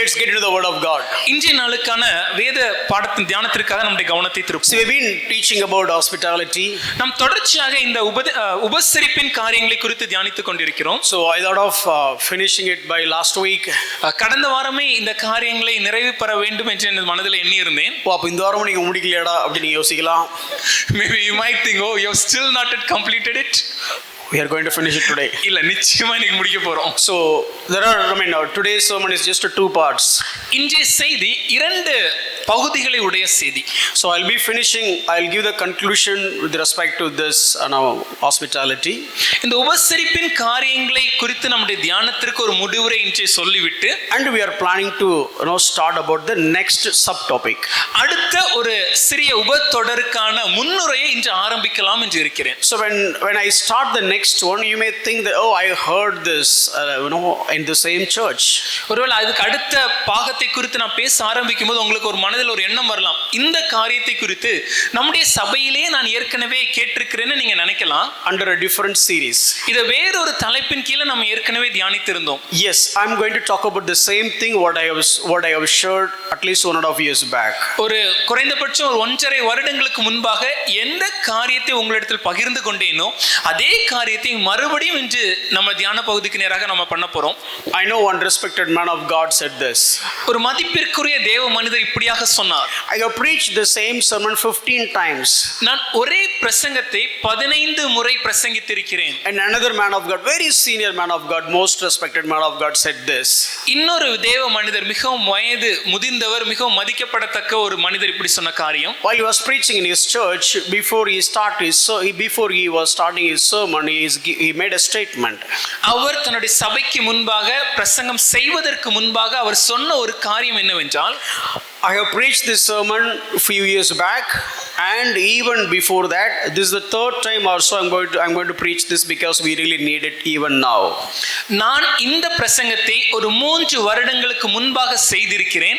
let's get into the word of God. இன்றைய நாளுக்கான வேத பாடத்தின் தியானத்திற்காக நம்முடைய கவனத்தை திருப்புவோம். So we've been teaching about hospitality. நாம் தொடர்ச்சியாக இந்த உபசரிப்பின் காரியங்களை குறித்து தியானித்துக் கொண்டிருக்கிறோம். So I thought of finishing it by last week. கடந்த வாரமே இந்த காரியங்களை நிறைவு பெற வேண்டும் என்று என் மனதில் எண்ணி இருந்தேன். அப்ப இந்த வாரம் நீங்க முடிக்கலையடா அப்படி நீங்க யோசிக்கலாம். Maybe you might think, oh, you have still not yet completed it. We are going to finish it today. இல்ல நிச்சயமா இன்னைக்கு முடிக்க போறோம். So there are, today's sermon is just two parts. இன்றைய செய்தி இரண்டு பகுதிகளை உடைய செய்தி. So I'll give the conclusion with respect to this hospitality. இந்த உபசரிப்பின் காரியங்களை குறித்து நம்முடைய தியானத்திற்கு ஒரு முடிவுரை இன்றைய சொல்லிவிட்டு, and we are planning to start about the next subtopic. அடுத்த ஒரு சிறிய உபதொடருக்கான முன்னுரையை இன்று ஆரம்பிக்கலாம் என்று இருக்கிறேன். So when I start the next one, you may think that, oh, I heard this in the same church. ஒருவேளை அதுக்கு அடுத்த பாகத்தை குறித்து நான் பேச ஆரம்பிக்கும் போது உங்களுக்கு ஒரு மனதில் ஒரு எண்ணம் வரலாம், இந்த காரியத்தை குறித்து நம்முடைய சபையிலே நான் ஏற்கனவே கேட்டிருக்கிறேன்னு நீங்க நினைக்கலாம். Under a different series. இத வேறொரு தலைப்பின் கீழே நம்ம ஏற்கனவே தியானித்திருந்தோம். Yes, I'm going to talk about the same thing what I have shared at least 1.5 years back. ஒரு குறைந்தபட்சம் ஒரு 1.5 வருடங்களுக்கு முன்பாக எந்த காரியத்தை உங்களிடத்தில் பகிர்ந்து கொண்டேனோ அதே காரியத்தை மறுபடியும் இன்று நம்ம தியான பகுதிக்கு நேராக நம்ம பண்ண போறோம். I know one respected man of God said this. ஒரு மதிப்பிற்குரிய தேவ மனிதர் இப்படியாக சொன்னார். I have preached the same sermon 15 times. நான் ஒரே பிரசங்கத்தை 15 முறை பிரசங்கித்திருக்கிறேன். And another man of God, very senior man of God, most respected man of God said this. இன்னொரு தேவ மனிதர், மிகவும் வயது முதிர்ந்தவர், மிகவும் மதிக்கப்படத்தக்க ஒரு மனிதர் இப்படி சொன்ன காரியம். While he was preaching in his church, before he was starting his sermon, he made a statement. அவர் தன்னுடைய சபைக்கு முன்பாக பிரசங்கம் செய்வதற்கு முன்பாக அவர் சொன்ன ஒரு காரியம் என்னவென்றால், I have preached this sermon a few years back, and even before that, this is the third time also I'm going to preach this because we really need it even now. நான் இந்த பிரசங்கத்தை ஒரு 3 வருடங்களுக்கு முன்பாக செய்திருக்கிறேன்.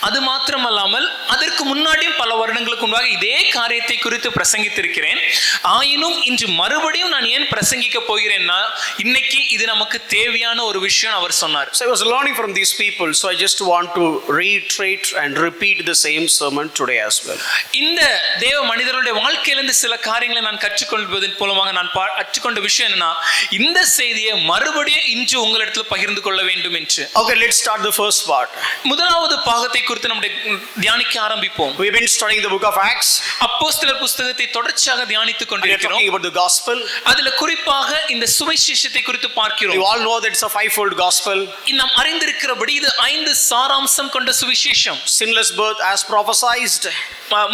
அது மாத்திரமல்லாமல் அதற்கு முன்னாடியும் பல வருடங்களுக்கு முன்பாக இதே காரியத்தை குறித்து பிரசங்கித்திருக்கிறேன். ஆயினும் இன்று மறுபடியும் நான் ஏன் பிரசங்கிக்க போகிறேன்னா, இன்னைக்கு இது நமக்கு தேவையான ஒரு விஷயம் அவர் சொன்னார். So I was learning from these people, so I just want to reiterate and repeat the same sermon today as well. இந்த தேவ மனிதர்களுடைய வாழ்க்கையிலிருந்து சில காரியங்களை நான் கற்றுக்கொள்வதன் மூலமாக நான் கற்றுக்கொண்ட விஷயம் என்னன்னா, இந்த செய்தியை மறுபடியும் இன்று உங்களிடத்தில் பகிர்ந்து கொள்ள வேண்டும் என்று. Okay, let's start the first part. முதலாவது பாகத்தை குறித்து நம்முடைய தியானிக்க ஆரம்பிப்போம். We've been studying the book of Acts. அப்போஸ்தலர் புத்தகத்தை தொடர்ச்சியாக தியானித்துக் கொண்டிருக்கிறோம். Talking about the gospel. அதுல குறிப்பாக இந்த சுவிசேஷத்தை குறித்து பார்க்கிறோம். You all know that it's a fivefold gospel. நாம் அறிந்திருக்கிறபடி இது 5 சாராம்சம் கொண்ட சுவிசேஷம். Sinless birth as prophesied.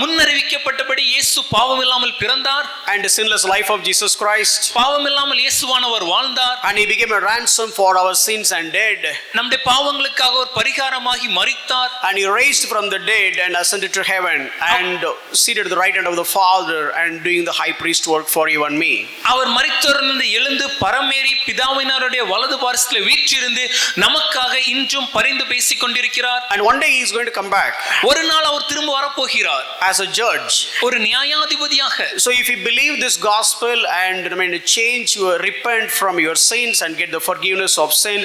முன்னறிவிக்கப்பட்டபடி இயேசு பாவம் இல்லாமல் பிறந்தார். And the sinless life of Jesus Christ. பாவம் இல்லாமல் இயேசுவானவர் வாழ்ந்தார். And he became a ransom for our sins and dead. நம்முடைய பாவங்களுக்காக ஒரு பரிகாரமாகி மரித்தார். And he raised from the dead and ascended to heaven and seated at the right hand of the Father and doing the high priest work for you and me. அவர் மரித்தோரிலிருந்து எழுந்து பரமேறி பிதாவினருடைய வலது பார்சத்தில் வீற்றிருந்து நமக்காக இன்றும் பரிந்து பேசிக் கொண்டிருக்கிறார். And one day he is going to come back. ஒரு நாள் அவர் திரும்ப வரப்போகிறார். As a judge. ஒரு நியாயாதிபதியாக. So if you believe this gospel and change your repent from your sins and get the forgiveness of sin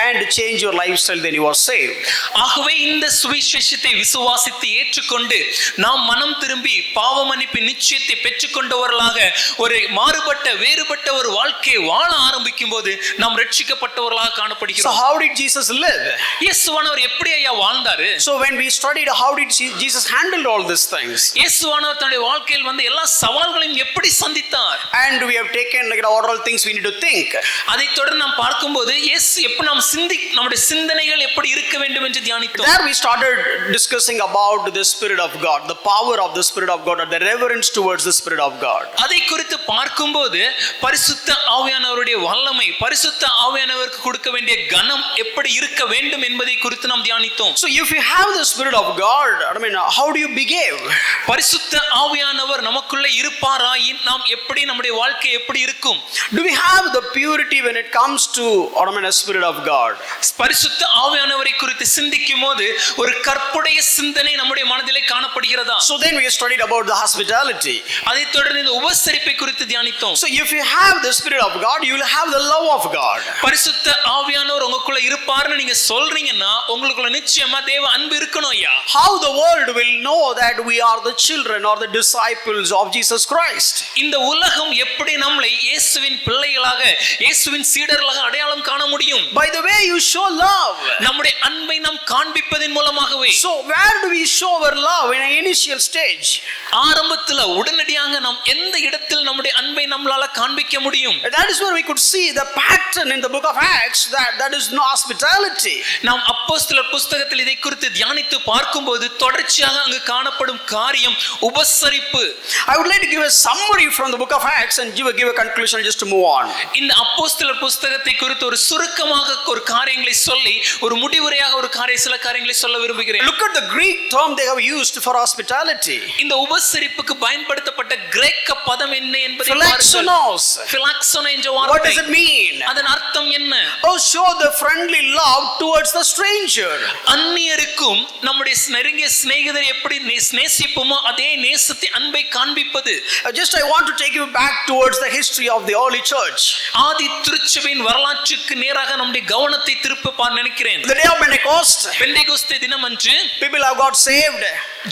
and change your lifestyle, then you are saved. ஆகவே இந்த சுவிசேஷத்தை விசுவாசித்து ஏற்றுக்கொண்டு நாம் மனம் திரும்பி பாவ மன்னிப்பின் நிச்சயத்தை பெற்றுக்கொண்டவர்களாக ஒரு மாறுபட்ட வேறுபட்ட ஒரு வாழ்க்கையை வாழ ஆரம்பிக்கும் போது நாம் ரட்சிக்கப்பட்டவர்களாக காணப்படுகிறோம். So how did Jesus live? இயேசுவானவர் எப்படி ஐயா வாழ்ந்தாரு? So when we studied how did Jesus handle all these things? இயேசுவானவர் தன்னுடைய வாழ்க்கையில் வந்து எல்லா சவால்களையும் எப்படி சந்தித்தார்? And we have taken what all things we need to think. அதை தொடர்ந்து நாம் பார்க்கும்போது இயேசு எப்படி நாம் நம்முடைய சிந்தனைகள் எப்படி இருக்க வேண்டும் என்று தியானித்தோம். There we started discussing about the Spirit of God, the power of the Spirit of God, and the reverence towards the Spirit of God. அதை குறித்து பார்க்கும்போது பரிசுத்த ஆவியானவருடைய வல்லமை, பரிசுத்த ஆவியானவருக்கு கொடுக்க வேண்டிய கனம் எப்படி இருக்க வேண்டும் என்பதை குறித்து நாம் தியானித்தோம். So if you have the Spirit of God, how do you behave? behave? பரிசுத்த ஆவியானவர் நமக்குள்ள இருப்பாராயின் நாம் எப்படி நம்முடைய வாழ்க்கை எப்படி இருக்கும்? Do we have the purity when it comes to Spirit of God? பரிசுத்த ஆவியானவரை குறித்து சிந்திக்கும் போது ஒரு கற்புடைய சிந்தனை நம்முடைய மனதிலே காணப்படுகிறதா? So then we studied about the hospitality. அதைத் தொடர்ந்து இந்த உபசரிப்பை குறித்து தியானித்தோம். So if you have the Spirit of God, you will have the love of God. பரிசுத்த ஆவியானவர் உங்களுக்குள்ள இருப்பார்னு நீங்க சொல்றீங்கன்னா உங்களுக்குள்ள நிச்சயமா தேவ அன்பு இருக்கணும் ஐயா. How the world will know that we are the children or the disciples of Jesus Christ? இந்த உலகம் எப்படி நம்மை இயேசுவின் பிள்ளைகளாக இயேசுவின் சீடர்களாக அடையாளம் காண முடியும்? By the way you show love. நம்முடைய அன்பை நாம் காண்பிப்பதின் மூலமாகவே. So where do we show our love in an initial stage? ஆரம்பத்துல உடனடியாக நாம் எந்த இடத்தில் நம்முடைய அன்பை நம்மளால காண்பிக்க முடியும்? That is where we could see the pattern in the book of Acts that is no hospitality. நாம் அப்போஸ்தலர் புத்தகத்தில் இதை குறித்து தியானித்து பார்க்கும்போது தொடர்ச்சியாக அங்கு காணப்படும் காரியம் உபசரிப்பு. I would like to give a summary from the book of Acts and give a conclusion just to move on. இந்த அப்போஸ்தலர் புத்தகத்தை குறித்து ஒரு சுருக்கமாக ஒரு காரியங்களை சொல்லி ஒரு முடிவுரையாக ஒரு சில காரியங்களை சொல்ல விரும்புகிறேன். Look at the Greek term they have used for hospitality. இந்த உபசரிப்புக்கு பயன்படுத்தப்பட்ட கிரேக்க பதம் என்ன என்பதை Philaxenos. Philaxenos என்ற வார்த்தை. What does it mean? அதன் அர்த்தம் என்ன? Oh, show the friendly love towards the stranger. அந்நியருக்கும் நம்முடைய நெருங்கிய சிநேகிதரை எப்படி நேசிப்போமோ அதே நேசத்தை அன்பை காண்பிப்பது. Just I want to take you back towards the history of the early church. ஆதி திருச்சபையின் வரலாற்றுக்கு நேராக நம்முடைய கவனத்தை திருப்ப நினைக்கிறேன். The day of Pentecost, Pentecost தினமன்று people have got saved.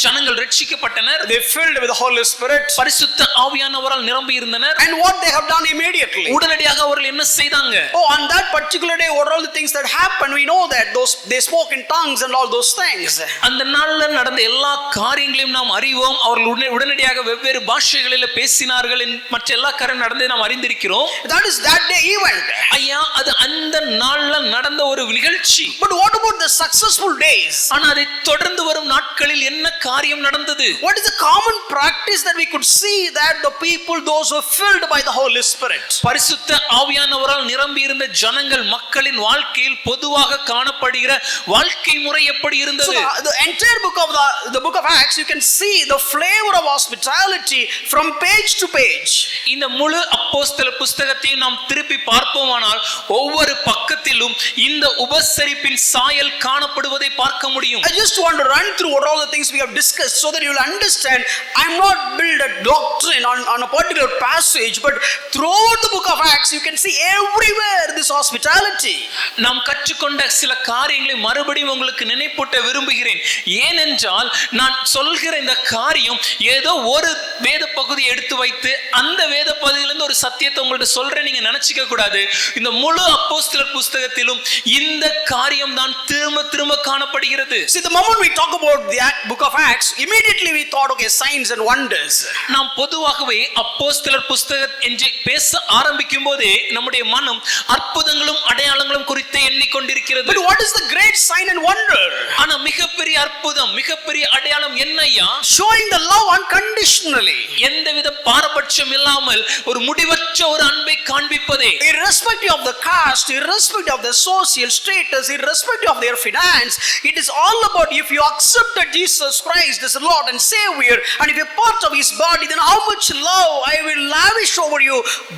ஜனங்கள் ரட்சிக்கப்பட்டனர். They filled with the Holy Spirit. பரிசுத்த ஆவியானவரால் நிரம்பி இருந்தனர். And what they have done immediately? உடனடியாக அவர்கள் என்ன செய்தாங்க? Oh, on that particular day, what are all the things that happened? We know that they spoke in tongues and all those things. அந்த நாள்ல நடந்த எல்லா காரியங்களையும் நாம் அறிவோம். அவர்கள் உடனடியாக வெவ்வேறு பாஷைகளில் பேசினார்கள். மற்ற எல்லா காரியம் நடந்ததை நாம் அறிந்திருக்கிறோம். That is that day event. ஐயா, அது அந்த நாள்ல நடந்த ஒரு நிகழ்ச்சி. But what about the successful days? ஆனா அதை தொடர்ந்து வரும் நாட்களில் என்ன காரியம் நடந்தது? What is the common practice that we could see that the people, those who are filled by the Holy Spirit? பரிசுத்த ஆவியானவரால் நிரம்பி இருந்த ஜனங்கள் மக்களின் வாழ்க்கையில் பொதுவாக காணப்படுகிற வாழ்க்கை முறை எப்படி இருந்தது? So the entire book of the book of Acts, you can see the flavor of hospitality from page to page. இந்த முழு அப்போஸ்தலர் புத்தகத்தையும் நாம் திருப்பி பார்ப்போமானால் ஒவ்வொரு பக்கத்திலும் இந்த உபசரிப்பின் சாயல் காணப்படுவதை பார்க்க முடியும். I just want to run through what all the things we have discussed so that you will understand. I'm not build a doctrine on a particular passage, but throughout the book of Acts you can see everywhere this hospitality. நாம் கற்றுக்கொண்ட சில காரியங்களை மறுபடியும் உங்களுக்கு நினைப்பூட்ட விரும்புகிறேன். ஏனென்றால் நான் சொல்கிற இந்த காரியம் ஏதோ ஒரு வேத பகுதியை எடுத்து வைத்து அந்த வேத பகுதியிலிருந்து ஒரு சத்தியத்தை உங்கள்ட்ட சொல்றேன் நீங்க நினைச்சுக்க கூடாது. இந்த முழு அப்போஸ்தலர் புத்தகத்திலும் இந்த காரியம் தான் திரும்ப திரும்ப காணப்படுகிறது. See, the moment we talk about the book of Acts, immediately we thought, okay, signs and wonders. நாம் பொதுவாகவே அப்போஸ்தலர் புத்தகம் என்று பேச ஆரம்பிக்கும் போதே நம்முடைய மனம் அற்புதங்களும் அடையாளங்களும் குறித்து எண்ணிக்கொண்டிருக்கிறது. But what is the great sign and wonder? ஆனா மிகப்பெரிய அற்புதம் மிகப்பெரிய அடையாளம் என்னையா? Showing the love unconditionally. எந்தவித பாரபட்சம் இல்லாமல் ஒரு முடிவற்ற ஒரு அன்பை காண்பிப்பதே. Irrespective of the caste, irrespective of the social status, irrespective of their finance, it is all about if you accepted Jesus Christ as Lord and Savior, and if you're part of His body, then how much love I will lavish over you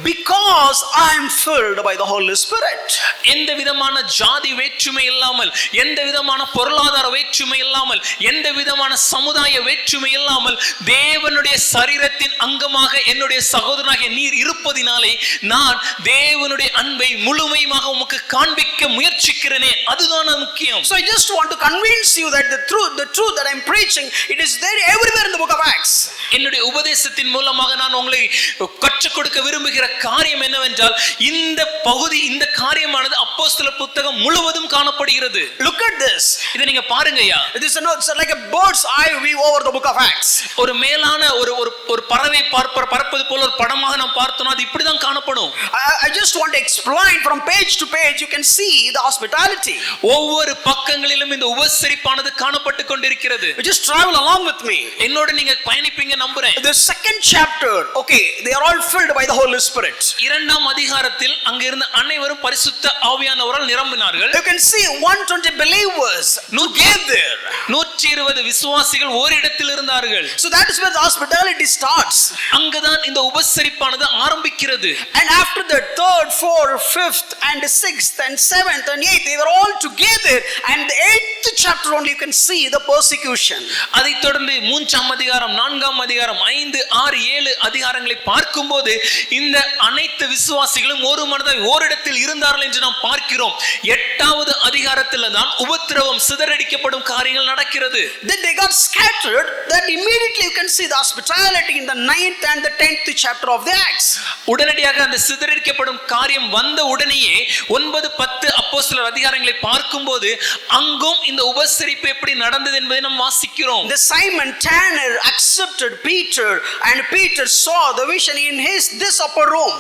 because I am filled by the Holy Spirit. எந்த விதமான ஜாதி வேற்றுமை இல்லாமல், எந்த விதமான பொருளாதார வேற்றுமை இல்லாமல், எந்த விதமான சமுதாய வேற்றுமை இல்லாமல் தேவனுடைய சரீரத்தின் அங்கமாக என்னுடைய சகோதரனாகிய நீர் இருப்பதினாலே நான் தேவனுடைய அன்பை முழுமையாக உமக்கு காண்பிக்க முயற்சிக்கிறேனே, அதுதான் முக்கியம். So I just want to convince you that the truth that I'm preaching, it is there everywhere in the book of Acts. என்னுடைய உபதேசத்தின் மூலமாக நான் உங்களை கற்றுக் கொடுக்க விரும்புகிற காரியம் என்னவென்றால் இந்த பகுதி இந்த காரியமானது அப்போஸ்தலர் புத்தகம் முழுவதும் காணப்படுகிறது. Look at this. இதை நீங்க பாருங்கயா. It is like a bird's eye view over the book of Acts. ஒரு மேலான ஒரு பறவை பறப்பது போல ஒரு படமாக நாம் பார்த்தோம். அது இப்படி தான் காணப்படும். I just want to explain from page to page you can see the hospitality. ஒவ்வொரு பக்கங்களிலும் இந்த உபசரிப்பானது காணப்பட்டு கொண்டிருக்கிறது. Just travel along with me. என்னோட நீங்க பயணிப்பீங்க நம்புறேன். The second chapter, okay, they are all filled by the Holy Spirit. இரண்டாம் அதிகாரத்தில் அங்க இருந்த அனைவரும் பரிசுத்த ஆவியானவரால் நிரம்பினார்கள். You can see 120 believers together. 120 விசுவாசிகள் ஓரிடத்தில் இருந்தார்கள். So that is where the hospitality starts. அங்கதான் இந்த உபசரிப்பானது ஆரம்பிக்கிறது. And after the third, fourth, fifth and sixth and seventh and eighth, they were all together, and the 8th chapter only you can see the persecution. அதைத் தொடர்ந்து 3ஆம் அதிகாரம் 4ஆம் அதிகாரம் 5 6 7 அதிகாரங்களை பார்க்கும்போது இந்த அனைத்து விசுவாசிகளும் ஒரு மனதாய் ஓரிடத்தில் இருந்தார்கள் என்று நாம் பார்க்கிறோம். 8வது அதிகாரத்தில் தான் உபத்திரவம் சிதறடிக்கப்படும் காரியங்கள் நடக்கிறது. Then they got scattered. That immediately you can see the hospitality in the 9th and the 10th chapter of the Acts. உடனடியாக அந்த சிதறடிக்கப்படும் காரியம் வந்த உடனேயே 9 10 அப்போஸ்தலர் அதிகாரங்களை பார்க்கும்போது அங்கும் இந்த உபசரிப்பு எப்படி நடந்தது என்பதை நாம் வாசிக்கிறோம். The Simon Tanner accepted Peter, and Peter saw the vision in this upper room.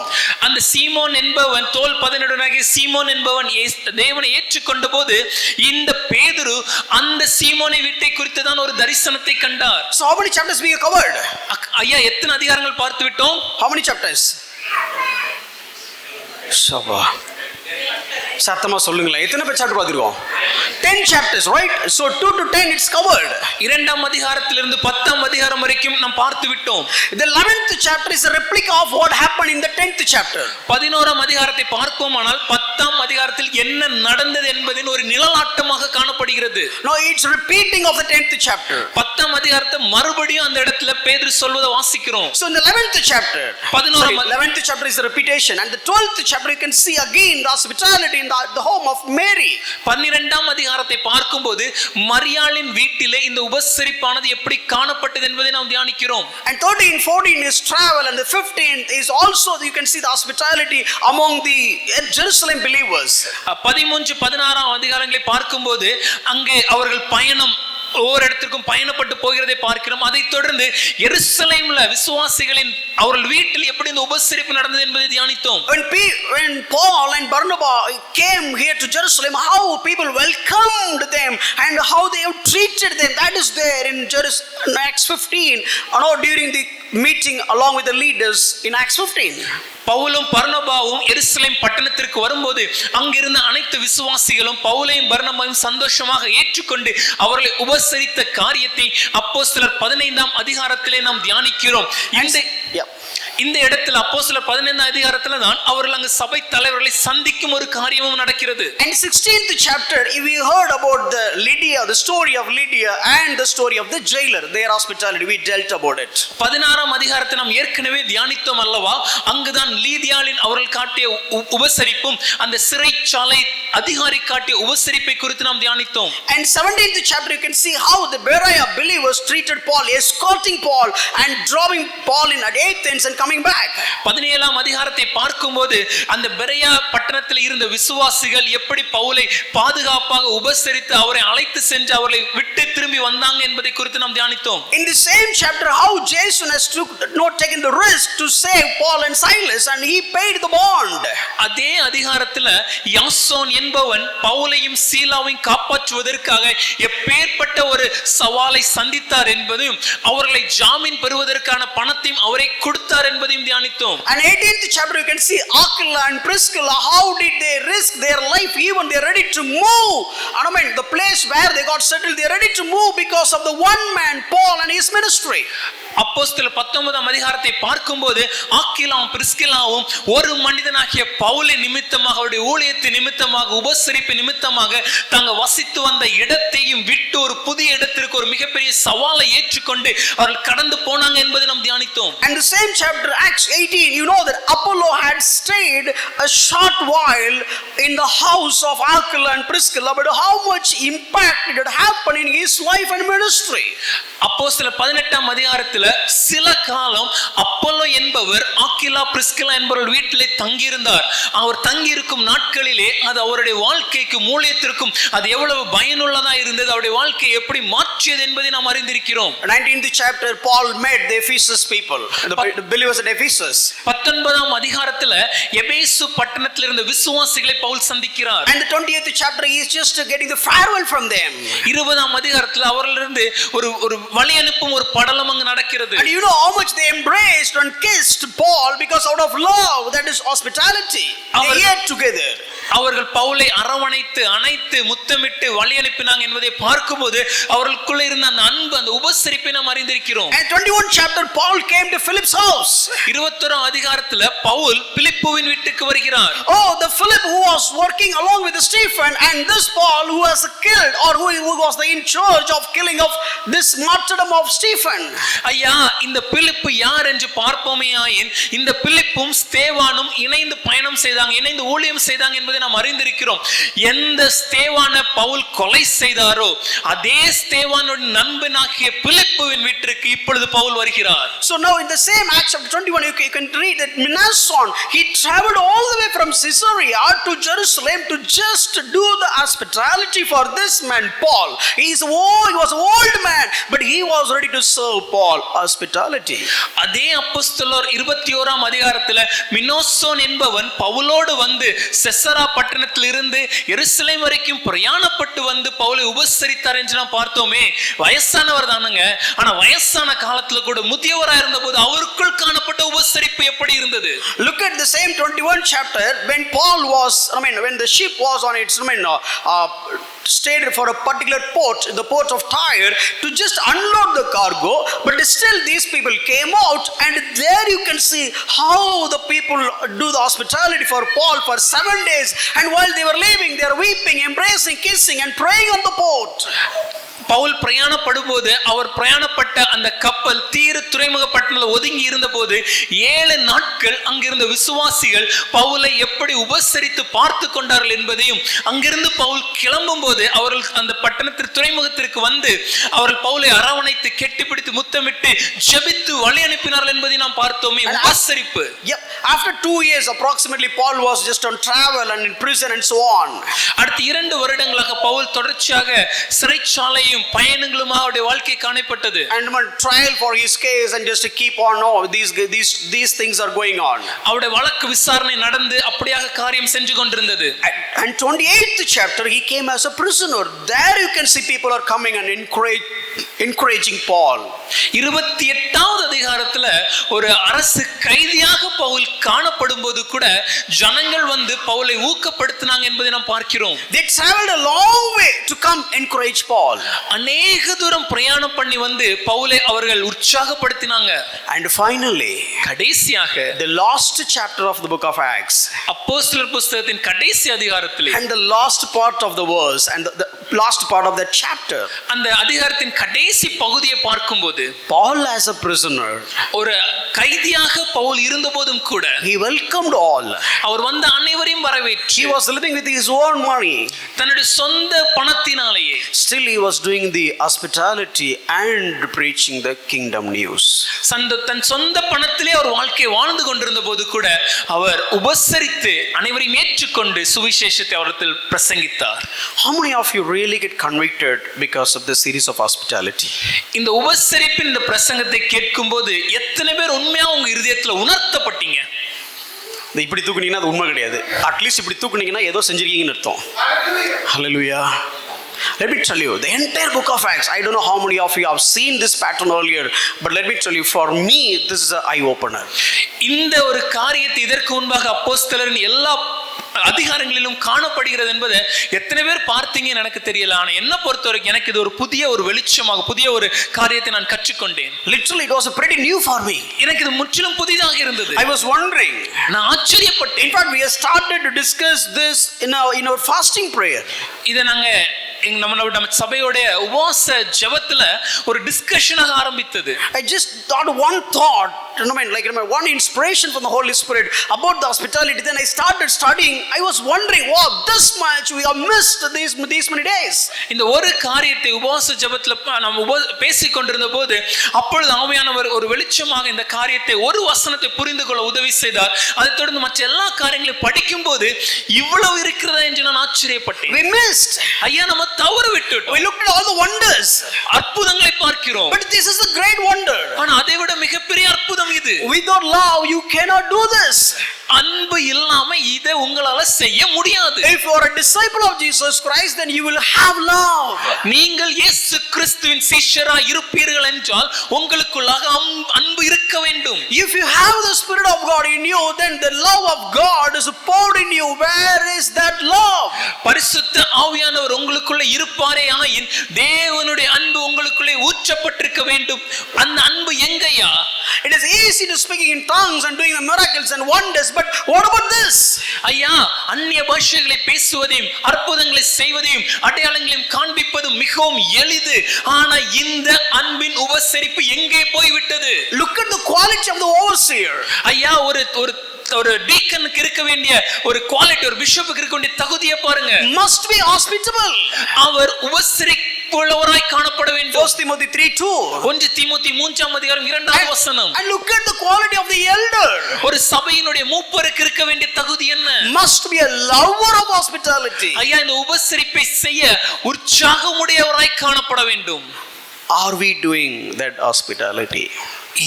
அந்த சீமோன் என்பவன் தோல் 17 சீமோன் என்பவன் தேவனை ஏற்றுக்கொண்ட போது இந்த பேதுரு அந்த சீமோனை வீட்டை குறித்து தான் ஒரு தரிசனத்தை கண்டார். So how many chapters we have covered? ஐயா எத்தனை அதிகாரங்கள் பார்த்து விட்டோம்? How many chapters? Shabba. சத்தமா சொல்லுங்களேன், எத்தனை பேர் சாப்டர் பார்த்திருக்கோம்? 10 chapters, right? So 2 to 10 it's covered. இரண்டாம் அதிகாரத்திலிருந்து 10ஆம் அதிகாரம் வரைக்கும் நாம் பார்த்து விட்டோம். The 11th chapter is a replica of what happened in the 10th chapter. 11ஆம் அதிகாரத்தை பார்ப்போமானால் 10ஆம் அதிகாரத்தில் என்ன நடந்தது என்பதின் ஒரு நிழலாட்டமாக காணப்படுகிறது. No, it's repeating of the 10th chapter. 10ஆம் அதிகாரத்தை மறுபடியும் அந்த இடத்துல பேதுரு சொல்வதை வாசிக்கிறோம். So in the 11th chapter, 11th chapter is a repetition, and the 12th chapter you can see again the hospitality in the home of Mary. 12ஆம் அதிகாரத்தை பார்க்கும்போது மரியாளின் வீட்டிலே இந்த உபசரிப்பானது எப்படி காணப்பட்டது என்பதை நாம் தியானிக்கிறோம். And 13 14 is travel, and the 15th is also you can see the hospitality among the Jerusalem believers. 13 16ஆம் அதிகாரங்களை பார்க்கும்போது அங்கே அவர்கள் பயணம் ஒவ்வொரு இடத்திற்கும் பயணப்பட்டு போகிறதை பார்க்கிறோம். அதைத் தொடர்ந்து எருசலேம்ல விசுவாசிகளின் அவர்கள் வீட்டில் எப்படி இந்த உபசரிப்பு நடந்தது என்பதை தியானித்தோம். When Paul and Barnabas came here to Jerusalem, how people welcomed them and how they have treated them, that is there in Acts 15, during the meeting along with the leaders in Acts 15. பவுலும் பர்னபாவும் எருசலேம் பட்டணத்திற்கு வரும்போது அங்கிருந்த அனைத்து விசுவாசிகளும் பவுலையும் பர்னபாவையும் சந்தோஷமாக ஏற்றுக்கொண்டு அவர்களை உபசரித்த காரியத்தை அப்போஸ்தலர் 15ஆம் அதிகாரத்திலே நாம் தியானிக்கிறோம். இந்த இடத்துல அப்போஸ்தலர் 15ஆம் அதிகாரத்துல தான் அவர்கள் அங்கு சபை தலைவர்களை சந்திக்கும் ஒரு காரியமும் நடக்கிறது. And 16th chapter we heard about the story of Lydia and the story of the jailer, their hospitality, we dealt about it. 16ஆம் அதிகாரத்தை நாம் ஏற்கனவே தியானித்தோம் அல்லவா? அங்குதான் லீதியாளின் அவர்கள் காட்டிய உபசரிப்பும் அந்த சிறைச்சாலை அதிகாரி காட்டிய உபசரிப்பை குறித்து நாம் தியானித்தோம். And 17th chapter you can see how the Berea believers treated Paul, escorting Paul and dropping Paul in at Athens and coming back. 17ஆம் அதிகாரத்தை பார்க்கும்போது அந்த பெரையா பட்டணத்தில் இருந்த விசுவாசிகள் எப்படி பவுலை பாதுகாப்பாக உபசரித்து அவரை அழைத்து சென்று அவர்களை விட்டு திரும்பி வந்தாங்க என்பதை குறித்து நாம் தியானித்தோம். In the same chapter how Jason has taken the risk to save Paul and Silas and he paid the bond. அதே அதிகாரத்துல யாசோன் என்பவன் பவுலையும் சீலாவையும் காப்பாற்றுவதற்காக எப்பேற்பட்ட ஒரு சவாலை சந்தித்தார் என்பதையும் அவர்களை ஜாமீன் பெறுவதற்கான பணத்தையும் அவரை கொடுத்தார் என்பதையும் தியானித்தோம். And 18th chapter you can see Aquila and Priscilla, how did they risk their life, even they are ready to move. I mean the place where they got settled, they are ready to move because of the one man Paul and his ministry. அப்போஸ்தலர் 19ஆம் அதிகாரத்தை பார்க்கும்போது ஆக்கிலாவும் பிரிஸ்கில்லாவும் ஒரு மனிதனாகிய பவுலை நிமித்தமாக அவருடைய ஊழியத்தை நிமித்தமாக உபசரிப்பு நிமித்தமாக தாங்க வசித்து வந்த இடத்தையும் விட்டு ஒரு புதிய இடத்திற்கு ஒரு மிகப்பெரிய சவாலை ஏற்றுக்கொண்டு அவர்கள் கடந்து போனாங்க என்பதை நாம் தியானித்தோம். And the same chapter Acts 18 you know that Apollo had stayed a short while in the house of Aquila and Priscilla, but how much impact did it happen in his life and ministry. அப்போஸ்தலர் 18ஆம் அதிகாரத்தில் சில காலம் Apollo என்பவர் Aquila பிரிஸ்கிலா என்பவர்கள் வீட்டிலே தங்கியிருந்தார். அவர் தங்கியிருக்கும் நாட்களிலே அது அவருடைய வாழ்க்கைக்கும் ஊழியத்திற்கும் அது எவ்வளவு பயனுள்ளதா இருந்தது, அவருடைய வாழ்க்கையை எப்படி மாற்றியது என்பதை நாம் அறிந்திருக்கிறோம். 19th chapter, Paul met the Ephesus people, the believers at Ephesus. 19ஆம் அதிகாரத்துல எபேசு பட்டணத்தில் இருந்த விசுவாசிகளை பவுல் சந்திக்கிறார். And the 20th chapter, he is just getting the farewell from them. 20ஆம் அதிகாரத்துல அவர்களிருந்து ஒரு வழி அனுப்பும் ஒரு படலம் அங்கு நடக்கிறது. And you know how much they embraced and kissed Paul, because out of love, that is hospitality, they ate together. அவர்கள் பவுலை அரவணைத்து அணைத்து முத்தமிட்டு வழி அனுப்பினாங்க என்பதை பார்க்கும்போது அவர்களுக்குள்ள இருந்த அந்த அன்பு, அந்த உபசரிப்பை நாம் அறிந்திருக்கிறோம். And 21 chapter, Paul came to Philip's house. 21ஆம் அதிகாரத்துல பவுல் பிலிப்புவின் வீட்டுக்கு வருகிறார். Oh, the Philip who was working along with Stephen, and this Paul who was killed, or who was in charge of killing of this martyrdom of Stephen. ஐயா, இந்த பிலிப்பு யார் என்று பார்ப்போமேயாயின் இந்த பிலிப்பும் ஸ்தேவானும் இணைந்து பயணம் செய்தாங்க, இணைந்து ஊழியம் செய்தாங்க என்பதை நாம் அறிந்திருக்கிறோம். எந்த ஸ்தேவானை பவுல் கொலை செய்தாரோ அதே ஸ்தேவானுடைய நண்பனாகிய பிலிப்புவின் வீட்டிற்கு இப்பொழுது பவுல் வருகிறார். So now in the same Acts chapter 21, you can read that Mnason, he traveled all the way from Caesarea to Jerusalem to just do the hospitality for this man Paul. He was an old man, but he was ready to serve Paul hospitality. அதே அப்போஸ்தலர் 21ஆம் அதிகாரத்துல மினோசோன் என்பவன் பவுலோடு வந்து செசரா பட்டணத்தில் இருந்து எருசலேம் வரைக்கும் பிரயாணப்பட்டு வந்து பவுலை உபசரித்தார் என்று நாம் பார்த்தோமே. வயசானவர் தானுங்க, ஆனா வயசான காலத்துல கூட முதியவராக இருந்தபோது அவருக்குள் காணப்பட்ட உபசரிப்பு எப்படி இருந்தது? Look at the same 21 chapter, when Paul was, when the ship was on its, stayed for a particular port, the port of Tyre, to just unload the cargo, but still these people came out, and there you can see how the people do the hospitality for Paul for 7 days, and while they were leaving, they are weeping, embracing, kissing and praying on the boat. Pavul பிரயாணப்படும் போது அவர் பிரயாணப்பட்ட அந்த கப்பல் தீரு துறைமுக பட்டணத்தில் ஒதுங்கி இருந்த போது 7 நாட்கள் அங்கிருந்த விசுவாசிகள் பவுலை எப்படி உபசரித்து பார்த்து கொண்டார்கள் என்பதையும், அங்கிருந்து பவுல் கிளம்பும் போது அவர்கள் அந்த பட்டணத்திற்கு துறைமுகத்திற்கு வந்து அவர்கள் பவுலை அரவணைத்து கெட்டிப்பிடித்து முத்தமிட்டு ஜெபித்து வழி அனுப்பினார்கள் என்பதை நாம் பார்த்தோமே. உபசரிப்பு. After 2 years approximately, Paul was just on travel and in prison and so on. அடுத்த 2 வருடங்களாக பவுல் தொடர்ச்சியாக சிறைச்சாலையும் பயணங்களுமாக அவருடைய வாழ்க்கை காணப்பட்டது. And one trial for his case, and just to keep on, these things are going on. அவருடைய வழக்கு விசாரணை நடந்து அப்படியாக காரியம் செஞ்சு கொண்டிருந்தது. And 28th chapter, he came as a prisoner. There you can see people are coming and encouraging Paul. 28வது அதிகாரத்துல ஒரு அரசு கைதியாக பவுல் காணப்படும் போது கூட ஜனங்கள் வந்து பவுலை ஊக்கப்படுத்தினாங்க என்பதை நாம் பார்க்கிறோம். They traveled a long way to come encourage Paul. அநேக தூரம் பிரயாணம் பண்ணி வந்து பவுலை அவர்கள் உற்சாகப்படுத்தினாங்க. And finally, கடைசியாக the last chapter of the book of Acts, அப்போஸ்தலர் புத்தகத்தின் கடைசி அதிகாரத்திலே, and the last part of the verse, and the last part of that chapter, அந்த அதிகாரத்தின் கடைசி பகுதியை பார்க்கும்போது Paul as a prisoner, ஒரு கைதியாக பவுல் இருந்தபோதும் கூட he welcomed all. அவர் வந்த அனைவரையும் வரவேற்று, He was living with his own money. தன்னுடைய சொந்த பணத்தினாலேயே Still he was doing the hospitality and preaching the kingdom news. தன் சொந்த பணத்திலே அவர் வாழ்க்கை வாழ்ந்து கொண்டிருந்த போது கூட அவர் உபசரித்து அனைவரையும் ஏற்றுக்கொண்டு சுவிசேஷத்தை அவரிடத்தில் பிரசங்கித்தார். How many of you really get convicted because of the series of hospitality? இந்த உபசரிப்பின் இந்த பிரசங்கத்தை கேட்கும்போது எத்தனை பேர் உண்மையா உங்க இருதயத்துல உணர்த்தப்பட்டீங்க? இப்படி தூக்குனீங்கன்னா அது உண்மை கிடையாது. அட்லீஸ்ட் இப்படி தூக்குனீங்கன்னா ஏதோ செஞ்சிருக்கீங்கன்னு அர்த்தம். Hallelujah. Let me tell you, the entire book of Acts, I don't know how many of you have seen this pattern earlier, but let me tell you, for me, this is an eye-opener. இந்த ஒரு காரியத்தை இதற்கு முன்பாக அப்போஸ்தலரின் எல்லா அதிகாரங்களிலும் காணப்படுகிறது என்பதை எத்தனை பேர் பார்த்தீங்கன்னு எனக்கு தெரியல. ஆனா என்ன பொறுத்தவரைக்கும் எனக்கு இது ஒரு புதிய ஒரு வெளிச்சமாக, புதிய ஒரு காரியத்தை நான் கற்றுக்கொண்டேன். Literally, it was pretty new for me. எனக்கு இது முற்றிலும் புதிதாக இருந்தது. I was wondering. நான் ஆச்சரியப்பட்டேன். In fact, we have started to discuss this in our fasting prayer. இதை நாங்க நம்ம சபையோட உபவாச ஜெபத்துல ஒரு டிஸ்கஷனாக ஆரம்பித்தது. I just thought one thought, one inspiration from the Holy Spirit about the hospitality. Then I started studying. I was wondering, wow, this much we have missed these many days. இந்த ஒரு காரியத்தை உபவாச ஜெபத்துல நம்ம பேசிக் கொண்டிருந்த போது அப்பொழுது ஆவியானவர் ஒரு வெளிச்சமாக இந்த காரியத்தை ஒரு வசனத்தை புரிந்து கொள்ள உதவி செய்தார். அதை தொடர்ந்து மற்ற எல்லா காரியங்களையும் படிக்கும் போது இவ்வளவு இருக்கிறதா என்று நான் ஆச்சரியப்பட்டேன். We missed. ஐயா நம்ம தவறு விட்டுட்டோம். We looked at all the wonders. அற்புதங்களை பார்க்கிறோம். But this is a great wonder. ஆனா அதை விட மிகப்பெரிய அற்புதம் இது. Without love you cannot do this. அன்பு இல்லாம இதை உங்களால செய்ய முடியாது. If you are a disciple of Jesus Christ, then you will have love. நீங்கள் இயேசு கிறிஸ்துவின் சீஷரா இருப்பீர்கள் என்றால் உங்களுக்குள்ளாக அன்பு இருக்க வேண்டும். If you have the Spirit of God in you, then the love of God is poured in you. Where is that love? பரிசுத்த ஆவியானவர் உங்களுக்குள்ள இருப்பாரே ஆயின் தேவனுடைய அன்பு உங்களுக்குள்ளே ஊற்றப்பட்டிருக்க வேண்டும். அந்த அன்பு எங்கயா? It is easy to speaking in tongues and doing the miracles and wonders, but what about this? ஐயா அந்நிய பாஷைகளை பேசுவதையும் அற்புதங்களை செய்வதையும் அடையாளங்களையும் காண்பிப்பதும் மிகவும் எளிது. ஆனா இந்த அன்பின் உபசரிப்பு எங்கே போய்விட்டது? Look at the quality of the overseer. ஐயா ஒரு டீக்கனுக்கு இருக்க வேண்டிய ஒரு குவாலிட்டி, ஒரு பிஷப்புக்கு இருக்க வேண்டிய தகுதியை பாருங்க. Must be hospitable. அவர் உபசரிப்புள்ளவராய் காணப்பட வேண்டும். 1 Timothy 3:2. 1 தீமோத்தேயு 2:2 வசனம். And look at the quality of the elder. ஒரு சபையினுடைய மூப்பருக்கு இருக்க வேண்டிய தகுதி என்ன? Must be a lover of hospitality. ஐயா இந்த உபசரிப்பை செய்ய உற்சாகமுடையவராய் காணப்பட வேண்டும். Are we doing that hospitality?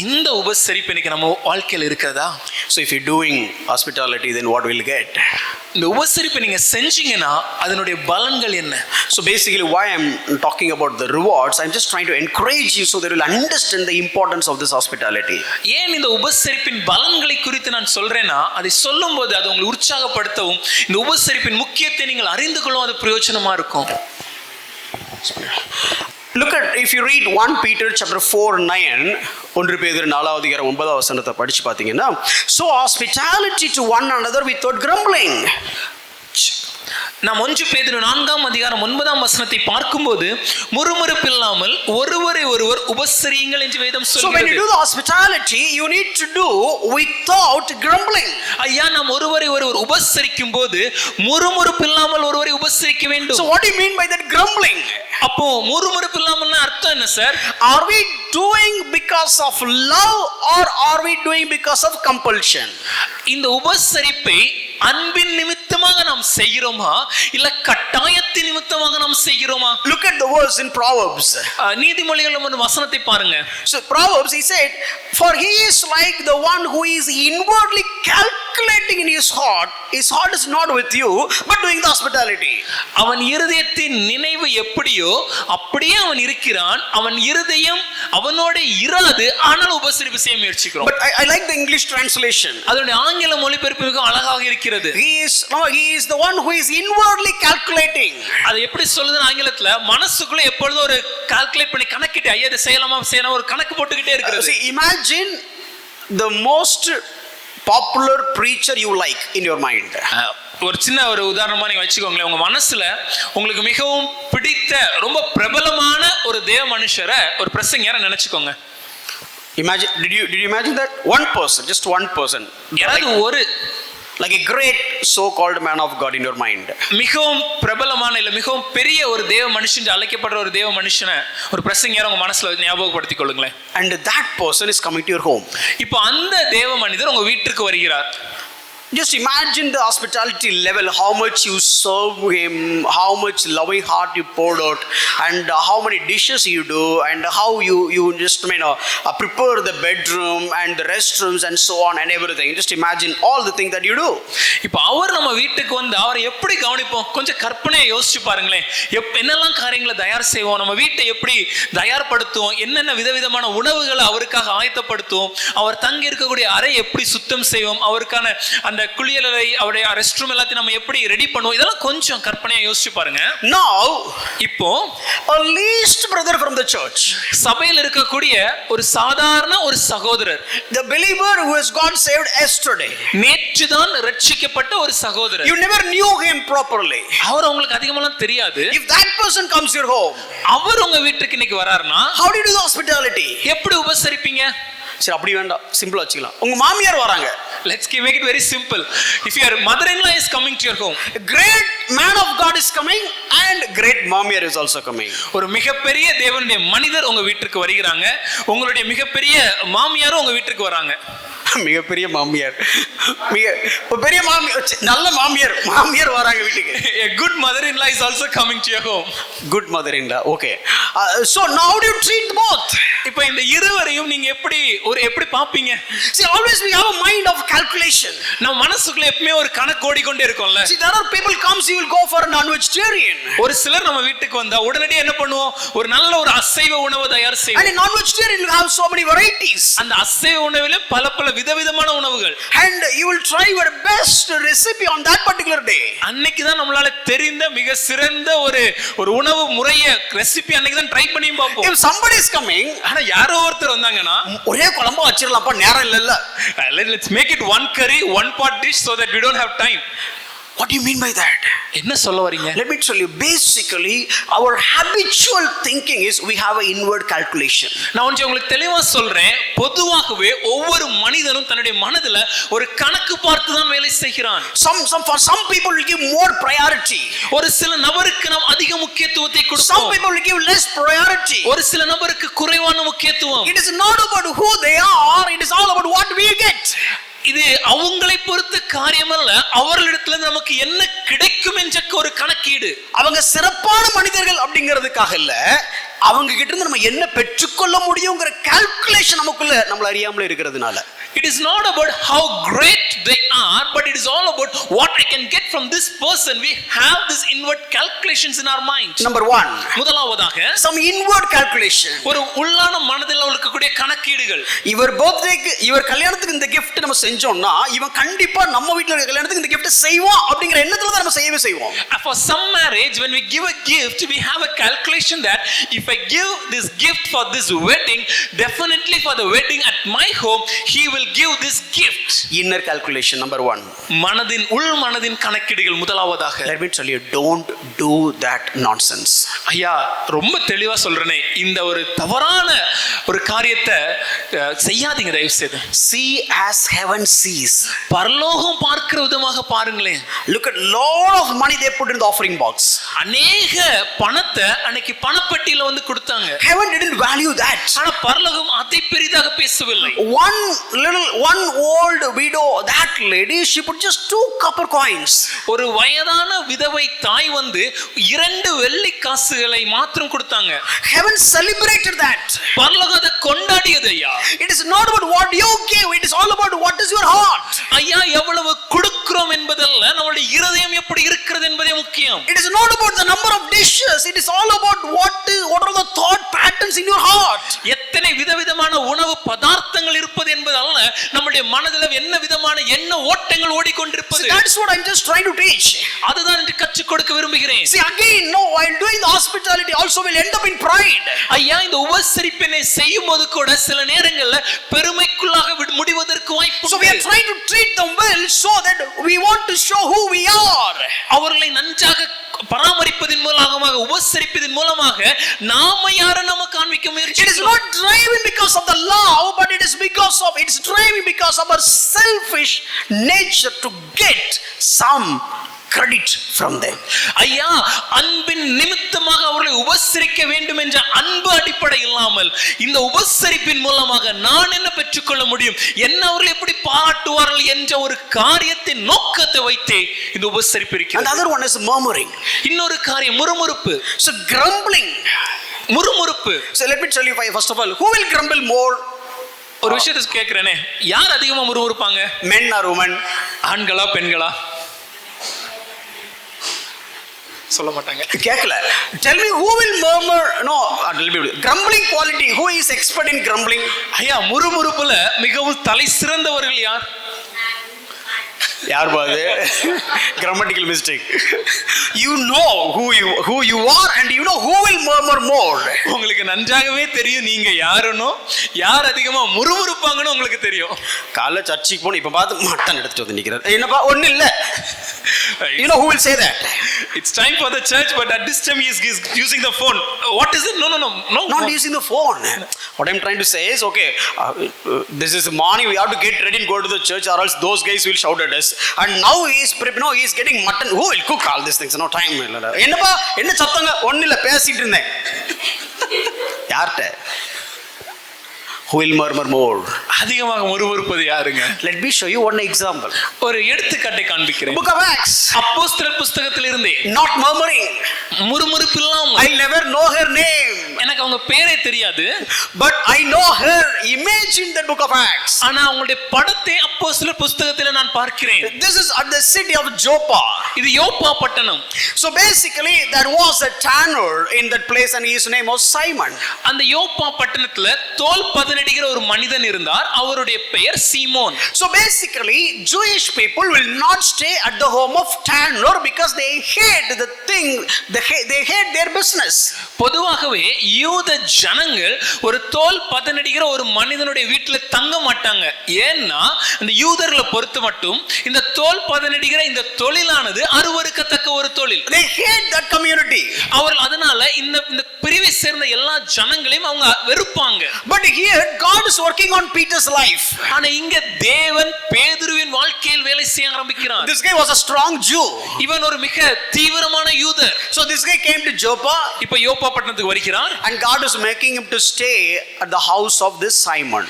இந்த உபசரிப்பு இன்னைக்கு நம்ம வாழ்க்கையில் இருக்கிறதா? So if you're doing hospitality, then what will you get? இந்த உபசரிப்பை நீங்க செஞ்சீங்கன்னா அதனுடைய பலன்கள் என்ன? So basically why I'm talking about the rewards, I'm just trying to encourage you so that you'll understand the importance of this hospitality. ஏன் இந்த உபசரிப்பின் பலன்களை குறித்து நான் சொல்றேன்னா அதை சொல்லும்போது அது உங்களை உற்சாகப்படுத்தவும் இந்த உபசரிப்பின் முக்கியத்தை நீங்கள் அறிந்து கொள்ளவும் அது பிரயோஜனமா இருக்கும். Look at, if you read 1 Peter chapter 4:9, 1 பேதுரு 4:9 படிச்சு பாத்தீங்கன்னா, so hospitality to one another without grumbling. நாம் 1 பேதுரு 4:9 பார்க்கும்போது முறுமுறுப்பில்லாமல் ஒருவரை ஒருவர் உபசரியுங்கள் என்று வேதம் சொல்கிறது. So when you do the hospitality, you need to do without grumbling. ஐயா நாம் ஒருவரை ஒருவர் உபசரிக்கும் போது முறுமுறுப்பில்லாமல் ஒருவரை உபசரிக்க வேண்டும். So what do you mean by that grumbling? அப்போ முறுமுறுப்பில்லாமல்னா அர்த்தம் என்ன sir? Are we doing because of love or are we doing because of compulsion? இந்த உபசரிப்பை அன்பின் நிமித்தமாக நாம் செய்கிறோமா இல்ல கட்டாயத்தின் நிமித்தமாக நாம் செய்கிறோமா? Look at the verse in Proverbs. நீதிமொழிகளில் ஒரு வசனத்தை பாருங்க. So Proverbs, he said, for he is like the one who is inwardly calculating in his heart is not with you but doing the hospitality. அவன் இருதயத்தின் நினைவு எப்படியோ அப்படியே அவன் இருக்கிறான். அவன் இருதயம் அவனோட இராது, ஆனால் உபசரிப்பு செய்ய முயற்சிக்கிறான். But I like the English translation. அதோட ஆங்கில மொழிபெயர்ப்பு மிக அழகாக இருக்கிறது. He is the one who is inwardly calculating. அது எப்படி சொல்லுது ஆங்கிலத்துல? மனசுக்குள்ள எப்பொழுதும் ஒரு கால்குலேட் பண்ணி கணக்கிட்டு ஐயா இதை செய்யலாமா செய்யணும் ஒரு கணக்கு போட்டுக்கிட்டே இருக்கிறது. See, imagine the most popular preacher you like in your mind. ஒரு சின்ன ஒரு உதாரணமா நீங்க வச்சுக்கோங்களேன். உங்க மனசுல உங்களுக்கு மிகவும் பிடித்த ரொம்ப பிரபலமான ஒரு தேவ மனுஷரை ஒரு பிரசங்கரை நினைச்சுக்கோங்க. Imagine, did you imagine that? One person, just one person. யாராவது ஒரு like a great so-called man of God in your mind. மிகவும் பிரபலமான இல்ல மிகவும் பெரிய ஒரு தேவ மனுஷன் அழைக்கப்படுற ஒரு தேவ மனுஷனை ஒரு பிரசங்கரை உங்க மனசுல ஞாபகப்படுத்திக் கொள்ளுங்களேன். And that person is coming to your home. இப்போ அந்த தேவ மனிதர் உங்க வீட்டுக்கு வருகிறார். Just imagine the hospitality level, how much you serve him, how much loving heart you poured out, and how many dishes you do, and how you just prepare the bedroom and the restrooms and so on and everything. Just imagine all the things that you do. இப்போ அவர் நம்ம வீட்டுக்கு வந்து அவரை எப்படி கவனிப்போம் கொஞ்சம் கற்பனையை யோசிச்சு பாருங்களேன். என்னெல்லாம் காரியங்களை தயார் செய்வோம், நம்ம வீட்டை எப்படி தயார்படுத்துவோம், என்னென்ன விதவிதமான உணவுகளை அவருக்காக ஆயத்தப்படுத்துவோம், அவர் தங்கி இருக்கக்கூடிய அறை எப்படி சுத்தம் செய்வோம், அவருக்கான அந்த அந்த குளியலறை அவருடைய ரெஸ்ட் ரூம் எல்லாத்தையும் நம்ம எப்படி ரெடி பண்ணுவோம், இதெல்லாம் கொஞ்சம் கற்பனையா யோசிச்சு பாருங்க. Now, இப்போ a least brother from the church, சபையில் இருக்கக்கூடிய ஒரு சாதாரண ஒரு சகோதரர், the believer who has got saved yesterday, நேற்றுதான் ரட்சிக்கப்பட்ட ஒரு சகோதரர், you never knew him properly. அவர் உங்களுக்கு அதிகமாலாம் தெரியாது. If that person comes to your home, அவர் உங்க வீட்டுக்கு இன்னைக்கு வராருன்னா how do you do the hospitality? எப்படி உபசரிப்பீங்க? சரி, அப்படி வேண்டாம், சிம்பிளா வச்சுக்கலாம். உங்க மாமியார் வராங்க. Let's make it very simple. If your mother-in-law is coming to your home, A great man of God is coming and great மாமியார் is also coming. ஒரு மிகப்பெரிய தேவனுடைய மனிதர் உங்க வீட்டுக்கு வருகிறாங்க, உங்களுடைய மிகப்பெரிய மாமியாரும் உங்க வீட்டுக்கு வராங்க. மிகப்பெரிய மாமியார், பெரிய மாமியார், நல்ல மாமியார் வராங்க வீட்டுக்கு. A good mother-in-law is also coming to your home. Good mother-in-law, okay. So now how do you treat both? இப்போ இந்த இருவரையும் நீங்க எப்படி பாப்பீங்க? See, always we have a mind of calculation. நம்ம மனசுக்குள்ள எப்பவுமே ஒரு கணக்கு ஓடிக்கொண்டே இருக்கும்ல. See, there are people comes, you will go for a non-vegetarian. ஒரு சிலர் நம்ம வீட்டுக்கு வந்தா உடனடியாக என்ன பண்ணுவோம், ஒரு நல்ல ஒரு அசைவ உணவு தயார் செய்வோம். And in non-vegetarian you have so many varieties. அந்த அசைவ உணவிலே பல விதவிதமான உணவுகள். And you will try your best recipe on that particular day. அன்னைக்கு தான் நம்மளால தெரிந்த மிக சிறந்த ஒரு உணவு முறைய ரெசிபி அன்னைக்கு தான் ட்ரை பண்ணி பார்ப்போம். If somebody is coming, ஆனா யாரோ ஒருத்தர் வந்தாங்கன்னா ஒரே குழம்பு வச்சிரலாம்ப்பா, நேரம் இல்லல்ல. Let's make it one curry, one pot dish so that we don't have time. What do you mean by that? என்ன சொல்ல வரீங்க? Let me tell you, basically our habitual thinking is we have an inward calculation. நான் உங்களுக்கு தெளிவா சொல்றேன், பொதுவாகவே ஒவ்வொரு மனிதனும் தன்னுடைய மனதில ஒரு கணக்கு பார்த்து தான் வேலை செய்கிறான். For some people will give more priority. ஒரு சில நபருக்கு நாம் அதிக முக்கியத்துவத்தை கொடுப்போம். Some people will give less priority. ஒரு சில நபருக்கு குறைவான முக்கியத்துவம். It is not about who they are, it is all about what we get. இது அவங்களை பொறுத்த காரியம் அல்ல, அவர்களிடத்துல நமக்கு என்ன கிடைக்கும் என்ற ஒரு கணக்கீடு. அவங்க சிறப்பான மனிதர்கள் அப்படிங்கிறதுக்காக இல்ல, அவங்க கிட்ட இருந்து நம்ம என்ன பெற்றுக்கொள்ள முடியும்ங்கிற கால்குலேஷன் நமக்குள்ள நம்மள அறியாமலே இருக்கிறதுனால. It is not about how great they are, but it is all about what I can get from this person. We have this inward calculations in our mind. Number 1, முதலாவதாக some inward calculation. ஒரு உள்ளான மனதில் இருக்கக்கூடிய கணக்கீடுகள். இவர் பர்த்டேக்கு, இவர் கல்யாணத்துக்கு இந்த gift நம்ம செஞ்சோம்னா இவன் கண்டிப்பா நம்ம வீட்ல இருக்க கல்யாணத்துக்கு இந்த gift செய்வான் அப்படிங்கிற எண்ணத்துல தான் நம்ம செய்யவே செய்வோம். For some marriage, when we give a gift, we have a calculation that if I give this gift for this wedding, definitely for the wedding at my home, he will give this gift. Inner calculation, number 1. மனதின் மனதின் கணக்கீடுகள் முதலாவதாக. Let me tell you, don't do that nonsense. ஐயா, ரொம்ப தெளிவா சொல்றேனே, இந்த ஒரு தவறான ஒரு காரியத்தை செய்யாதீங்க தயவு செய்து. See as heaven sees. பரலோகம் பார்க்கிற விதமாக பாருங்களேன். Look at lot of money they put in the offering box. அநேக பணத்தை அன்னைக்கு பணப்பெட்டியில வந்து கொடுத்தாங்க. Heaven didn't value that. ஆனா பரலோகம் அதை பெரிதாக பேசவில்லை. One old widow, that lady, she put just 2 copper coins. ஒரு வயதான விதவை தாய் வந்து 2 வெள்ளி காசுகளை மாத்திரம் கொடுத்தாங்க. Heaven celebrated that. பரலோகம் அதை கொண்டாடியது ஐயா. It is not about what you give, it is all about what is your heart. ஐயா, எவ்வளவு கொடுக்கிறோம் என்பதல்ல, நம்முடைய இருதயம் எப்படி இருக்கிறது என்பதே முக்கியம். It is not about the number of dishes, it is all about what are the thought patterns in your heart. எத்தனை விதவிதமான உணவு பதார்த்தங்கள் இருப்பது என்பதல்ல, நம்முடைய மனதில் என்ன விதமான என்ன ஓட்டங்கள் ஓடிக்கொண்டிருப்பது. That's what I'm just trying to teach. அதுதான் என்று கற்றுக் கொடுக்க விரும்புகிறேன். See, again, no, while doing the hospitality also will end up in pride. ஐயா, இந்த உபசரிப்பினை செய்யும்போது கூட சில நேரங்கள்ல பெருமைக்குள்ளாக முடிவதற்கு வாய்ப்பு. So we are trying to treat them well so that we want to show who we are. அவர்களை நன்றாக பராமரிப்பதின் மூலமாக, உபசரிப்பதின் மூலமாக நாம யாரை நம்ம காண்பிக்க முயற்சி. It is not driving because of the love, but it is because of, it's driving because of our selfish nature to get some credit from them. ஐயா, அன்பின் நிமித்தமாக அவர்களை உபசரிக்க வேண்டும் என்ற அன்பு அடிப்படை இல்லாமல் இந்த உபசரிப்பின் மூலமாக நான் என்ன பெற்றுக்கொள்ள முடியும், என்ன அவர்கள் எப்படி பாராட்டுவார்கள் என்ற ஒரு காரியத்தின் நோக்கத்தை வைத்தே இந்த உபசரிப்பு இருக்கிறது. And the other one is murmuring. இன்னொரு காரியம் முறுமுறுப்பு. So grumbling, முறுமுறுப்பு. So let me tell you, first of all, who will grumble more? ஒரு விஷயத்தை கேட்கிறேனே, யார் அதிகமா முறுமுறுப்பாங்க? Men or women? ஆண்களா பெண்களா? சொல்ல மாட்டாங்க. கேட்கல. Tell me, who will murmur? No, grumbling quality, who is expert in grumbling? ஐயா, முறுமுறுப்புல மிகவும் தலை சிறந்தவர்கள் யார்? யார் பாது? Grammatical mistake. You know who you are and you know who will murmur more. உங்களுக்கு நன்றாகவே தெரியும் நீங்க யாருன்னு, யார் அதிகமா முறுமுறுப்பாங்கன்னு உங்களுக்கு தெரியும். காலைல சர்ச்சுக்கு போன இப்ப பார்த்து மட்டன் எடுத்துட்டு வந்து நிக்கிறார். என்னப்பா ஒண்ணு இல்ல. You know who will say that? It's time for the church, but at this time he is using the phone. What is it? No. Not using the phone. What I'm trying to say is, okay, this is morning, we have to get ready and go to the church, or else those guys will shout at us. And now he is getting mutton. Who will cook all these things? No time. என்னப்பா என்ன சத்தங்க? ஒண்ணு இல்ல, பேசிட்டு இருந்தேன். யார்ட்ட? Who will murmur more? அதிகமாக முறுமுறுப்பது யாருங்க? Let me show you one example. ஒரு எடுத்துக்காட்டை காண்பிக்கிறேன். Book of Acts. அப்போஸ்தலர் புத்தகத்திலிருந்து. Not murmuring. முறுமுறுப்பு இல்லாம. I never know her name. எனக்கு அவங்க பேரே தெரியாது. But I know her image in the book of Acts. ஆனா அவங்களுடைய படத்தை அப்போஸ்தலர் புத்தகத்திலே நான் பார்க்கிறேன். This is at the city of Joppa. இது யோப்பா பட்டணம். So basically there was a tanner in that place and his name was Simon. அந்த யோப்பா பட்டணத்துல தோல் பதனடிக்கிற ஒரு மனிதன் இருந்தார். அவருடைய பெயர் சீமோன். So basically Jewish people will not stay at the home of tanner because they hate the thing, they hate their business. பொதுவாகவே யூத ஜனங்கள் ஒரு தோல் பதனடிக்கிற ஒரு மனிதனுடைய வீட்டில் தங்க மாட்டாங்க. ஏன்னா இந்த யூதர்களை பொறுத்த மட்டும் இந்த தோல் பதனடிக்கிற இந்த தொழிலானது அருவருக்கத்தக்க ஒரு தொழில். They hate that community. அவர்கள் அதனால இந்த பிரிவை சேர்ந்த எல்லா ஜனங்களையும் அவங்க வெறுப்பாங்க. But here God is working on Peter's life. ஆனா இங்க தேவன் பேதுருவின் வாழ்க்கையில் வேலை செய்ய ஆரம்பிக்கிறார். This guy was a strong Jew. இவன் ஒரு மிக தீவிரமான யூதர். So this guy came to Joppa. இப்போ யோப்பா பட்டணத்துக்கு வருகிறார். And God is making him to stay at the house of this Simon.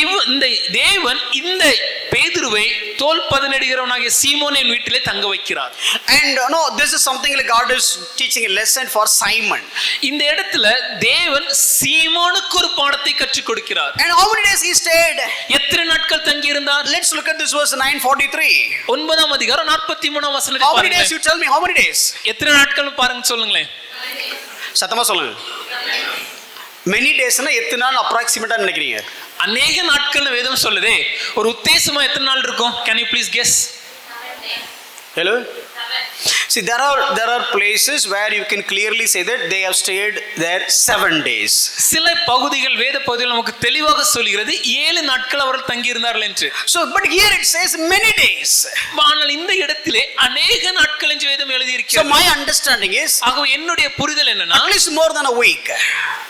இந்த தேவன் இந்த பேதுருவை தோல் பதனடிக்கிறவனாகிய சீமோனின் வீட்டிலே தங்க வைக்கிறார். And no, this is something like God is teaching a lesson for Simon. இந்த இடத்துல தேவன் சீமோனுக்கு ஒரு பாடத்தை கற்றுக் கொடுக்கிறார். And how many days he stayed? எத்தனை நாட்கள் தங்கி இருந்தார்? Let's look at this verse 9:43. 9ஆம் அதிகாரம் 43ஆம் வசனத்தை How many பாருங்க. days? You tell me, how many days? எத்தனை நாட்கள் பாருங்க சொல்லுங்களேன். சத்தமா சொல்லுங்க. Many days னா எத்தனை நாள் அப்ராக்ஸிமேட்டா நினைக்கிறீங்க? அநேக நாட்கள் வேதம் சொல்லுதே. ஒரு உத்தேசமா எத்தனை நாள் இருக்கும்? Can you please guess? Hello? See, there are places where you can clearly say that they have stayed there 7 days. சில பகுதிகள் வேத பகுதிகள் நமக்கு தெளிவாக சொல்கிறது 7 நாட்கள் அவர்கள் தங்கி இருந்தார்கள் என்று. So but here it says many days. ஆனால் இந்த இடத்திலே அநேக நாட்கள் என்று வேதம் எழுதி So இருக்கிறது. my understanding is ஆகவே என்னுடைய புரிதல் என்னன்னா at least more than a week.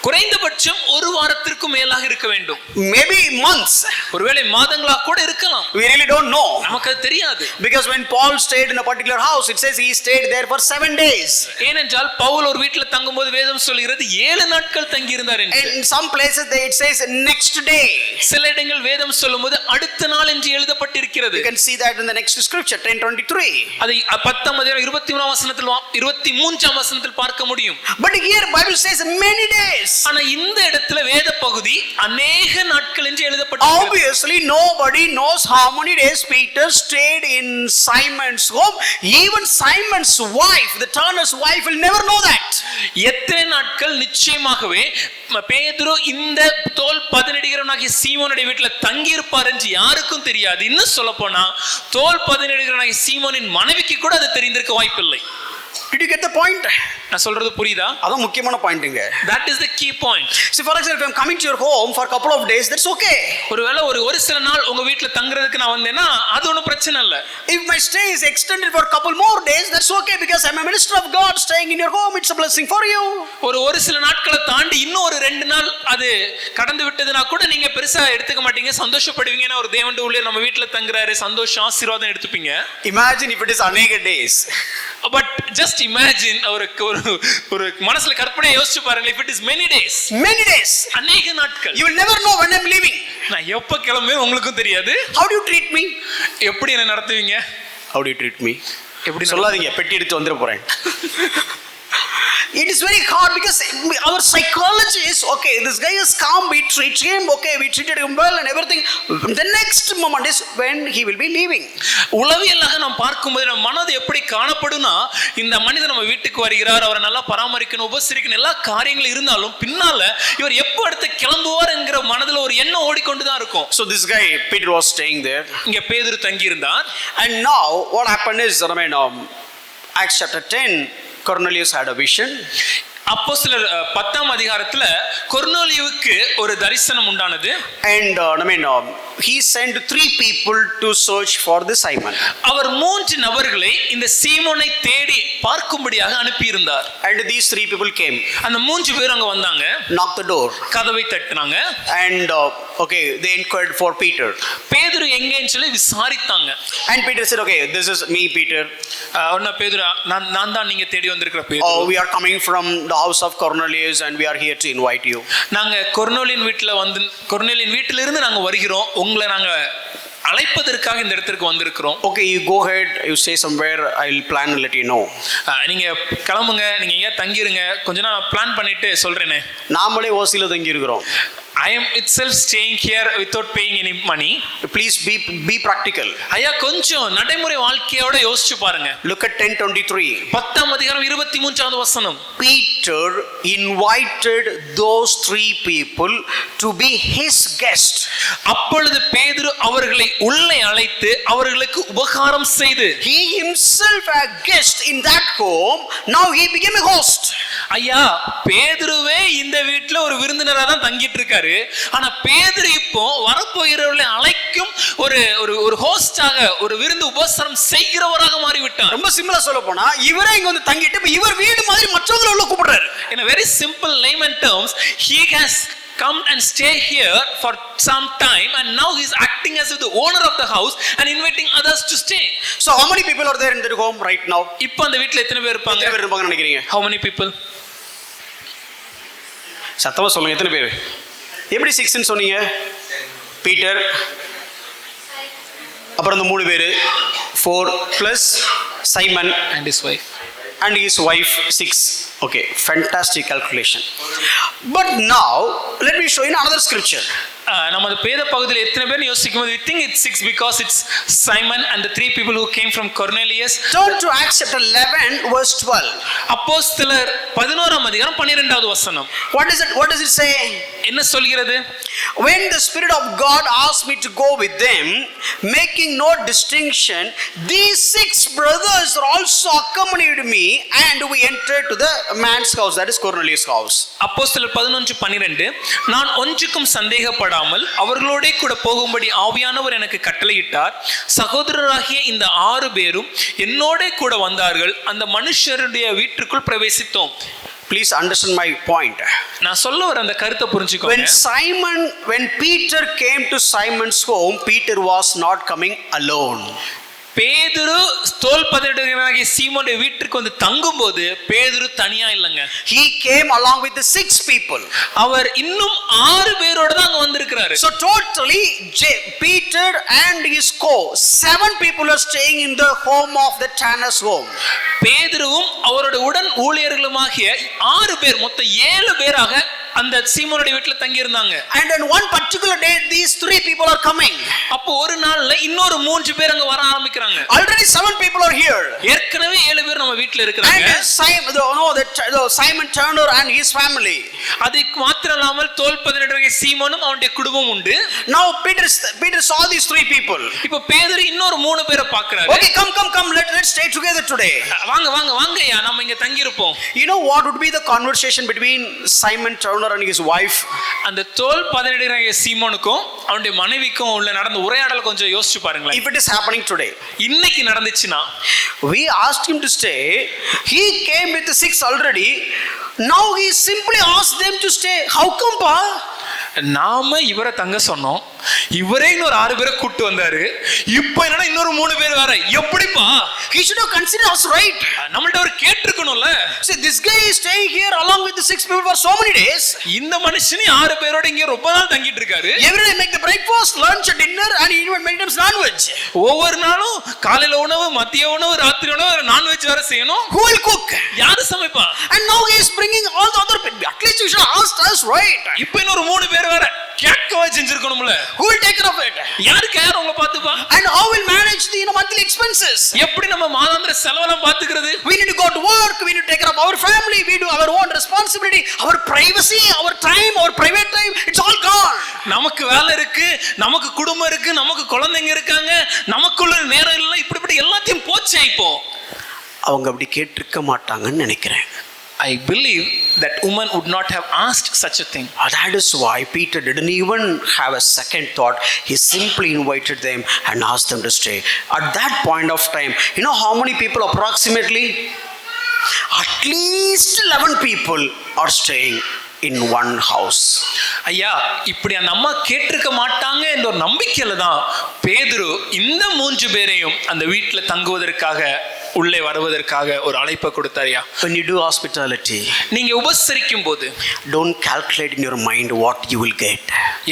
குறைந்தபட்சம் ஒரு வாரத்திற்கு மேலாக இருக்க வேண்டும். Maybe months. ஒருவேளை மாதங்களா கூட இருக்கலாம். We really don't know. நமக்கு அது தெரியாது. Because when Paul stayed in a particular house, it says he stayed there for 7 days. ஏனென்றால் பவுல் ஒரு வீட்டில் தங்கும்போது வேதம் சொல்கிறது 7 நாட்கள் தங்கி இருந்தார் என்று. In some places it says next day. சில இடங்கள் வேதம் சொல்லும்போது அடுத்த நாள் என்று எழுதப்பட்டிருக்கிறது. You can see that in the next scripture 10:23. அதை 10ஆம் அதிகாரம் 23ஆம் வசனத்தில் 23ஆம் வசனத்தில் பார்க்க முடியும். But here Bible says many days. ஆனா இந்த இடத்துல வேத பகுதி அநேக நாட்கள் என்று எழுதப்பட்டிருக்கிறது. Obviously nobody knows how many days Peter stayed in Simon's home. Even Simon's wife, the tanner's wife, will never know that. எத்தனை நாட்கள் நிச்சயமாகவே பேதுரு இந்த தோல் பதனடிக்கிறவனாகிய சீமோனுடைய வீட்டில் தங்கி இருப்பார் என்று யாருக்கும் தெரியாது. இன்னும் சொல்ல போனா தோல் பதனடிக்கிறவனாகிய சீமோனின் மனைவிக்கு கூட அது தெரிந்திருக்க வாய்ப்பில்லை. Did you get the point? நான் சொல்றது புரியுதா? அதான் முக்கியமான பாயிண்ட்ங்க. That is the key point. See, for example, if I'm coming to your home for a couple of days, that's okay. ஒருவேளை ஒரு சில நாள் உங்க வீட்ல தங்குறதுக்கு நான் வந்தேன்னா அது ஒன்றும் பிரச்சனை இல்ல. If my stay is extended for a couple more days, that's okay because I'm a minister of God staying in your home. It's a blessing for you. ஒரு சில நாட்களை தாண்டி இன்னும் ஒரு 2 நாள் அது கடந்து விட்டதுனா கூட நீங்க பெருசா எடுத்துக்க மாட்டீங்க, சந்தோஷப்படுவீங்க. ஏன்னா ஒரு தேவனுடைய ஊழியர் நம்ம வீட்ல தங்குறாரு, சந்தோஷம் ஆசீர்வாதம் எடுத்துப்பீங்க. Imagine if it is அநேக days. But just imagine ஒரு மனசுல கற்பனை யோசிச்சு பாருங்க. If it is many days, அநேக நாட்கள், you will never know when I'm leaving. நான் எப்ப கிளம்புவேன் உங்களுக்கும் தெரியாது. How do you treat me? எப்படி என்ன நடத்துவீங்க? How do you treat me? எப்படி சொல்லாதீங்க, பெட்டி எடுத்து வந்துட போறேன். It is very hard because our psychology is, okay, this guy is calm, we treat him, okay, we treated him well and everything. The next moment is when he will be leaving. உளவியலாக நாம் பார்க்கும்போது நம்ம மனது எப்படி காணப்படும்னா, இந்த மனிதன் நம்ம வீட்டுக்கு வருகிறார், அவரை நல்லா பராமரிக்கணும், உபசரிக்கணும், எல்லா காரியங்களும் இருந்தாலும் பின்னால இவர் எப்போ அடுத்து கிளம்புவார் என்கிற மனதுல ஒரு எண்ணம் ஓடிக்கொண்டு தான் இருக்கும். So this guy Peter was staying there. இங்க பேதுரு தங்கி இருந்தார். And now what happened is, Acts chapter 10, Cornelius had a vision. அப்போஸ்தலர் 10ஆம் அதிகாரத்துல கொர்நேலியுவுக்கு ஒரு தரிசனம் உண்டானது. And he sent 3 people to search for the Simon. அவர் 3 நபர்களை இந்த சீமோனை தேடி பார்க்கும்படியாக அனுப்பி இருந்தார். And these 3 people came. அந்த 3 பேர் அங்க வந்தாங்க. Knocked the door. கதவை தட்டினாங்க. And okay, they inquired for Peter. பேதுரு எங்கேன்னு சொல்லி விசாரித்தாங்க. And Peter said, okay, this is me, Peter. பேதுரு, நான் தான் நீங்க தேடி வந்திருக்கிற பேதுரு. Oh, we are coming from the house of Cornelius and we are here to invite you. நாங்க கொர்நேலியின் வீட்டில இருந்து நாங்க வருகிறோம், உங்களை நாங்க அழைப்பதற்காக இந்த இடத்திற்கு வந்திருக்கிறோம். Okay, you go ahead, you stay somewhere, I will plan and let you know. நீங்க கிளம்புங்க, நீங்க ஏன் தங்கிருங்க, கொஞ்ச நாள் பிளான் பண்ணிட்டு சொல்றேனே. நாமளே ஓசில தங்கி இருக்கிறோம். I am itself staying here without paying any money. Please be practical. ஐயா, கொஞ்சம் நடைமுறை வாழ்க்கையோட யோசிச்சு பாருங்க. Look at 10:23. 10ஆம் அதிகாரம் 23வது வசனம். Peter invited those 3 people to be his guest. அப்பொழுது பேதுரு அவர்களை உள்ளே அழைத்து அவர்களுக்கு உபகாரம் செய்து, he himself a guest in that home, now he became a host. ஐயா, பேதுருவே இந்த வீட்ல ஒரு விருந்தினரா தான் தங்கிட்டு இருக்காரு. ஆனா பேதுரு இப்போ வரப்போகிறவர்களை அழைக்கும் ஒரு ஹோஸ்டாக, ஒரு விருந்து உபசரம் செய்கிறவராக மாறிவிட்டார். ரொம்ப சிம்பிளா சொல்ல போனா, இவரே இங்க வந்து தங்கிட்டு இப்ப இவர் வீடு மாதிரி மற்றவங்களை உள்ள கூப்பிடுறாரு. In a very simple layman terms, he has come and stay here for some time and now he is acting as the owner of the house and inviting others to stay. So how many people are there in the home right now? இப்போ அந்த வீட்ல எத்தனை பேர் இருப்பாங்க? எத்தனை பேர் இருப்பாங்க நினைக்கிறீங்க? How many people? சத்தமா சொல்லுங்க, எத்தனை பேர்? எப்படி 6 ன்னு சொன்னீங்க? பீட்டர், அப்புறம் அந்த 3 பேர் 4 plus Simon and his wife 6. Okay, fantastic calculation. But now let me show you another scripture. நம்ம வேத பகுதியில் எத்தனை பேர் யோசிக்கும்போது we think it's 6 because it's Simon and the 3 people who came from Cornelius. Turn to Acts chapter 11 verse 12. அப்போஸ்தலர் 11ஆம் அதிகாரம் 12வது வசனம். What does it say? என்ன சொல்கிறது? When the Spirit of God asked me to go with them, making no distinction, these 6 brothers also accompanied me and we entered to the man's house, that is Cornelius' house. அப்போஸ்தலர் 11:12, நான் ஒன்றுக்கும் சந்தேகப்படாமல் அவர்களோடே கூட போகும்படி ஆவியானவர் எனக்கு கட்டளையிட்டார். சகோதரராகிய இந்த 6 பேரும் என்னோடே கூட வந்தார்கள். அந்த மனுஷருடைய வீட்டுக்குள் பிரவேசித்தோம். Please understand my point. நான் சொல்ல வர அந்த கருத்தை புரிஞ்சுக்கோங்க. When Peter came to Simon's home, Peter was not coming alone. பேதுரு தோல் பதனிடுகிறவனாகிய சீமோனுடைய வீட்டுக்கு வந்து தங்கும்போது பேதுரு தனியா இல்லைங்க. He came along with the 6 people. அவர் இன்னும் 6 பேரோட தான் அங்க வந்திருக்கிறாரு. So totally Peter and his co 7 people are staying in the home of the tanner's home. பேதுருவும் அவரோட உடன் ஊழியர்களுமாகிய 6 பேர், மொத்தம் 7 பேராக அந்த சீமோனுடைய வீட்ல தங்கி இருந்தாங்க. And on one particular day these 3 people are coming. அப்போ ஒரு நாள்ல இன்னொரு 3 பேர் அங்க வர ஆரம்பிக்கிறாங்க. Already 7 people are here. ஏற்கனவே 7 பேர் நம்ம வீட்ல இருக்காங்க. And Simon Turner and his family. அதுக்கு மாத்திரம் இல்லாமல் தோல் பதனிடுகிற சீமோனும் அவனுடைய குடும்பம் உண்டு. Now Peter saw these 3 people. இப்போ பேதுரு இன்னொரு 3 பேரை பார்க்கறாரு. Okay, come, let's stay together today. வாங்கய்யா, நாம இங்க தங்கி இருப்போம். You know what would be the conversation between Simon Turner and his wife? அந்த தோல் பதனிடுகிற சீமோனுக்கும் அவனுடைய மனைவிக்கும் உள்ள நடந்த உரையாடல் கொஞ்சம் யோசிச்சு பாருங்களேன். If it is happening today, இன்னைக்கு நடந்துச்சுனா, we asked him to stay, he came with the 6 already, now he simply asked them to stay. How come pa? நாம இவரை தங்க சொன்னோம், இவரே இன்னொரு 6 பேரை கூட்டு வந்தாரு, இப்போ என்னன்னா இன்னொரு 3 பேர் வேற. எப்படிப்பா? He should have considered us, right? நம்மள்ட்ட அவர் கேட்டிருக்கணும்ல. See, this guy is staying here along with the 6 people for so many days. இந்த மனுஷனே 6 பேரோட இங்க ரொம்ப நாள் தங்கிட்டு இருக்காரு. Every day make the breakfast, lunch, dinner, and even many times non-veg. ஒவ்வொரு நாளும் காலையில உணவு, மதிய உணவு, ராத்திரி உணவு, நான்வெஜ் வேற செய்யணும். Who will cook? யாரு சமைப்பா? And now he is bringing all the other people. At least you should ask us, right? இப்போ இன்னொரு 3 பேர் வேற கேட்கவே செஞ்சிருக்கணும்ல. Who will take care of it? யாரு கேர் உங்களை பாத்துப்பா? And how will manage the monthly expenses? எப்படி நம்ம மாதாந்திர செலவெல்லாம் பாத்துக்கிறது? We need to go to work, we need to take care of our family, we do our own responsibility, our privacy, our time, our private time, it's all gone. நமக்கு வேலை இருக்கு, நமக்கு குடும்பம் இருக்கு, நமக்கு குழந்தைங்க இருக்காங்க, நமக்குள்ள நேரம் இல்ல, இப்படி எல்லாத்தையும் போச்சே இப்போ. அவங்க அப்படி கேட்டிருக்க மாட்டாங்கன்னு நினைக்கிறேன். I believe that woman would not have asked such a thing. That is why Peter didn't even have a second thought. He simply invited them and asked them to stay. At that point of time, you know how many people approximately? At least 11 people are staying in one house. ஐயா, இப்படி அந்த அம்மா கேட்டிருக்க மாட்டாங்க என்ற ஒரு நம்பிக்கையில தான் பேதுரு இந்த 3 பேரையும் அந்த வீட்டில் தங்குவதற்காக உள்ளே வருவதற்காக ஒரு அழைப்பை கொடுத்தாரியா. When you do hospitality, நீங்க உபசரிக்கும் போது don't calculate in your mind what you will get.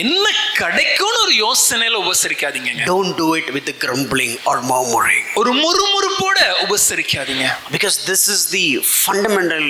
என்ன கிடைக்கும்னு ஒரு யோசனையில உபசரிக்காதீங்க. Don't do it with the grumbling or murmuring. ஒரு முறுமுறுப்போட உபசரிக்காதீங்க. Because this is the fundamental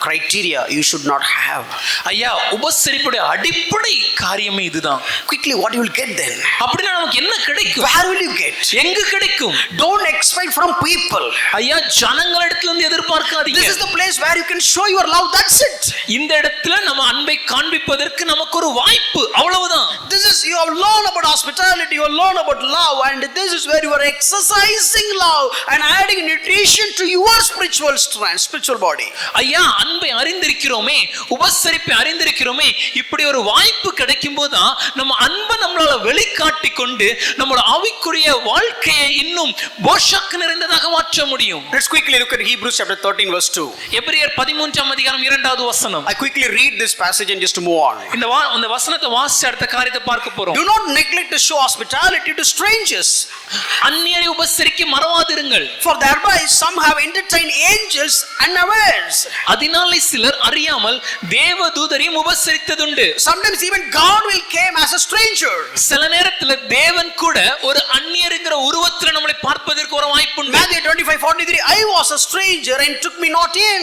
criteria you should not have. ஐயா, உபசரிப்புடைய அடிப்படை காரியமே இதுதான். Quickly, what you will get then? அப்படின்னா நமக்கு என்ன கிடைக்கும்? Where will you get? எங்க கிடைக்கும்? Don't expect from people. ஐயா, ஜனங்களிடத்துல இருந்து எதிர்பார்க்காதீங்க. This is the place where you can show your love. That's it. இந்த இடத்துல நம்ம அன்பை காண்பிப்பதற்கு நமக்கு ஒரு வாய்ப்பு, அவ்வளவுதான். This is, you have learned about hospitality, you have learned about love, and this is where you are exercising love and adding nutrition to your spiritual strength, spiritual body. ஐயா, அன்பை அறிந்திருக்கிறோமே, உபசரிப்பை அறிந்திருக்கிறோமே, இப்படி ஒரு வாய்ப்பு கிடைக்கும் போதுதான் நம்ம அன்பை நம்மளால வெளிக்காட்டி கொண்டு நம்மளோட ஆவிக்குரிய வாழ்க்கையை இன்னும் போஷாக்கு நிறைந்ததாக மாற்ற முடியும். Let's quickly look at Hebrews chapter 13 verse 2. எபிரேயர் 13ஆம் அதிகாரம் 2வது வசனம். I quickly read this passage and just to move on. இந்த வசனத்தை வாசிச்சு அடுத்த காரியத்தை பார்க்க போறோம். Do not neglect to show hospitality to strangers. அந்நியரை உபசரிக்க மறவாதிருங்கள். For thereby some have entertained angels unawares. அதனாலே சிலர் அறியாமல் தேவதூதரையும் உபசரித்ததுண்டு. Sometimes even God will came as a stranger. சில நேரத்துல தேவன் கூட ஒரு அந்நியர்ங்கிற உருவத்துல நம்மளை பார்ப்பதற்கு ஒரு வாய்ப்பு உண்டு. Matthew 25:43, I was a stranger and took me not in.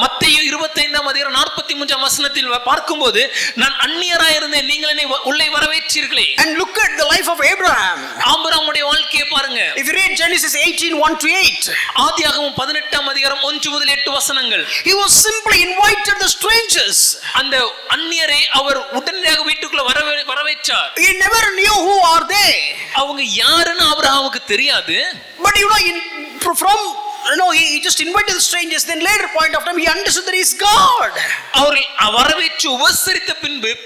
மத்தேயு 25ஆம் அதிகாரம் 43ஆம் வசனத்தில் பார்க்கும்போது, நான் அந்நியராய் இருந்தேன், நீங்கள் என்னை உள்ளே வரவேற்றீர்களே. And look at the life of Abraham. ஆபிரகாமுடைய வாழ்க்கையை பாருங்க. If you read Genesis 18:1-8, ஆதியாகமம் 18ஆம் அதிகாரம் 1 முதல் 8 வசனங்கள். he was simply invited the strangers. அந்த அந்நியரை அவர் உடனடியாக வீட்டுக்குள்ள வரவேற்றார். He never knew who are they. அவங்க யாருன்னு ஆபிரகாமுக்கு தெரியாது. But he just invited the strangers. Then later point of time he understood that he is God. அவர்கள் வரவேற்று உபசரித்த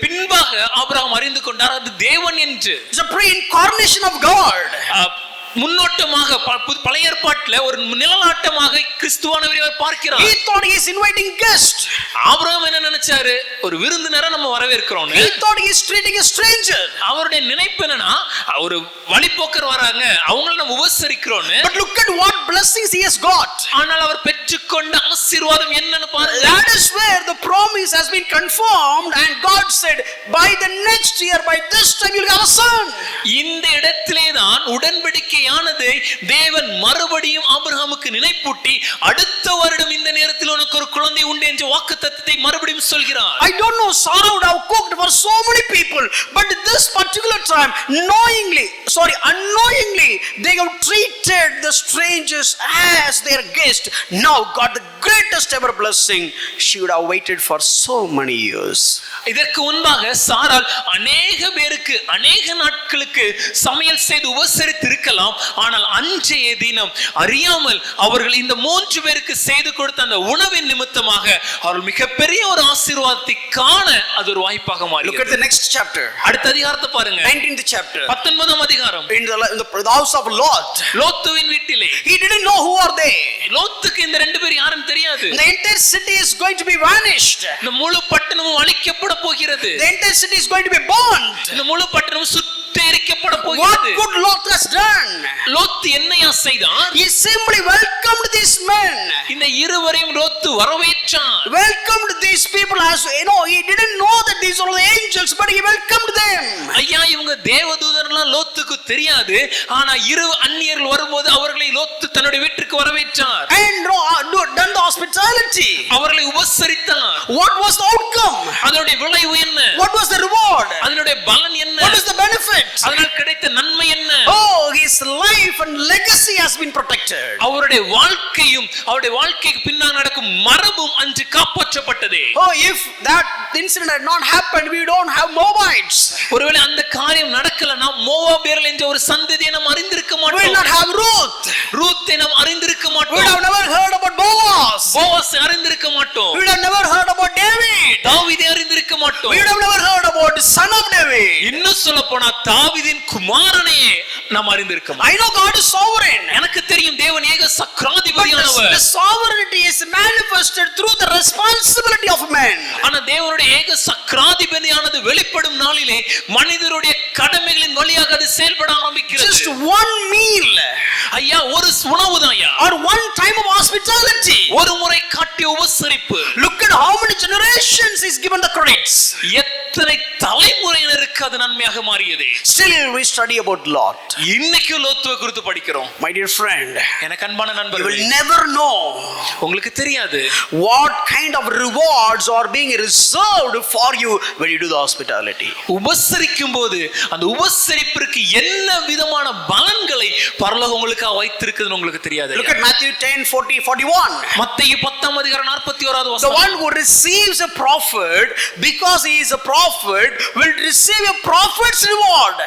பின்பாக ஆபிரகாம் அறிந்து கொண்டார் அது தேவன் என்று. It's a pre-incarnation of God. முன்னோட்டமாக பழைய ஏற்பாட்டில் ஒரு நிழலாட்டமாக கிறிஸ்துவானவரை அவர் பார்க்கிறார். He thought he is inviting guest. Abraham என்ன நினைச்சாரு? ஒரு விருந்தினரை நம்ம வரவேற்கிறோம். He thought he is treating a stranger. அவருடைய நினைப்பு என்னன்னா, ஒரு வழிபோக்கர் வராங்க, அவங்களை நம்ம உபசரிக்கிறோம். But look at what blessings he has got. ஆனால் அவர் பெற்றுக்கொண்ட ஆசீர்வாதம் என்னன்னு பாருங்க. That is where the promise has been confirmed and God said, by the next year, by this time you will have a son. இந்த இடத்திலே தான் உடன்படிக்கையானதை தேவன் மறுபடியும் ஆபிரகாமுக்கு நினைப்பூட்டி, அடுத்த வருடம் இந்த நேரத்தில் உனக்கு ஒரு குழந்தை உண்டு என்ற வாக்குத்தத்தத்தை மறுபடியும் சொல்கிறார். I don't know, Sarah would have cooked for so many people, but this particular time, unknowingly, they have treated the strangers as their guest. Now got the greatest ever blessing. She would have waited for so many years. இதற்கு முன்பாக சாரால் அநேக பேருக்கு அநேக நாட்களுக்கு சமையல் செய்து உபசரித்து இருக்கலாம். ஆனால் அன்றைய தினம் அறியாமல் அவர்கள் இந்த 3 பேருக்கு செய்து கொடுத்த அந்த உணவின் நிமித்தமாக அவர்கள் மிகப்பெரிய ஒரு ஆசீர்வாதத்தை காண அது ஒரு வாய்ப்பாக மாறி. Look at the next chapter. அடுத்த அதிகாரத்தை பாருங்க. 19th chapter. 19ஆம் அதிகாரம். In the house of Lot. லோத்துவின் வீட்டிலே. He didn't know who are they. லோத்துக்கு இந்த 2 பேர் யாரும் தெரியாது. The entire city is going to be vanished. இந்த முழு பட்டணமும் அழிக்கப்பட போகிறது. The entire city is going to be burned. இந்த முழு பட்டணமும் சுட்டெரிக்கப்பட What போகிறது. good Lot has done? லோத்து என்னையா செய்தான்? He simply welcomed these men. இந்த இருவரையும் லோத்து வரவேற்றான். Welcomed these people as he didn't know that these are the angels, but he welcomed them. ஐயா இவங்க தேவதூதர்கள்லாம் லோத்துக்கு தெரியாது. ஆனா இரு அந்நியர்கள் வரும்போது அவர்களை லோத்து தன்னுடைய வீட்டுக்கு வரவேற்றார். And done the hospitality. அவர்களை உபசரித்தார். What was the outcome? அதனுடைய விளைவு என்ன? What was the reward? அதனுடைய பலன் என்ன? What is the benefit? அதனால் கிடைத்த நன்மை என்ன? Oh, his life and legacy has been protected. அவருடைய வாழ்க்கையும் அவருடைய வாழ்க்கைக்கு பின்னால் நடக்கும் மரபும் அன்று காப்பாற்றப்பட்டதே. Oh, if that incident had not happened, we don't have Moabites. ஒருவேளை அந்த காரியம் நடக்கலனா மோவாபியர்கள் என்ற ஒரு சந்ததியை நாம் அறிந்திருக்க We will மாட்டோம். not have Ruth. ரூத்தை நாம் அறிந்திருக்க We would மாட்டோம். have never heard about Boaz. போவாசை அறிந்திருக்க மாட்டோம். We would have never heard about David. தாவீதை அறிந்திருக்க மாட்டோம். We would have never heard about the son of David. இன்னும் சொல்லப் போனா தாவீதின் குமாரனையே நாம் அறிந்திருக்க மாட்டோம். I know God is sovereign. எனக்கு தெரியும் தேவன் ஏக But சக்கராதிபதியானவர். the sovereignty is manifested through the responsibility of men. ஆனா தேவனுடைய ஏக சக்கராதிபதியானது வெளிப்படும் நாளிலே மனிதருடைய கடமைகளின் வழியாக அது செயல்பட ஆரம்பிக்கிறது. Just one meal ஐயா ஒரு உணவுதான் ஐயா. or one time of hospitality. ஒரு முறை காட்டிய உபசரிப்பு. Look at how many generations is given the credits. எத்தனை தலைமுறையினருக்கு அது நன்மையாக மாறியது. Still we study about Lot. இன்னைக்கு லோத்துவை குறித்து படிக்கிறோம். My dear friend, எனக்கு அன்பான you நண்பர்களே, will never know உங்களுக்கு தெரியாது what kind of rewards are being reserved for you when you do the hospitality. உபசரிக்கும் போது அந்த உபசரிப்பிற்கு என்ன விதமான பலன்களை பரலோகம் உங்களுக்கு வைத்திருக்குதுன்னு உங்களுக்கு தெரியாது. Look at Matthew 10:40-41. மத்தேயு 10ஆம் அதிகாரம் 41வது The வசனம். one who receives a prophet because he is a prophet will receive a prophet's reward.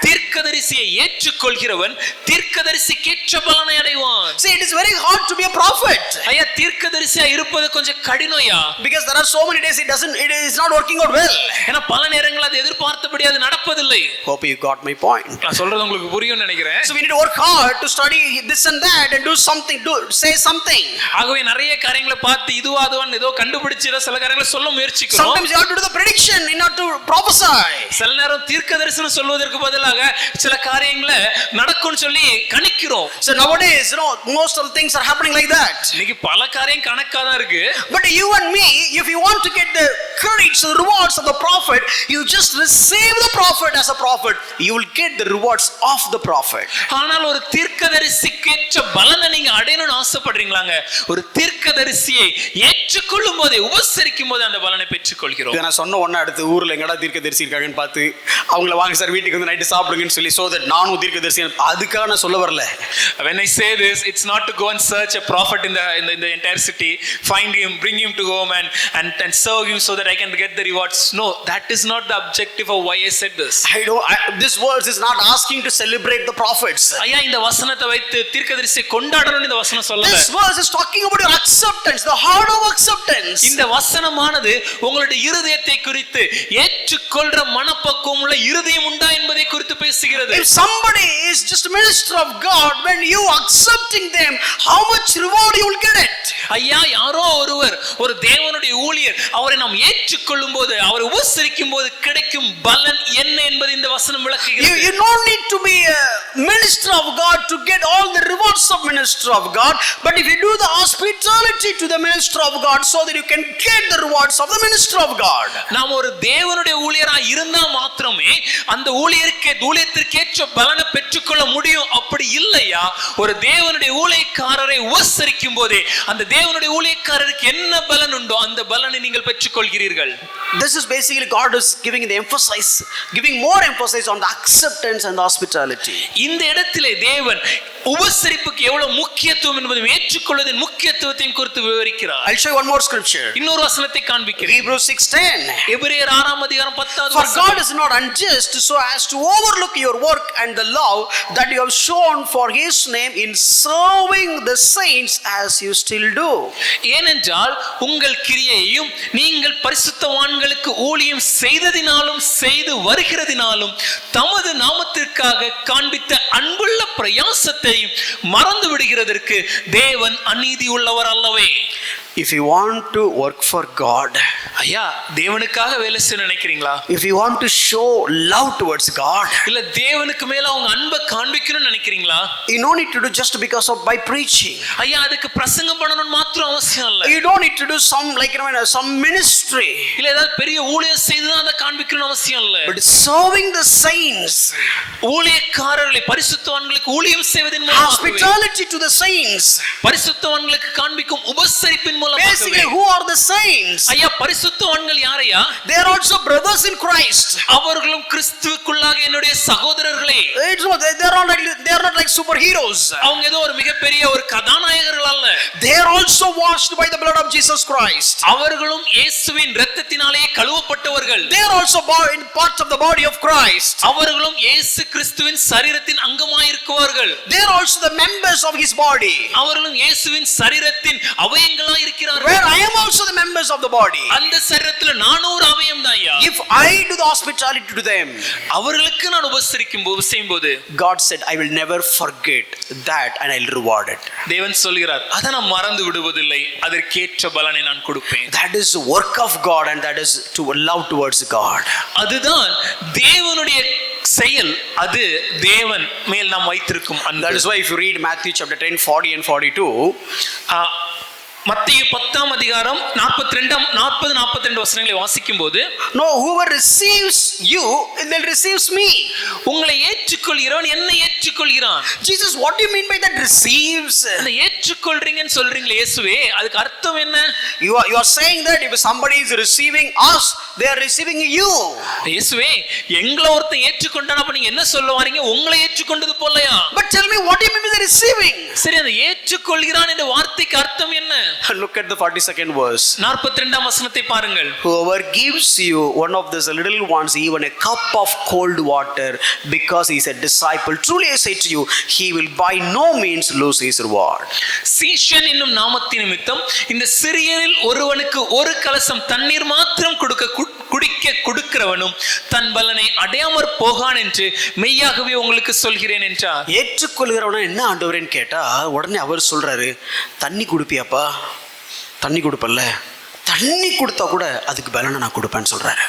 தீர்க்கதரிசியை ஏற்றுக்கொள்கிறவன் தீர்க்கதரிசிக்கேற்ற பலனை அடைவான். See, it is very hard to be a prophet. ஐயா தீர்க்கதரிசியா இருப்பது கொஞ்சம் கடினம்யா. Because there are so many days it is not working out well. ஏன்னா பல நேரங்கள் அது எதிர்பார்த்தபடி அது நடப்பதில்லை. Hope you got my point. நான் சொல்றது உங்களுக்கு புரியும்னு நினைக்கிறேன். So we need to work hard to study this and that and do something, say something. ஆகவே நிறைய காரியங்களை பார்த்து இதுவா அதுவான்னு ஏதோ கண்டுபிடிச்சு சில காரியங்களை சொல்ல முயற்சிக்கிறோம். Sometimes you have to do the prediction in order to prophesy. சில நேரம் தீர்க்கதரிசனம் சொல்வதற்கு பதிலாக சில காரியங்களை நடக்கும்னு சொல்லி கணிக்கிறோம். So nowadays, most of the things are happening like that. இன்னைக்கு பல காரியம் கணக்கா தான் இருக்கு. But you and me, if you want to get the credits, the rewards of the prophet, you just receive the prophet as a prophet. You will get the rewards of the prophet. ஆனால் ஒரு தீர்க்கதரிசிக்கேற்ற பலனை நீங்க அடையணும்னு ஆசைப்படுறீங்களாங்க? ஒரு தீர்க்கதரிசியை ஏற்றுக்கொள்ளும் போதே உபசரிக்கும் போது அந்த பலனை பெற்றுக்கொள்கிறோம். நான் சொன்ன ஒண்ணு அடுத்து ஊர்ல எங்கடா தீர்க்கதரிசி இருக்காங்கன்னு பார்த்து அவங்கள வாங்க சார் வீட்டுக்கு வந்து நைட்டு சாப்பிடுங்கன்னு சொல்லி so that நானும் தீர்க்கதரிசி அதுக்காக நான் சொல்ல வரல. When I say this, it's not to go and search a prophet in the entire city, find him, bring him to home and serve him so that I can get the rewards. No, that is not the objective of why I said this. This verse is not asking to celebrate the prophets. ஐயா இந்த வசனத்தை வைத்து தீர்க்கதரிசியை கொண்டாடணும்னு இந்த வசனம் சொல்லல. This verse is talking about your acceptance, the heart of acceptance. இந்த வசனமானது உங்களுடைய இருதயத்தை குறித்து ஏற்றுக்கொள்ற மனப்பக்குவம் உள்ள இருதயம் உண்டா என்பதை குறித்து பேசுகிறது. If somebody is just a minister of God, when you accepting them, how much reward you will get it? ஐயா யாரோ ஒருவர் ஒரு தேவனுடைய ஊழியர் அவரை நாம் ஏற்றுக்கொள்ளும் போது அவரை உபசரிக்கும் போது கிடைக்கும் பலன் என்ன என்பதை இந்த வசனம் விளக்குகிறது. You don't need to be a minister of God to get all the rewards of minister of God, but if you do the hospitality to the minister of God so that you can get the rewards of the minister of God. நாம் ஒரு தேவனுடைய ஊழியரா இருந்தா மாத்திரமே அந்த ஊழியத்திற்கேற்ற பலனை பெற்றுக்கொள்ள முடியும். அப்படி இல்லையா ஒரு தேவனுடைய ஊழியக்காரரை உபசரிக்கும் போதே அந்த அந்த தேவனுடைய ஊழியக்காரருக்கு என்ன பலன் உண்டோ அந்த பலனை நீங்கள் பெற்றுக்கொள்கிறீர்கள். This is basically God is giving more emphasis on the acceptance and the hospitality. இந்த இடத்திலே தேவன் உபசரிப்புக்கு எவ்வளவு முக்கியத்துவம் என்பதை ஏற்றுக்கொள்வதன் முக்கியத்துவத்தை குறித்து விவரிக்கிறார். I'll show you one more scripture. இன்னொரு வசனத்தை காண்பிக்கிறேன். Hebrews 6:10. எபிரேயர் 6 அதிகாரம் 10வது For வசனம். God is not unjust so as to overlook your work and the love that you have shown for his name in serving the saints as you still do. ஏனென்றால் உங்கள் கிரியையையும் நீங்கள் பரிசுத்தவான்களுக்கு ஊழியம் செய்ததினாலும் செய்து வருகிறதினாலும் தமது நாமத்திற்காக காண்பித்த அன்புள்ள பிரயாசத்தை மறந்து விடுகிறதற்கு தேவன் அநீதி உள்ளவர் அல்லவே. If you want to work for God, ஐயா தேவனுக்காக வேலை செய்ய நினைக்கிறீங்களா? if you want to show love towards God, இல்ல தேவனுக்கு மேல அவங்க அன்பை காண்பிக்கணும்னு நினைக்கிறீங்களா? you don't need to do just because of by preaching. ஐயா அதுக்கு பிரசங்கம் பண்ணணும் மாத்திரம் அவசியம் இல்ல. You don't need to do some some ministry. இல்ல ஏதாவது பெரிய ஊழியம் செய்து தான் அதை காண்பிக்கணும்னு அவசியம் இல்ல. But serving the saints, ஊழியக்காரர்களை பரிசுத்தவான்களுக்கு ஊழியம் செய்வதன் மூலமாக hospitality to the saints. பரிசுத்தவான்களுக்கு காண்பிக்கும் உபசரிப்பின் மூலமாக. Basically, who are the saints? ஐயா பரிசுத்தவான்கள் யாரையா? They are also brothers in Christ. அவர்களும் கிறிஸ்துவுக்குள்ளாக என்னுடைய சகோதரர்களே. They are not like superheroes. அவங்க ஏதோ ஒரு மிகப்பெரிய ஒரு கதாநாயகர்கள் அல்ல. They are also washed by the blood of Jesus Christ. அவர்களும் இயேசுவின் இரத்தத்தினாலே கழுவப்பட்டவர்கள். They are also part of the body of Christ. அவர்களும் இயேசு கிறிஸ்துவின் சரீரத்தின் அங்கமாய் இருக்குவார்கள். They are also the members of his body. அவர்களும் இயேசுவின் சரீரத்தின் அவயங்களாய் இருக்கிறார்கள். Where I am also the members of the body. அந்த சரீரத்துல நானும் ஒரு அவயம் தான் ஐயா. If I do the hospitality to them, அவர்களுக்கு நான் உபசரிக்கும்போது God said I will never forget that and I'll reward it. தேவன் சொல்கிறார் அதை நான் மறந்து விடுவதில்லை, அதற்கேற்ற பலனை நான் கொடுப்பேன். That is work of God and that is to love towards God. அதுதான் தேவனுடைய செயல், அது தேவன் மேல் நாம் வைத்திருக்கும் அன்பு. That is why if you read Matthew chapter 10 40 and 42, மத்தேயு 10 அதிகாரம் 40-42 வசனங்களை வாசிக்கும்போது, no, whoever receives you then receives me. உங்களை ஏற்றுக்கொள்கிறவன் என்னை ஏற்றுக்கொள்கிறான். Jesus, what do you mean by that receives? அந்த ஏற்றுக்கொள்றீங்கன்னு சொல்றீங்களே இயேசுவே, அதுக்கு அர்த்தம் என்ன? You are saying that if somebody is receiving us, they are receiving you. இயேசுவே எங்களை ஒருத்தன் ஏற்றுக்கொண்டான், அப்ப நீங்க என்ன சொல்ல வரீங்க? உங்களை ஏற்றுக்கொண்டது போலயா? But tell me, what do you mean by the receiving? சரி, அந்த ஏற்றுக்கொள்கிறான் என்ற வார்த்தைக்கு அர்த்தம் என்ன? Look at the 42nd verse. 42ஆம் வசனத்தை பாருங்கள். Whoever gives you one of these little ones even a cup of cold water because he is a disciple, truly I say to you, he will by no means lose his reward. சீஷன் என்னும் நாமத்தின் நிமித்தம் இந்த சிறியரில் ஒருவனுக்கு ஒரு கலசம் தண்ணீர் மாத்திரம் குடிக்க கொடுக்கிறவனும் தன் பலனை அடையாமற் போகான் என்று மெய்யாகவே உங்களுக்கு சொல்கிறேன் என்றார். ஏற்றுக்கொள்கிறவன என்ன ஆண்டவரேன்னு கேட்டா உடனே அவர் சொல்றாரு, தண்ணி குடிப்பியாப்பா? தண்ணி கொடுப்பல்ல, தண்ணி கொடுத்தா கூட அதுக்கு பலனை நான் கொடுப்பேன்னு சொல்றாரு.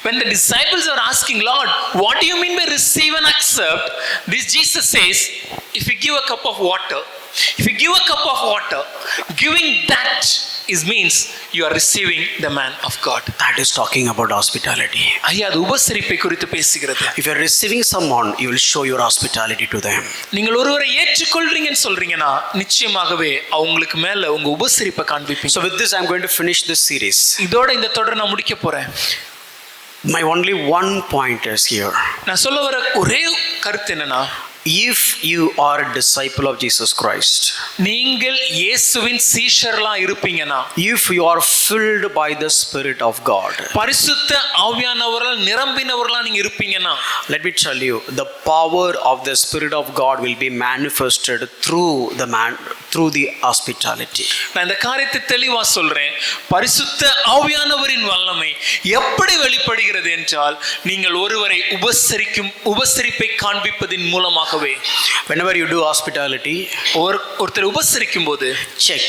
When the disciples are asking, Lord, what do you mean by receive and accept? This Jesus says, if you give a cup of water, giving that means you are receiving the man of God. That is talking about hospitality. ஐயா அது உபசரிப்பை குறித்து பேசுகிறது. If you are receiving someone, you will show your hospitality to them. நீங்கள் ஒருவரை ஏற்றுக்கொள்றீங்கன்னு சொல்றீங்கன்னா நிச்சயமாகவே அவங்களுக்கு மேல உங்க உபசரிப்பை காண்பிப்பீங்க. So with this I am going to finish this series. இதோட இந்த தொடரை நான் முடிக்க போறேன். My only one point is here. நான் சொல்ல வர ஒரே கருத்து என்னன்னா, if you are a disciple of Jesus Christ, நீங்கள் இயேசுவின் சீஷர்களா இருப்பீங்கன்னா, if you are filled by the Spirit of God, பரிசுத்த ஆவியானவரால் நிரம்பினவர்களா நீங்க இருப்பீங்கன்னா, let me tell you, the power of the Spirit of God will be manifested through the hospitality. நான் இந்த காரியத்தை தெளிவா சொல்றேன். பரிசுத்த ஆவியானவரின் வல்லமை எப்படி வெளிப்படுகிறது என்றால், நீங்கள் ஒருவரை உபசரிப்பை காண்பிப்பதின் மூலமாகவே. Whenever you do hospitality, ஒருத்தர் உபசரிக்கும் போது check,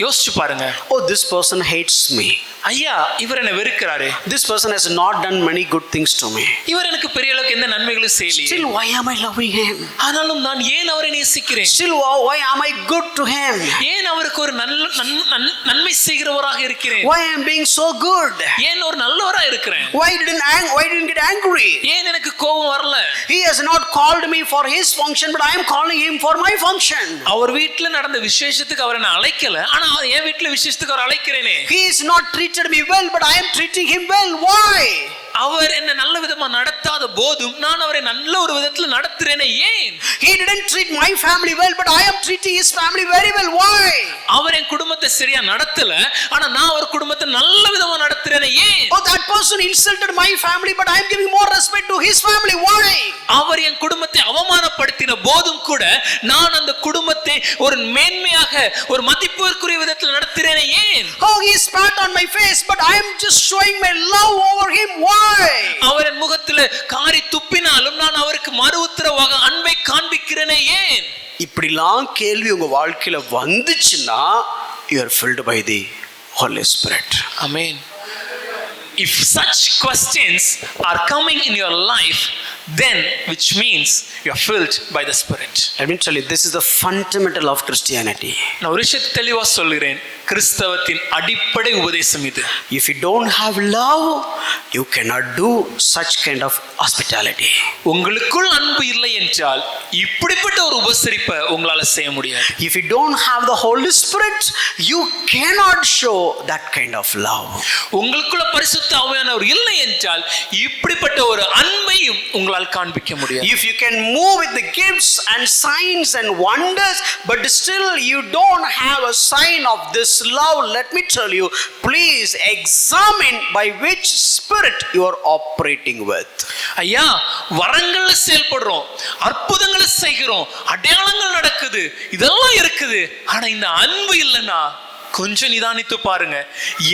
யோசிச்சு பாருங்க. oh, this person hates me. ஐயா இவர் என்ன வெறுக்கிறாரு. This person has not done many good things to me. இவர் எனக்கு பெரிய அளவுக்கு எந்த நன்மைகளும் செய்யலையே. Still why am I loving him? ஆனாலும் நான் ஏன் அவரை நேசிக்கிறேன்? Still why am I good to him? ஏன் அவருக்கு ஒரு நன்மை செய்கிறவராக இருக்கிறேன்? Why am I being so good? ஏன் ஒரு நல்லவராக இருக்கிறேன்? Why didn't get angry? ஏன் எனக்கு கோபம் வரல? He has has not called me for his function, but I am calling him for my function. அவர் வீட்ல நடந்த விசேஷத்துக்கு அவர் என்ன அழைக்கல, ஆனா என் வீட்ல விசேஷத்துக்கு அவர் அழைக்கிறேனே. He has not treated me well, but I am treating him well. Why? அவர் என்ன நல்ல விதமா நடத்தாத போதும் நான் அவரை நல்ல ஒரு விதத்துல நடத்துறேனே, ஏன்? He didn't treat my family well, but I am treating his family very well. Why? அவர் என் குடும்பத்தை சரியா நடத்தல, ஆனா நான் அவர் குடும்பத்தை நல்ல விதமா நடத்துறேனே, ஏன்? Oh, that person insulted my family, but I am giving more respect to his family. Why? அவர் என் குடும்பத்தை அவமானப்படுத்தின போதும் கூட நான் அந்த குடும்பத்தை ஒரு மேன்மையாக ஒரு மதிப்பிற்குரிய விதத்தில் நடத்துறேனே, ஏன்? Oh, he spat on my face, but I am just showing my love over him. Why? அவர் என் முகத்துல காரி துப்பினாலும் நான் அவருக்கு மறு உத்தரவாக அன்பை காண்பிக்கிறேனே, ஏன்? இப்படிலாம் கேள்வி உங்க வாழ்க்கையில வந்துச்சுன்னா you are filled by the Holy Spirit. Amen. If such questions are coming in your life, then which means you are filled by the Spirit. Let me tell you, this is the fundamental of Christianity. நான் ஒரு விஷயத்தை தெளிவா சொல்கிறேன், கிறிஸ்தவத்தின் அடிப்படை உபதேசம் இது. If you don't have love, you cannot do such kind of hospitality. உங்களுக்குள் அன்பு இல்லை என்றால் இப்படிப்பட்ட ஒரு உபசரிப்பை உங்களால செய்ய முடியாது. If you don't have the Holy Spirit, you cannot show that kind of love. உங்களுக்குள்ள பரிசுத்த ஆவியானவர் இல்லை என்றால் இப்படிப்பட்ட ஒரு அன்பையும் உங்களால் காண்பிக்க முடியாது. If you can move with the gifts and signs and wonders, but still you don't have a sign of this love, let me tell you, please examine by which spirit you are operating with. ஐயா, வரங்கள்ல செயல்படுறோம், அற்புதங்களை செய்கிறோம், அடையாளங்கள் நடக்குது, இதெல்லாம் இருக்குது, ஆனா இந்த அன்பு இல்லைன்னா கொஞ்சம் நிதானித்து பாருங்க,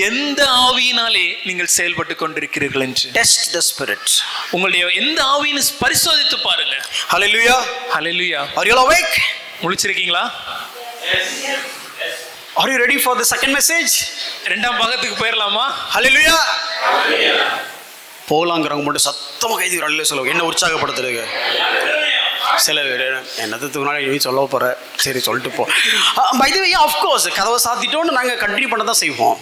எந்த ஆவியினாலே நீங்கள் செயல்பட்டு கொண்டிருக்கிறீர்கள் என்று. Test the spirit. உங்களுடைய எந்த ஆவியினை பரிசோதித்து பாருங்க. Hallelujah. Hallelujah. Are you all awake? முழிச்சிருக்கீங்களா? Are you ready for the second message? இரண்டாம் பாகத்துக்கு போயிடலாமா? Hallelujah. போலாங்கிறவங்க மட்டும் சத்தமா கைது அல்ல சொல்லுங்க, என்ன உற்சாகப்படுத்துறதுக்கு. சில என்னத்துக்கு முன்னாடி நீ சொல்ல போற, சரி சொல்லிட்டு போ. By the way, of course, கதவை சாத்திட்டோன்னு நாங்க கண்டினியூ பண்ண தான் செய்வோம்.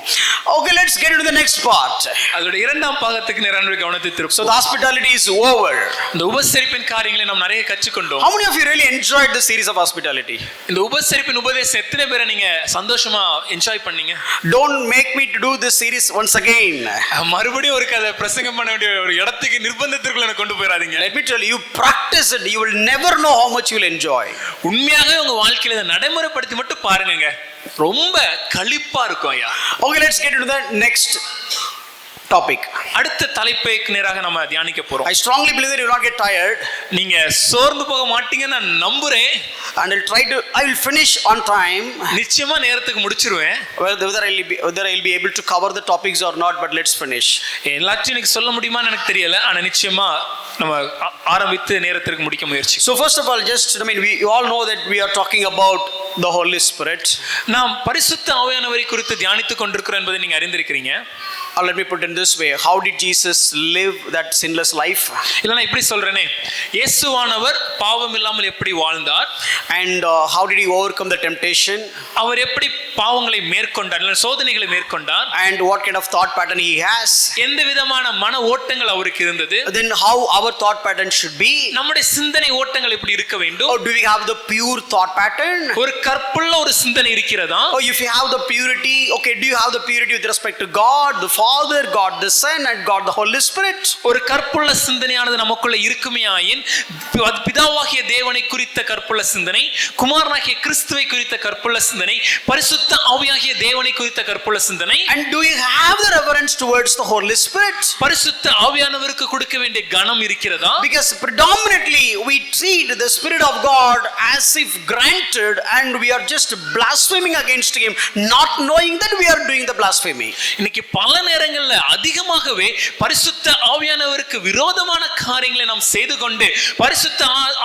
Okay, let's get into the next part. அதோட இரண்டாம் பாகத்துக்கு நிறைய கவனத்தை திருப்போம். So the hospitality is over. இந்த உபசரிப்பின் காரியங்களை நாம் நிறைய கற்றுக்கொண்டோம். How many of you really enjoyed the series of hospitality? இந்த உபசரிப்பின் உபதேசம் எத்தனை பேரை நீங்க சந்தோஷமா என்ஜாய் பண்ணீங்க? Don't make me to do this series once again. மறுபடியும் ஒரு கதை பிரசங்கம் பண்ண வேண்டிய ஒரு இடத்துக்கு நிர்பந்தத்திற்குள்ள என்ன கொண்டு போயிடாதீங்க. Let me tell you, you practice it, you will never know how much you will enjoy. உண்மையாகவே உங்க வாழ்க்கையில இதை நடைமுறைப்படுத்தி மட்டும் பாருங்க, ரொம்ப களிப்பா இருக்கும் ஐயா. Okay, let's get into the next topic. அடுத்த தலைப்புக்கு நேராக நம்ம தியானிக்க போறோம். I strongly believe that you will not get tired. நீங்க சோர்ந்து போக மாட்டீங்கன்னு நான் நம்புறேன். And I will finish on time. நிச்சயமா நேரத்துக்கு முடிச்சிருவேன். Whether I will be able to cover the topics or not, but let's finish. எல்லாத்தையும் எனக்கு சொல்ல முடியுமான்னு எனக்கு தெரியல, ஆனா நிச்சயமா நம்ம ஆரம்பித்து நேரத்திற்கு முடிக்க முயற்சி. So first of all, we all know that we are talking about the Holy Spirit. நாம் பரிசுத்த ஆவியானவரை குறித்து தியானித்துக் கொண்டிருக்கிறோம் என்பதை நீங்க அறிந்திருக்கிறீங்க. Or let me put it in this way, how did Jesus live that sinless life? இல்லனா இப்படி சொல்றேனே, இயேசுவானவர் பாவம் இல்லாமல் எப்படி வாழ்ந்தார், and how did he overcome the temptation? அவர் எப்படி பாவங்களை மேற்கொண்டார், இல்ல சோதனைகளை மேற்கொண்டார், and what kind of thought pattern he has? எந்த விதமான மன ஓட்டங்கள் அவருக்கு இருந்தது, then how our thought pattern should be? நம்முடைய சிந்தனை ஓட்டங்கள் எப்படி இருக்க வேண்டும், or do we have the pure thought pattern? ஒரு கற்புள்ள ஒரு சிந்தனை இருக்கிறதா? or if you have the purity, okay, do you have the purity with respect to God the Father, God the Son, and God the Holy Spirit? ஒரு கற்புள்ள சிந்தனையானது நமக்குள்ள இருக்குமேயாயின் பிதாவாகிய தேவனை குறித்த கற்புள்ள சிந்தனை, குமாரனாகிய கிறிஸ்துவை குறித்த கற்புள்ள சிந்தனை, பரிசுத்த ஆவியாகிய தேவனை குறித்த கற்புள்ள சிந்தனை, and do you have the reverence towards the Holy Spirit? பரிசுத்த ஆவியானவருக்கு கொடுக்க வேண்டிய கனம் இருக்கிறதா? Because predominantly we treat the Spirit of God as if granted, and we are just blaspheming against him, not knowing that we are doing the blasphemy. இன்னைக்கு பல நேரங்கள்ல அதிகமாகவே பரிசுத்த ஆவியானவருக்கு விரோதமான காரியங்களை நாம் செய்து கொண்டு பரிசுத்த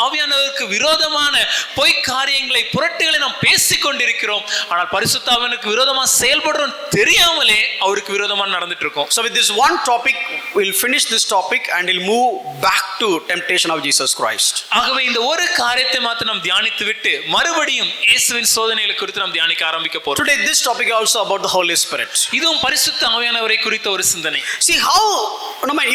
ஆவியானவருக்கு விரோதமான பொய் காரியங்களை புரட்டுகளை நாம் பேசிக் கொண்டிருக்கிறோம். ஆனால் பரிசுத்த ஆவியானவருக்கு விரோதமா செயல்படுறோம் தெரியாமலே அவருக்கு விரோதமா நடந்துட்டு இருக்கோம். So with this one topic we'll finish this topic and we'll move back to temptation of Jesus Christ. ஆகவே இந்த ஒரு காரியத்தை மாத்திரம் நாம் தியானித்து விட்டு மறுபடியும் இயேசுவின் சோதனைகளை குறித்து நாம் தியானிக்க ஆரம்பிக்க போறோம். Today this topic also about the Holy Spirit. இதுவும் பரிசுத்த ஆவியானவரை குறித்த ஒரு சிந்தனை. See how,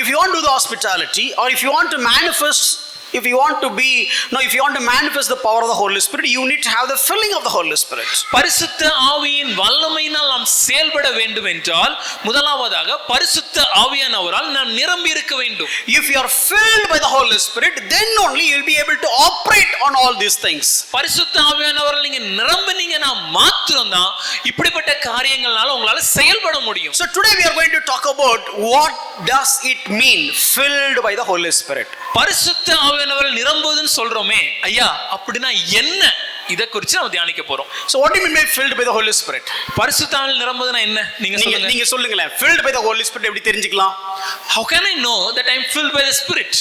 if you want to do the hospitality or if you want to manifest If you want to be, no, if you want to manifest the power of the Holy Spirit, you need to have the filling of the Holy Spirit. பரிசுத்த ஆவியின் வல்லமையினால் நாம் செயல்பட வேண்டும் என்றால் முதலாவதாக பரிசுத்த ஆவியானவரால் நாம் நிரம்பி இருக்க வேண்டும். If you are filled by the Holy Spirit, then only you will be able to operate on all these things. பரிசுத்த ஆவியானவரால் நீங்க நிரம்பினீங்கன்னா மாத்திரம்தான் இப்படிப்பட்ட காரியங்களால உங்களால செயல்பட முடியும். So today we are going to talk about what does it mean filled by the Holy Spirit. பரிசுத்த ஆவியானவரால் நிரம்புவதுன்னு சொல்றோமே ஐயா, அப்படின்னா என்ன? இத குறித்து நாம தியானிக்க போறோம். So what do you mean by filled by the Holy Spirit? பரிசுத்த ஆவியானவரால் நிரம்புவதுனா என்ன? நீங்க சொல்லுங்களே, filled by the Holy Spirit எப்படி தெரிஞ்சுக்கலாம்? How can I know that I am filled by the Spirit?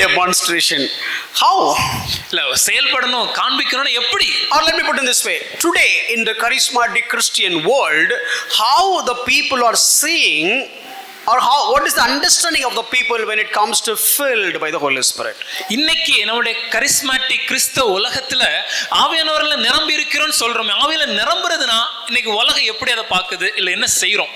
Demonstration. How? செயல்படணும், காண்பிக்கணும் எப்படி? Or let me put it this way. Today in the charismatic Christian world, how the people are seeing, or how, what is the understanding of the people when it comes to filled by the Holy Spirit? இன்னைக்கு நம்முடைய charismatic கிறிஸ்தவ உலகத்துல ஆவியானவரால நிரம்பி இருக்கிறோம்னு சொல்றோமே, ஆவியால நிரம்புறதுனா இன்னைக்கு உலகம் எப்படி அதை பாக்குது, இல்ல என்ன செய்றோம்?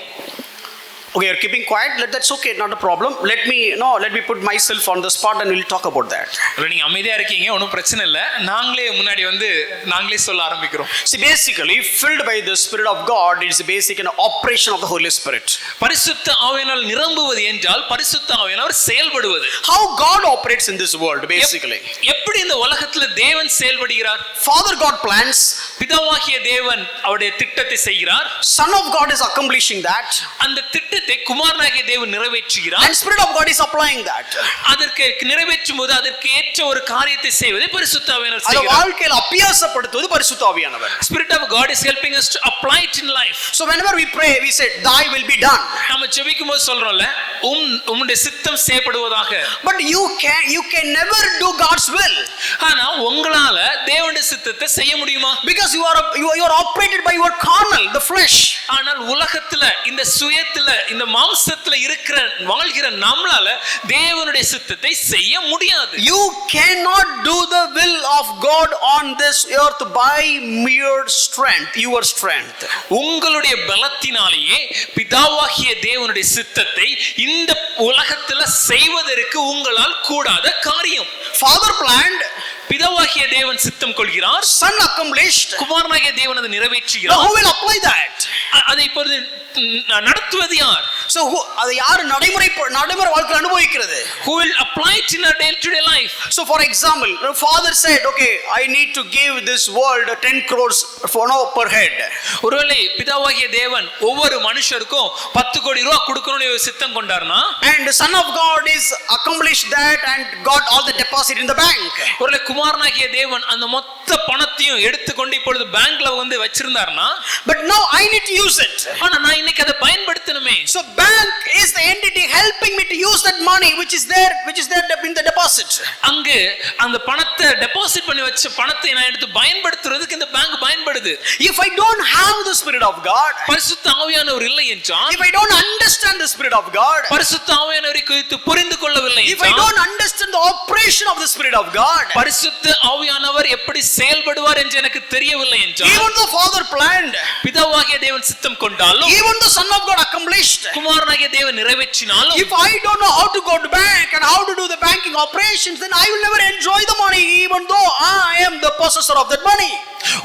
Okay, you're keeping quiet. That's okay, not a problem. Let me put myself on the spot and we'll talk about that. நீங்க அமைதியா இருக்கீங்க, ஒன்றும் பிரச்சனை இல்லை. நாங்களே சொல்ல ஆரம்பிக்கிறோம். See, basically, filled by the Spirit of God, it's basic an operation of the Holy Spirit. பரிசுத்த ஆவியானவரால் நிரம்புவது என்றால் பரிசுத்த ஆவியானவர் செயல்படுவது. How God operates in this world, basically. எப்படி இந்த உலகத்துல தேவன் செயல்படுகிறார்? Father God plans. பிதாவாகிய தேவன் அவருடைய திட்டத்தை செய்கிறார். Son of God is accomplishing that. அந்த திட்டத்தை குமாரனாகிய தேவன் நிறைவேற்றுகிறார். And Spirit of God is applying that. அதற்கு நிறைவேற்றும் போது அதற்கு ஏற்ற ஒரு காரியத்தை செய்வது பரிசுத்த ஆவியானவர் செய்கிறார். அது வாழ்க்கையில் அபியாசப்படுத்துவது பரிசுத்த ஆவியானவர். Spirit of God is helping us to apply it in life. So whenever we pray, we say, "Thy will be done." நம்ம ஜெபிக்கும்போது சொல்றோம்ல, உம்முடைய சித்தம் செய்யப்படுவதாக. But you can never do God's will. ஆனா உங்களால தேவனுடைய சித்தத்தை செய்ய முடியுமா? Because you are operated by your carnal, the flesh. ஆனால் உலகத்துல இந்த சுயத்துல இந்த மாம்சத்துல வாழ்கிற நம்மளால தேவனுடைய சித்தத்தை செய்ய முடியாது. You cannot do the will of God on this earth by mere strength, your strength. உங்களுடைய பலத்தினாலேயே பிதாவாகிய தேவனுடைய சித்தத்தை இந்த உலகத்துல செய்வதற்கு உங்களால் கூடாத காரியம். Father planned, பிதாவாகிய தேவன் சித்தம் கொள்கிறார், Son accomplished, குமாரனாகிய தேவன் அதை நிறைவேற்றுகிறார். Who will apply that? அதை இப்பொழுது நடத்துவது யார்? So அதை யார் நடைமுறை வாழ்க்கையில் அனுபவிக்கிறது? Who will apply it in our day-to-day life? So for example, the father said, "Okay, I need to give this world 10 crores per head." ஒருவேளை பிதாவாகிய தேவன் ஒவ்வொரு மனுஷருக்கும் 10 கோடி ரூபாய் கொடுக்கணும்னு சித்தம் கொண்டார்னா, and the Son of God is accomplished that and got all the deposit in the bank. ஒருவேளை குமாரனாகிய தேவன் அந்த மொத்த பணத்தையும் எடுத்துக்கொண்டு இப்பொழுது பேங்க்ல வச்சிருந்தார்னா, but now I need to use it. ஆனா நான் இன்னைக்கு அதை பயன்படுத்தணுமே. So bank is the entity helping me to use that money which is there in the deposit. அங்கு அந்த பணத்தை டெபாசிட் பண்ணி வச்ச பணத்தை நான் எடுத்து பயன்படுத்துறதுக்கு இந்த பேங்க் பயன்படுது. If I don't have the Spirit of God, பரிசுத்த ஆவியானவர் இல்லை என்றால், if I don't understand the Spirit of God, பரிசுத்த ஆவியானவரை குறித்து புரிந்து கொள்ளவில்லை if I don't understand the operation of the Spirit of God, பரிசுத்த ஆவியானவர் எப்படி செயல்படுவார் என்று எனக்கு தெரியவில்லை என்றால், even the Father planned, பிதாவாகிய தேவன் சித்தம் கொண்டாலும், even the Son of God accomplished, குமாரனாகிய தேவன் நிறைவேற்றினாலும், if I don't know how to go to bank and how to do the banking operations, then I will never enjoy the money even though I am the possessor of that money.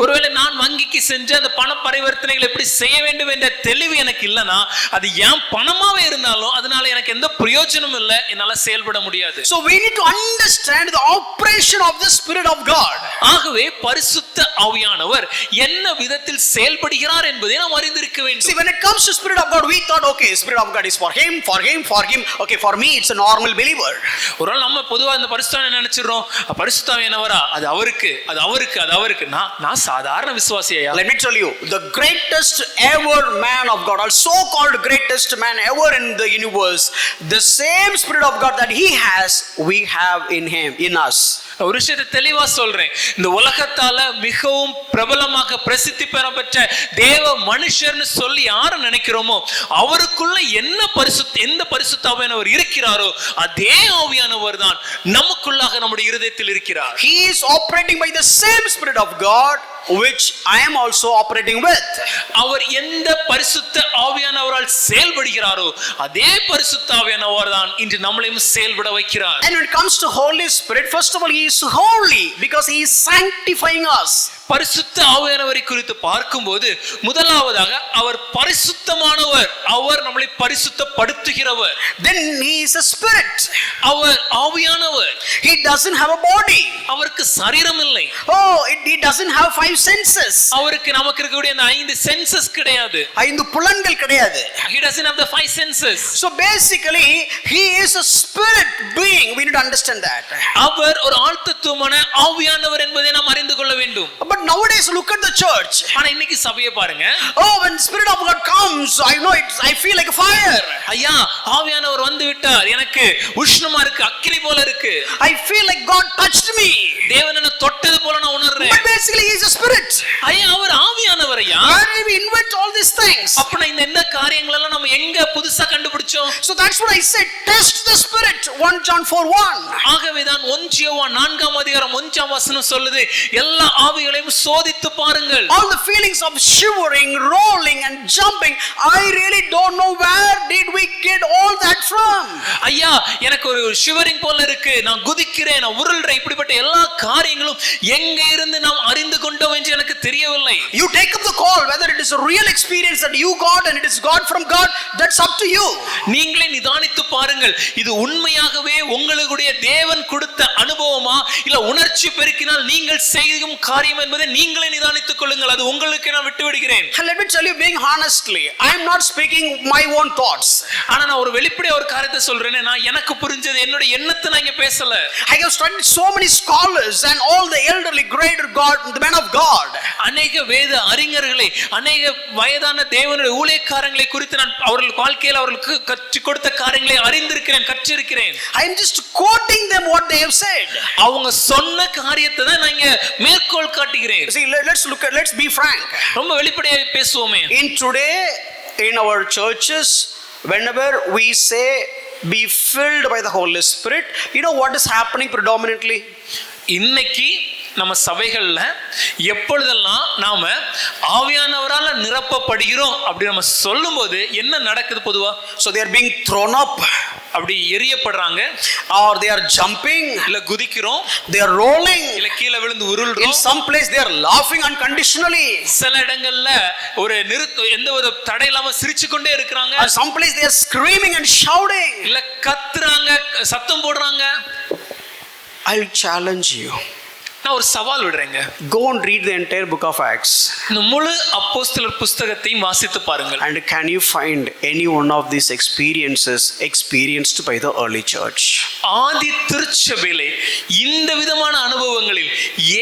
ஒருவேளை நான் வங்கிக்கு சென்று அந்த பண பரிவர்த்தனைகள் எப்படி செய்ய வேண்டும் என்ற தெளிவு எனக்கு இல்லனா, அது ஏன் பணமாவே இருந்தாலும் அதனால எனக்கு எந்த பிரயோஜனமும் இல்லை, என்னால செயல்பட முடியாது. So we need to understand the operation of the Spirit of God. ஆகவே பரிசுத்த ஆவியானவர் என்ன விதத்தில் செயல்படுகிறார் என்பதை நாம் அறிந்திருக்க வேண்டும். See, when it comes to Spirit of God, we thought, okay, Spirit of God is for him. Okay, for me it's a normal believer. ஒருவேளை நம்ம பொதுவா இந்த பரிசுத்தனை நினைச்சிரோம், பரிசுத்த ஆவியானவரா அது அவருக்கு நான் சாதாரண விசுவாசியா. Let me tell you, the greatest ever man of God, or so-called greatest man ever in the universe, the same Spirit of God that he has, we have in us. ஒரு விஷயத்தை தெளிவா சொல்றேன். இந்த உலகத்தால மிகவும் பிரபலமாக பிரசித்தி பெறப்பட்ட தேவ மனுஷர்னு சொல்லி யாரை நினைக்கிறோமோ அவருக்குள்ள எந்த பரிசுத்த ஆவியானவர் இருக்கிறாரோ அதே ஆவியானவர் தான் நமக்குள்ளாக நம்முடைய இருதயத்தில் இருக்கிறார். He is operating by the same Spirit of God which I am also operating with. அவர் எந்த பரிசுத்த ஆவியானவரால் செயல்படுகிறாரோ அதே பரிசுத்த ஆவியானவர் தான் இன்று நம்மளையும் செயல்பட வைக்கிறார். And when it comes to Holy Spirit, first of all, He is holy because He is sanctifying us. பரிசுத்த ஆவியானவரை குறித்து பார்க்கும்போது முதலாவதாக அவர் பரிசுத்தமானவர், அவர் நம்மளை பரிசுத்தப்படுத்துகிறவர். Then He is a spirit. அவர் ஆவியானவர். He doesn't have a body. அவருக்கு சரீரம் இல்லை. He doesn't have 5 senses. அவருக்கு நமக்கு இருக்கக்கூடிய அந்த 5 சென்சஸ் கிடையாது. 5 புலன்கள் கிடையாது. He doesn't have the 5 senses. So basically He is a spirit being. We need to understand that. அவர் ஒரு ஆழ்த்தத்துவமான ஆவியானவர் என்பதை நாம் அறிந்து கொள்ள வேண்டும். But nowadays look at the church. ஆனா இன்னைக்கு சபையை பாருங்க. When Spirit of God comes, I know it, I feel like a fire. ஐயா ஆவியானவர் வந்து விட்டார், எனக்கு உஷ்ணமா இருக்கு, அக்கினி போல இருக்கு. I feel like God touched me. தேவன் என்ன தொட்டது போல நான் உணர்றேன். But basically He is a spirit. ஐயா அவர் ஆவியானவர் ஐயா. Where did we invent all these things? அப்ப இந்த காரியங்கள் எல்லாம் நம்ம எங்க புதுசா கண்டுபிடிச்சோம்? So that's what I said, test the spirit. 1 John 4:1. ஆகவேதான் 1 யோவான் 4ஆம் அதிகாரம் 1ஆம் வசனம் சொல்லுது, எல்லா ஆவிகளையும் சோதித்து பாருங்கள். All the feelings of shivering, rolling and jumping, I really don't know where did we get all that from. ஐயா எனக்கு ஒரு ஷிவரிங் போல இருக்கு, நான் குதிக்கிறேன், நான் உருள்றேன், இப்படிப்பட்ட எல்லா காரியங்களும் எங்க இருந்து நாம் அறிந்து கொண்டோம் என்று எனக்கு தெரியவில்லை. You take up the call whether it is a real experience that you got and it is God from God, that's up to you. நீங்களே நிதானித்து பாருங்கள், இது உண்மையாகவே உங்களுடைய தேவன் கொடுத்த அனுபவமா இல்ல உணர்ச்சி பெருக்கினால் நீங்கள் செய்யும் காரியம் என்பதை நீங்களே நிதானித்துக் கொள்ளுங்கள். அது உங்களுக்கு நான் விட்டு விடுகிறேன். Let me tell you being honestly, I am not speaking my own thoughts. ஆனா நான் ஒரு வெளிப்படையா ஒரு காரியத்தை சொல்றேன், நான் எனக்கு புரிஞ்சது என்னோட எண்ணத்தை நான் இங்க பேசல. I have studied so many scholars and all the elderly great God, the men of God. அநேக வேத அறிஞர்களை, அநேக வயதான தேவனுடைய ஊழியக்காரங்களை குறித்து நான் அவர்கள் வாழ்க்கையில் அவர்களுக்கு கற்றுக் கொடுத்த காரியங்களை அறிந்திருக்கிறேன், கற்றிருக்கிறேன். I am just quoting them what they have said. அவங்க சொன்ன காரியத்தை தான் நான் இங்க மேற்கோள் காட்டுகிறேன். See, let's be frank. ரொம்ப வெளிப்படையாக பேசுவோமே. In today in our churches, whenever we say be filled by the Holy Spirit, you know what is happening predominantly? இன்னைக்கு நம்ம சபைகள்ல எப்பொழுதெல்லாம் நாம ஆவியானவரால நிரப்பப்படுகிறோம் அப்படி நம்ம சொல்லும்போது என்ன நடக்குது பொதுவா? So they are being thrown up, அப்படி எரியப்படுறாங்க, or they are jumping, இல்ல குதிக்கிறோம், they are rolling, இல்ல கீழே விழுந்து in உருள்றோம். some place they are laughing unconditionally, சில இடங்கள்ல ஒரு எந்த ஒரு தடை இல்லாம சிரிச்சு கொண்டே இருக்கிறாங்க, and some place they are screaming and shouting. இல்ல கத்துறாங்க, சத்தம் போடுறாங்க. I'll challenge you. நான் ஒரு சவால் விடுறேங்க. Go and read the entire book of Acts. இந்த முழு அப்போஸ்தலர் புத்தகத்தையும் வாசித்து பாருங்கள். And can you find any one of these experiences experienced by the early church? ஆதி திருச்சபையிலே இந்த விதமான அனுபவங்களில்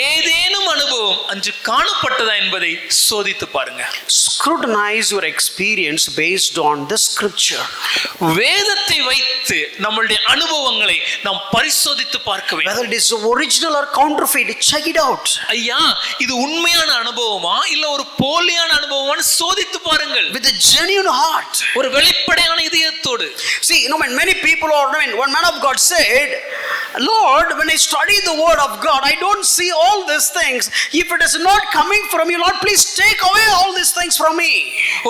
ஏதேனும் அனுபவம் அன்று காணப்பட்டதா என்பதை சோதித்து பாருங்க. Scrutinize your experience based on the scripture. வேதத்தை வைத்து நம்மளுடைய அனுபவங்களை நாம் பரிசோதித்து பார்க்க வேண்டும். Whether it is original or counterfeit, check it out. ஐயா இது உண்மையான அனுபவமா இல்ல ஒரு போலியான அனுபவமான்னு சோதித்து பாருங்கள். With a genuine heart. ஒரு வெளிப்படையான இதயத்தோடு. See, when many people are, one man of God said, Lord, when I study the word of God, I don't see all these things. If it is not coming from you, Lord, please take away all these things from me.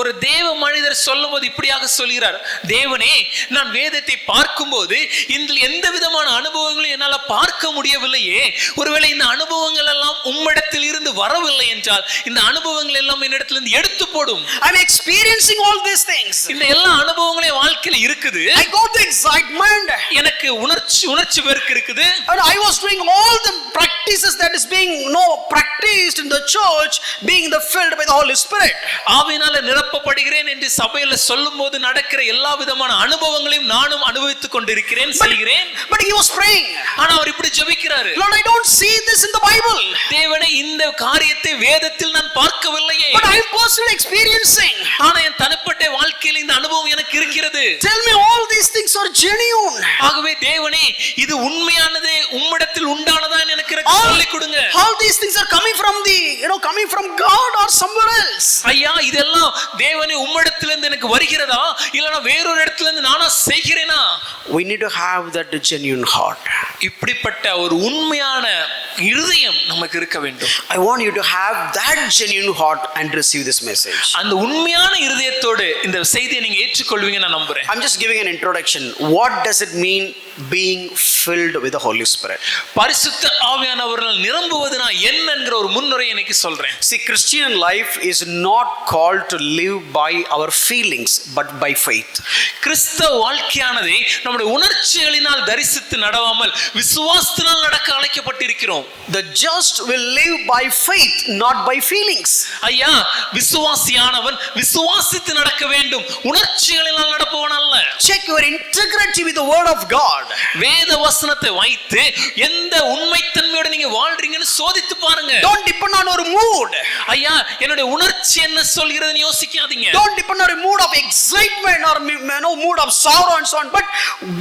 ஒரு தேவ மனிதர் சொல்லும்போது இப்படியாக சொல்கிறார், தேவனே நான் வேதத்தை பார்க்கும்போது இதில் எந்த விதமான அனுபவங்களும் என்னால பார்க்க முடியவில்லையே, ஒருவேளை இந்த அனுபவங்கள் எல்லாம் உம்மிடத்தில் இருந்து வரவில்லை என்றால் இந்த அனுபவங்கள் எல்லாம் என்னிடத்திலிருந்து எடுத்து போடும். I'm experiencing all these things. இந்த எல்லா அனுபவங்களும் வாழ்க்கையில இருக்குது. I got the excitement. எனக்கு உணர்ச்சி பெருக்கு இருக்குது. And I was doing all the practices that is being practiced in the church, being the filled by the Holy Spirit. ஆவியினால நிரப்பப்படுகிறேன் என்று சபையில சொல்லும்போது நடக்கிற எல்லா விதமான அனுபவங்களையும் நானும் அனுபவித்துக் கொண்டிருக்கிறேன், செய்கிறேன். But he was praying. ஆனா அவர் இப்படி ஜெபிக்கிறாரு, Lord, I don't see this in the Bible. தேவனே இந்த காரியத்தை வேதத்தில் நான் பார்க்கவில்லையே. But I am personally experiencing. ஆனா என் தனிப்பட்ட வாழ்க்கையில் இந்த அனுபவம் எனக்கு இருக்கிறது. Tell me all these things are genuine. ஆகவே தேவனே இது உண்மையானது உம்மிடத்தில் உண்டானதா எனக்கு All பலி கொடுங்க. All these things are coming from coming from God or somewhere else. ஐயா இதெல்லாம் தேவனே உம்மிடத்திலிருந்து எனக்கு வருகிறதா இல்லனா வேறொரு இடத்திலிருந்து நானா செய்கிறேனா? We need to have that genuine heart. இப்படிப்பட்ட ஒரு உண்மையான இருதயம் நமக்கு இருக்க வேண்டும். I want you to have that genuine heart and receive this message. அந்த உண்மையான இருதயத்தோடு இந்த செய்தியை நீங்க ஏற்றுக்கொள்வீங்க நான் நம்புறேன். I'm just giving an introduction. What does it mean being filled with the Holy Spirit? பரிசுத்த ஆவியானவரால் நிரம்புவதுனா என்னங்கற ஒரு முன்னுரை எனக்கு சொல்றேன். See, Christian life is not called to live by our feelings but by faith. கிறிஸ்தவ வாழ்க்கையானது நம்முடைய உணர்ச்சிகளினால் தரிசித்து நடவாமல் விசுவாசத்தினால் நடக்க அழைக்கப்பட்டிருக்கிறோம். The just will live by faith, not by feelings. ஐயா விசுவாசியானவன் விசுவாசித்து நடக்க வேண்டும், உணர்ச்சிகளினால் நடப்பவன் அல்ல. Check your integrity with the word of God. வேத வசனத்தை வைத்து எந்த உண்மைத்தன்மையோட நீங்க வாழ்றீங்கன்னு சோதித்து பாருங்க. Don't depend on your mood. ஐயா என்னுடைய உணர்ச்சி என்ன சொல்கிறதுன்னு யோசிக்காதீங்க. Don't depend on a mood of excitement or mood of sorrow and so on, but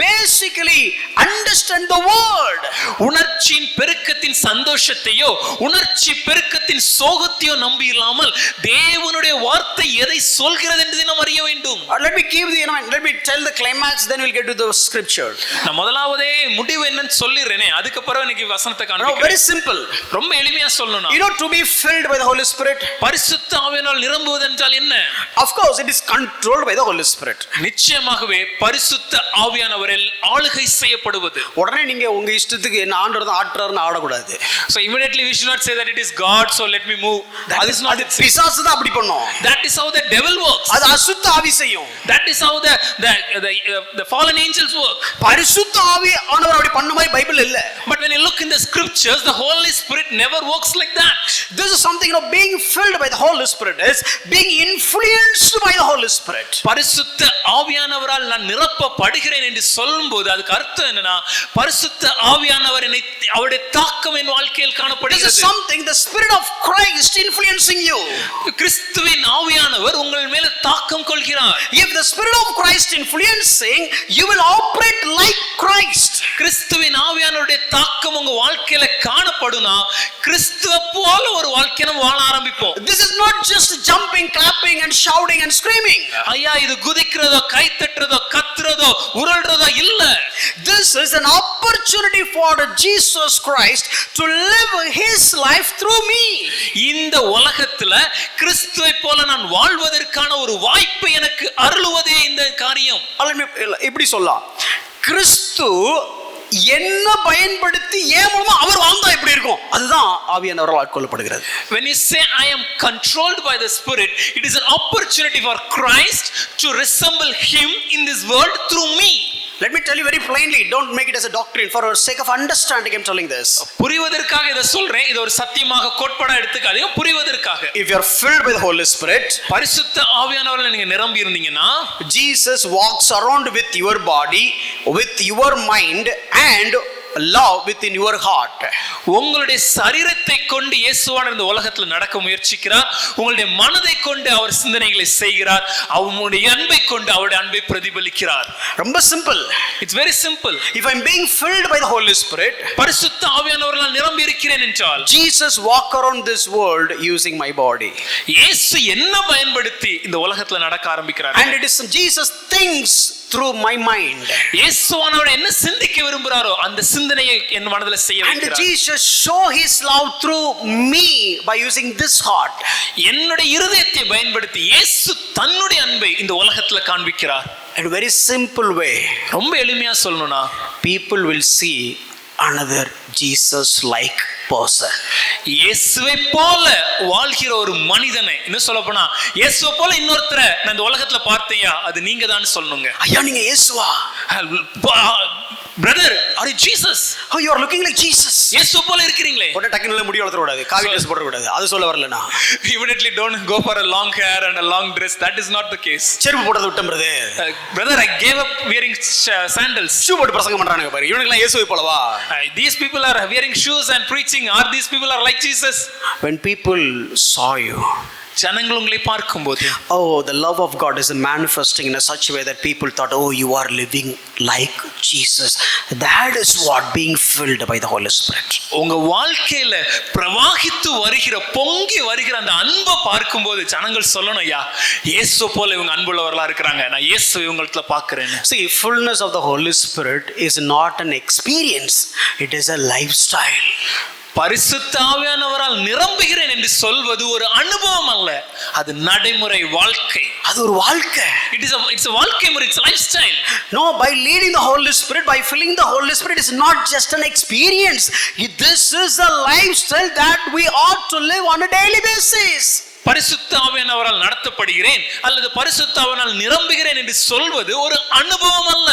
basically understand the word. உணர்ச்சியின் பெருக்கத்தின் சந்தோஷத்தையோ உணர்ச்சி பெருக்கத்தின் சோகத்தையோ நம்பி இல்லாமல் தேவனுடைய வார்த்தை எதை சொல்கிறது என்பதை நாம் அறிய வேண்டும். Let me tell the climax, then we'll get to the scripture. நான் முதலாவதே முடிவு என்னன்னு சொல்லிறேனே, அதுக்கு அப்புறம் எனக்கு வசனத்தை காண்பிக்கிறேன். Very simple. ரொம்ப எளிமையா சொல்லணும். To be filled by the Holy Spirit, பரிசுத்த ஆவியினால் நிரம்புவது என்றால் என்ன? Of course it is controlled by the Holy Spirit. நிச்சயமாகவே பரிசுத்த ஆவியானவரால் ஆளுகை செய்யப்படுவது. உடனே நீங்க உங்க இஷ்டத்துக்கு என்ன ஆண்டறத ஆட்றாருன்னு ஆட கூடாது. So immediately we should not say that it is God, so let me move. That is not it. பிசாசு தான் அப்படி பண்ணும். That is how the devil works. அது அசுத்த ஆவி செய்யும். That is how the fallen angels work. பரிசுத்த ஆவி ஆண்டவர் அப்படி பண்ண மாதிரி பைபிள் இல்ல. But when you look in the scriptures, the Holy Spirit never works like that. This is something, being filled by the Holy Spirit is being influenced by the Holy Spirit. பரிசுத்த ஆவியானவரால் நான் நிரப்பப்படுகிறேன் என்று சொல்லும்போது அதுக்கு அர்த்தம் என்னன்னா பரிசுத்த ஆவியானவர் என்னை அவருடைய தாக்கம் என் வாழ்க்கையில் காணப்படுகிறது. This is something, the Spirit of Christ influencing you. கிறிஸ்துவின் ஆவியானவர் உங்கள் மேல தாக்கம் கொள்கிறார். If the Spirit of Christ influencing, you will operate like Christ. கிறிஸ்துவின் ஆவியானவருடைய தாக்கம் உங்க வாழ்க்கையில காணப்படுனா கிறிஸ்துவ போல ஒரு வாழ்க்கையை நாம் வாழ ஆரம்பிப்போம். This is not just jumping, clapping and shouting and screaming. ஐயா இது குதிக்கிறதோ கை தட்டுறதோ கத்துறதோ உருள்றதோ இல்ல. This is an opportunity for Jesus Christ to live his life through me. இந்த உலகத்துல கிறிஸ்துவை போல நான் வாழ்வதற்கான ஒரு வாய்ப்பை எனக்கு அருளுவதே இந்த காரியம். இப்படி சொல்லலாம், கிறிஸ்து என்ன பயன்படுத்தி ஏன் மூலமா அவர் வாழ்ந்தா எப்படி இருக்கும், அதுதான் ஆவியானவரால் ஆட்கொள்ளப்படுகிறது. When you say I am controlled by the Spirit, it is an opportunity for Christ to resemble him in this world through me. Let me tell you very plainly, don't make it as a doctrine. For the sake of understanding, I'm telling this. புரிவதற்காக இத சொல்றேன், இது ஒரு சத்தியமாக கோட்பாடா எடுத்துக்காதீங்க, புரிவதற்காக. If you are filled with the Holy Spirit, பரிசுத்த ஆவியானவரால் நீங்க நிரம்பி இருந்தீங்கன்னா, Jesus walks around with your body, with your mind and love within your heart. உங்களுடைய சரீரத்தை கொண்டு இயேசுவானவர் இந்த உலகத்துல நடக்க முயற்சிக்கிறார். உங்களுடைய மனதை கொண்டு அவர் சிந்தனைகளை செய்கிறார். அவருடைய அன்பை கொண்டு அவருடைய அன்பை பிரதிபலிக்கிறார். ரொம்ப simple. It's very simple. If I'm being filled by the Holy Spirit, பரிசுத்த ஆவியானவரால் நிரம்பி இருக்கிறேன் என்றால், Jesus walk around this world using my body. இயேசு என்ன பயன்படுத்தி இந்த உலகத்துல நடக்க ஆரம்பிக்கிறார். And it is Jesus thinks through my mind. இயேசுவானவர் என்ன சிந்திக்க விரும்புறாரோ அந்த சிந்தனையை என் மனதில செய்ய வைக்கிறார். And Jesus show his love through me by using this heart. என்னுடைய இருதயத்தை பயன்படுத்தி இயேசு தன்னுடைய அன்பை இந்த உலகத்துல காண்பிக்கிறார். In a very simple way. ரொம்ப எளிமையா சொல்லணும்னா, people will see another Jesus like person. இயேசுவை போல வாழ்கிற ஒரு மனிதனை, இன்னும் சொல்ல போனா இயேசுவை போல இன்னொருத்தரை நான் இந்த உலகத்துல பார்த்தேயா, அது நீங்க தான் சொல்லணுங்க. ஐயா நீங்க இயேசுவா? Brother, are you Jesus? Oh, you are looking like Jesus. இயேசுவை போல இருக்கீங்களே. போட்ட டக்குனு முடி வளர்த்த கூடாது, காவி dress போட கூடாது, அது சொல்ல வரலனா. Immediately don't go for a long hair and a long dress. That is not the case. செருப்பு போடுறது விட்டேன் brother. I gave up wearing sandals. Shoe போட்டு பிரசங்கம் பண்றானுங்க பாரு, இவனுக்கு இயேசுவை போலவா? These people are wearing shoes and preaching. Are these people are like Jesus? When people saw you, ஜனங்கள் உங்களை பார்க்கும்போது Oh, the love of God is manifesting in a such way that people thought, oh, you are living like Jesus. That is what being filled by the Holy Spirit. உங்க வாழ்க்கையில பிரவாகித்து வருகிற பொங்கி வருகிற அந்த அன்பை பார்க்கும்போது ஜனங்கள் சொல்லணும், ஐயா இயேசு போல இவங்க அன்புள்ளவர்களா இருக்கிறாங்க, நான் இயேசு இவங்கள்ட்ட பார்க்கிறேன். See, fullness of the Holy Spirit is not an experience, it is a lifestyle. பரிசுத்த ஆவியானவரால் நிரம்புகிறேன் என்று சொல்வது ஒரு அனுபவம் அல்ல, அது நடைமுறை வாழ்க்கை. அது ஒரு வாழ்க்கை. It's a வாழ்க்கை முறை, it's a lifestyle. No, by leading the Holy Spirit, by filling the Holy Spirit is not just an experience. This is a lifestyle that we ought to live on a daily basis. பரிசுத்த ஆவியானவரால் நடத்தப்படுகிறேன் அல்லது பரிசுத்த ஆவியானவரால் நிரம்புகிறேன் என்று சொல்வது ஒரு அனுபவம் அல்ல,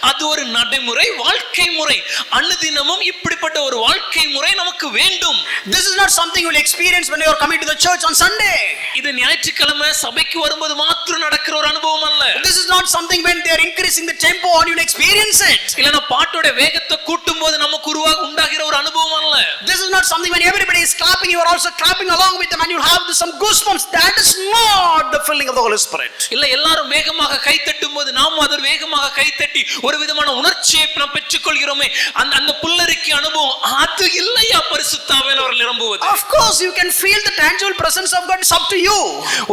அது ஒரு நடைமுறை வாழ்க்கை முறை. அனுதினமும் இப்படிப்பட்ட ஒரு வாழ்க்கை முறை நமக்கு வேண்டும். This is not something you will experience when you are coming to the church on Sunday. இது ஞாயிற்றுக்கிழமை சபைக்கு வரும்போது மாத்திரம் நடக்கிற ஒரு அனுபவம் அல்ல. This is not something when they are increasing the tempo and you will experience it. இல்லனா பாட்டோட வேகத்தை கூட்டும்போது நமக்கு உண்டாகிற ஒரு அனுபவம் அல்ல. This is not something when everybody is clapping, you are also clapping along with them and you have some goosebumps. That is not the filling of the Holy Spirit. இல்ல எல்லாரும் வேகமாக கை தட்டும்போது நாமும் அதர் வேகமாக கை தட்டி ஒரு விதமான உணர்ச்சியை நாம் பெற்றுக்கொள்கிறோமே, அந்த புல்லரிக்கு அனுபவம் அது இல்லையா பரிசுத்த ஆவியானவர் நிரம்புவது? Of course you can feel the tangible presence of God, it's up to you.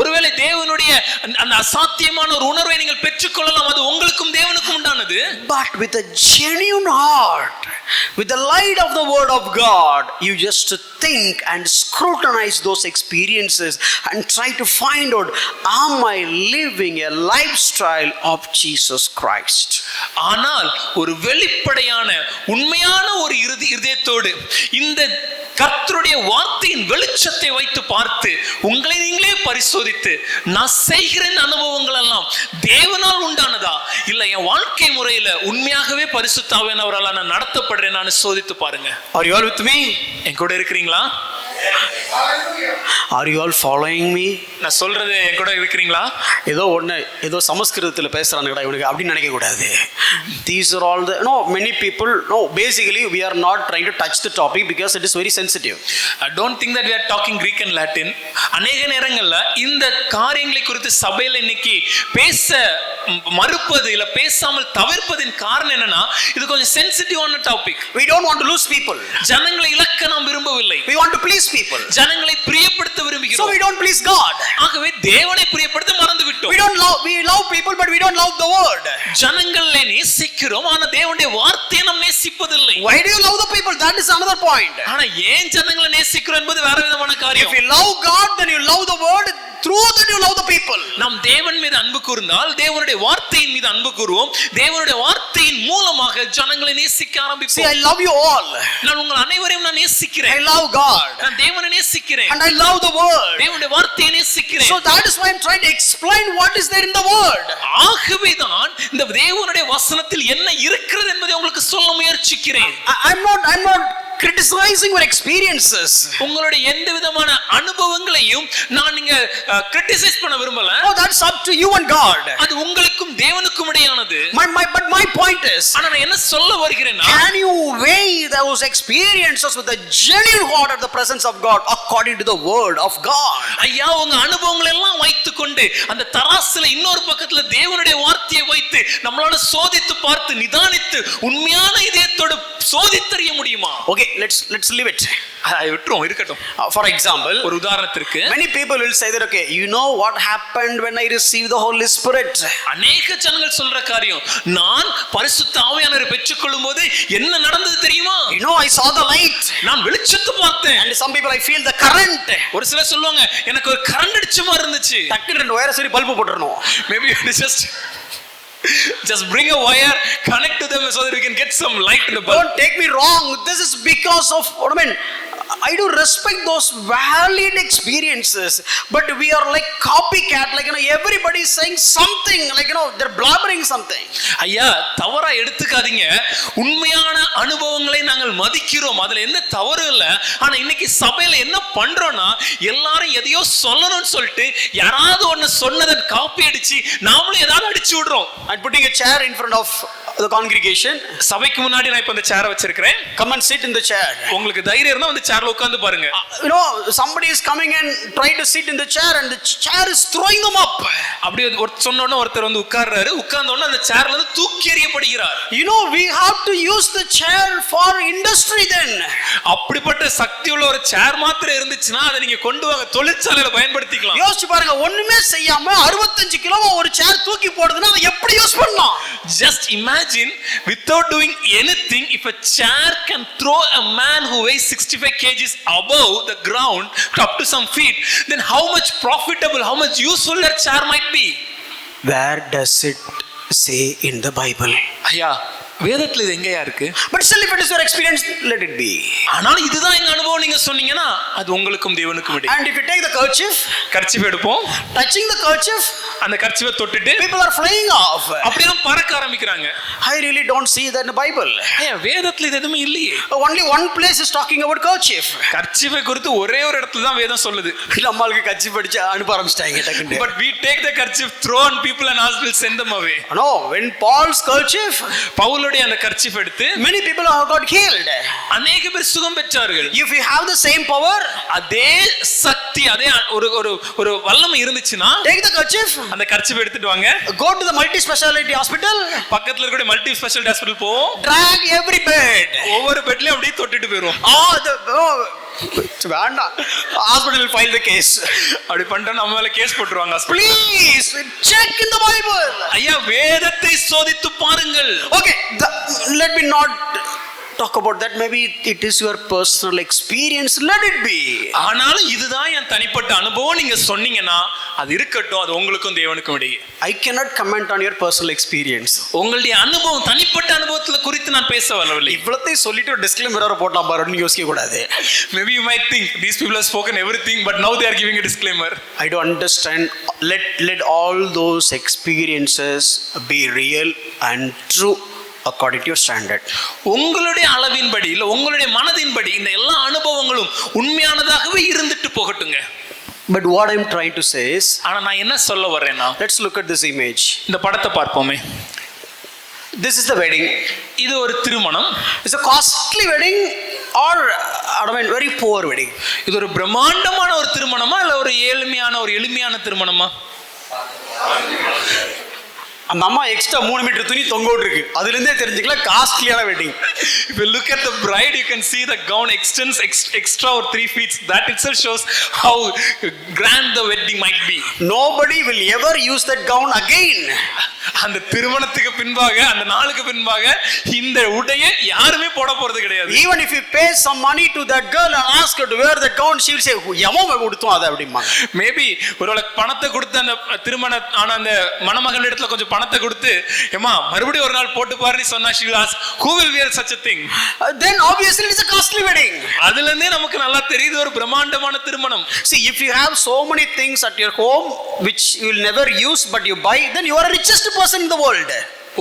ஒருவேளை தேவனுடைய அந்த அசாத்தியமான ஒரு உணர்வை நீங்கள் பெற்றுக்கொள்ளலாம், அது உங்களுக்கும் தேவனுக்கும் உண்டானது. But with a genuine heart, with the light of the word of God, you just think and scrutinize those experiences and try to find out, am I living a lifestyle of Jesus Christ? ஆனால் ஒரு வெளிப்படையான உண்மையான ஒரு இருதயத்தோடு இந்த கர்த்தருடைய வார்த்தையின் வெளிச்சத்தை வைத்து பார்த்து உங்களை நீங்களே பரிசோதித்து, நான் செய்கிற அனுபவங்கள் எல்லாம் தேவனால் உண்டானதா இல்ல என் வாழ்க்கை முறையில உண்மையாகவே பரிசுத்த ஆவியானவரால் நான் நடத்தப்படுறேன் நான் சோதித்து பாருங்க. Are you all with me? என் கூட இருக்கிறீங்களா? Are you all following me? நான் சொல்றது என் கூட இருக்கிறீங்களா? ஏதோ சமஸ்கிருதத்தில் பேசுறானுங்கடா இவனுக்கு அப்படின்னு நினைக்க கூடாது. These are all the many people basically we are not trying to touch the topic because it is very sensitive. I don't think that we are talking Greek and Latin. அநேக நேரங்கள்ல இந்த காரியங்களை குறித்து சபையில இன்னைக்கு பேச மறுப்பது இல்ல பேசாமல் தவிர்ப்பதின் காரணம் என்னன்னா இது கொஞ்சம் சென்சிட்டிவான topic. We don't want to lose people. ஜனங்களை இழக்க நாம் விரும்பவில்லை. We want to please people. ஜனங்களை பிரியப்படுத்த விரும்புகிறோம். So we don't please God. ஆகவே தேவனை பிரியப்படுத்த மறந்து விட்டோம். We love people but we don't love the word. ஜனங்களை நேசிக்கிறோம் ஆனா தேவனுடைய வார்த்தையை நாம் நேசிப்பதில்லை. Why do you love the people? That is another point. ஆனா ஏன் ஜனங்களை நேசிக்கிறோம் என்பது வேற விதமான காரியம். If you love God then you love the word. Through that you love the people. நாம் தேவன் மீது அன்பு கூர்ந்தால் தேவனுடைய வார்த்தையின் மீது அன்பு கூறுவோம். தேவனுடைய வார்த்தையின் மூலமாக ஜனங்களை நேசிக்க ஆரம்பிப்போம். See, I love you all. நான் உங்கள் அனைவரையும் நான் நேசிக்கிறேன். I love God. நான் தேவனை நேசிக்கிறேன். And I love the word. தேவனுடைய வார்த்தையை நேசிக்கிறேன். So that is why I am trying to explain what is there in the word. ஆகவேதான் இந்த தேவனுடைய வசனத்தில் என்ன இருக்கிறது என்பதை உங்களுக்கு சொல்ல முயற்சிக்கிறேன். I'm not criticizing your experiences. உங்களுடைய எந்த விதமான அனுபவங்களையும் நான் நீங்க கிரிட்டிசைஸ் பண்ண விரும்பல. Oh, that's up to you and God. அது உங்களுக்கும் தேவனுக்கும் இடையானது. But my point is, ஆனா நான் என்ன சொல்ல வருகிறேன்னா, can you weigh those experiences with a genuine heart at the presence of God according to the word of God? ஐயா உங்க அனுபவங்களை எல்லாம் வைத்துக்கொண்டு அந்த தராசுல இன்னொரு பக்கத்துல தேவனுடைய வார்த்தையை வைத்து நம்மளால சோதித்து பார்த்து நிதானித்து உண்மையான இதயத்தோடு சோதித்தறிய முடியுமா? Okay, let's leave it. விட்டுரும் இருக்கட்டும். For example, ஒரு உதாரணத்திற்கு many people will say that, okay, you know what happened when I received the Holy Spirit? அநேக ஜனங்கள் சொல்ற காரியம், நான் பரிசுத்த ஆவியானவரை பெற்றுக்கொள்ளும்போது என்ன நடந்தது தெரியுமா? You know, I saw the light. நான் வெளிச்சத்தை பார்த்தேன். And some people I feel the current. ஒரு சிலர் சொல்லுவாங்க எனக்கு ஒரு கரண்ட் அடிச்ச மாதிரி இருந்துச்சு. டக்குனு ரெண்டு வயரை சரி பல்பு போட்டுறணும். Maybe it is just bring a wire, connect to them so that we can get some light in the bulb. Don't take me wrong. This is because of I do respect those valid experiences, but we are like copycat, like everybody is saying something, like they're blabbering something. ஐயா தவறா எடுத்துக்காதீங்க. உண்மையான அனுபவங்களை நாங்கள் மதிக்கிறோம், அதுல எந்த தவறும் இல்ல. ஆனா இன்னைக்கு சபையில என்ன பண்றோம்னா எல்லாரும் எதையோ சொல்லணும்னு சொல்லிட்டு யாராவது ஒன்னு சொன்னதை காப்பி அடிச்சு நாமளும் ஏதாவது அடிச்சு விடுறோம். And putting a chair in front of the congregation. சபைக்கு முன்னாடி நான் இப்ப இந்த சேரை வச்சிருக்கிறேன். Come and sit in the chair. உங்களுக்கு தைரியம் இருந்தா வந்து சேர்ல உட்கார்ந்து பாருங்க. Somebody is coming and trying to sit in the chair and the chair is throwing them up. அப்படியே சொன்ன உடனே ஒருத்தர் வந்து உட்கார்றாரு. உட்கார்ந்த உடனே அந்த சேர்ல இருந்து தூக்கி எறியப்படுகிறார். We have to use the chair for industry then. அப்படிப்பட்ட சக்தி உள்ள ஒரு சேர் மாத்திரம் இருந்துச்சுன்னா அதை நீங்க கொண்டு வாங்க தொழிற்சாலையில பயன்படுத்திக்கலாம். யோசிச்சு பாருங்க, ஒண்ணுமே செய்யாம 65 கிலோவா ஒரு சேர் தூக்கி போடுதுன்னா அதை எப்படி யூஸ் பண்ணலாம்? Just imagine, without doing anything, if a chair can throw a man who weighs 65 kgs above the ground up to some feet, then how much profitable, how much useful that chair might be? Where does it say in the Bible? ஐயா, வேதத்துல இது எங்கயா இருக்கு? But still, if it is your experience, let it be. ஆனால் இதுதான் எங்க அனுபவம் நீங்க சொன்னீங்கன்னா அது உங்களுக்கும் தேவனுக்கும் இடையே. And if you take the kerchief, kerchief எடுப்போம், touching the kerchief, அந்த கர்ச்சீஃபை தொட்டுட்டு people are flying off. அப்படியே பறக்க ஆரம்பிக்கிறாங்க. I really don't see that in the Bible. ஐயா, வேதத்துல இது எதுவுமே இல்லையே. Only one place is talking about kerchief. கர்ச்சீஃபை குறித்து ஒரே ஒரு இடத்துல தான் வேதம் சொல்லுது. நம்மளுக்கு கர்ச்சீஃப் அடிச்சு அனுப்ப ஆரம்பிச்சிட்டாங்க டக்குன்னு. But we take the kerchief, throw on people and ask will send them away. No, when Paul's kerchief, பவுலுடைய அந்த கர்ச்சீஃப் எடுத்து many people have got healed. அநேக பேர் சுகம் பெற்றார்கள். If you have the same power, அதே சக்தி, அதே ஒரு வல்லமை இருந்துச்சுன்னா take the kerchief, அந்த கர்ச்சீஃப் எடுத்துட்டு வாங்க, go to the multi specialty hospital, பக்கத்துல இருக்க மல்டி ஸ்பெஷாலிட்டி ஹாஸ்பிடல் போவோம், drag every bed, ஒவ்வொரு பெட்லயும் அப்படியே தொட்டுட்டு போயிடுவோம். வேண்டாம், hospital file the case. அப்படி பண்ணிட்டா நம்ம மேல கேஸ் போட்டுருவாங்க. Please check in the Bible. ஐயா, வேதத்தை சோதித்து பாருங்கள். Okay, let me not talk about that. Maybe it is your personal experience, let it be. ஆனாலும் இதுதான் என் தனிப்பட்ட அனுபவம் நீங்க சொன்னீங்கன்னா அது இருக்கட்டும், அது உங்களுக்கும் தேவனுக்கும் இடையே. I cannot comment on your personal experience. உங்களுடைய அனுபவம், தனிப்பட்ட அனுபவத்துல குறித்து நான் பேச வரவில்லை. இவ்வளத்தை சொல்லிட்டு டிஸ்க்ளைமர் வேற போடலாம் பாருன்னு யோசிக்க கூடாது. Maybe you might think these people have spoken everything, but now they are giving a disclaimer. I don't understand. Let all those experiences be real and true according to your standard. உங்களுடைய அளவின்படி, இல்ல உங்களுடைய மனதின்படி இந்த எல்லா அனுபவங்களும் உண்மையானதாகவே இருந்துட்டு போகட்டுங்க. But what I'm trying to say is, ஆனா நான் என்ன சொல்ல வர்றேன்னா, let's look at this image. இந்த படத்தை பார்ப்போமே. This is the wedding. இது ஒரு திருமணம். It's a costly wedding or very poor wedding. இது ஒரு பிரம்மாண்டமான ஒரு திருமணமா இல்ல ஒரு எளிமையான திருமணமா? அந்த அம்மா எக்ஸ்ட்ரா 3 மீட்டர் துணி தொங்க விட்டுருக்கு, அதுல இருந்தே தெரிஞ்சுக்கலாம் காஸ்ட்லியான wedding. If you look at the bride, you can see the gown extends extra or 3 feet. That itself shows how grand the wedding might be. Nobody will ever use that gown again. அந்த திருமணத்துக்கு பின்பாக, அந்த நாளுக்கு பின்பாக இந்த உடையை யாருமே போட போறது கிடையாது. Even if you pay some money to that girl and ask her to wear that gown, she will say எவன் கொடுத்தோம் அதை அப்படிம்பாங்க. மேபி ஒருவேளை பணத்தை கொடுத்து அந்த திருமண ஆன அந்த மணமகள் இடத்துல கொஞ்சம் பணத்தை கொடுத்து ஏமா மறுபடியும் ஒரு நாள் போட்டு பாருன்னு சொன்னா she will ask who will wear such a thing. Then obviously it is a costly wedding. அதுல இருந்தே நமக்கு நல்லா தெரியுது ஒரு பிரம்மாண்டமான திருமணம். See, if you have so many things at your home which you will never use but you buy, then you are the richest person in the world.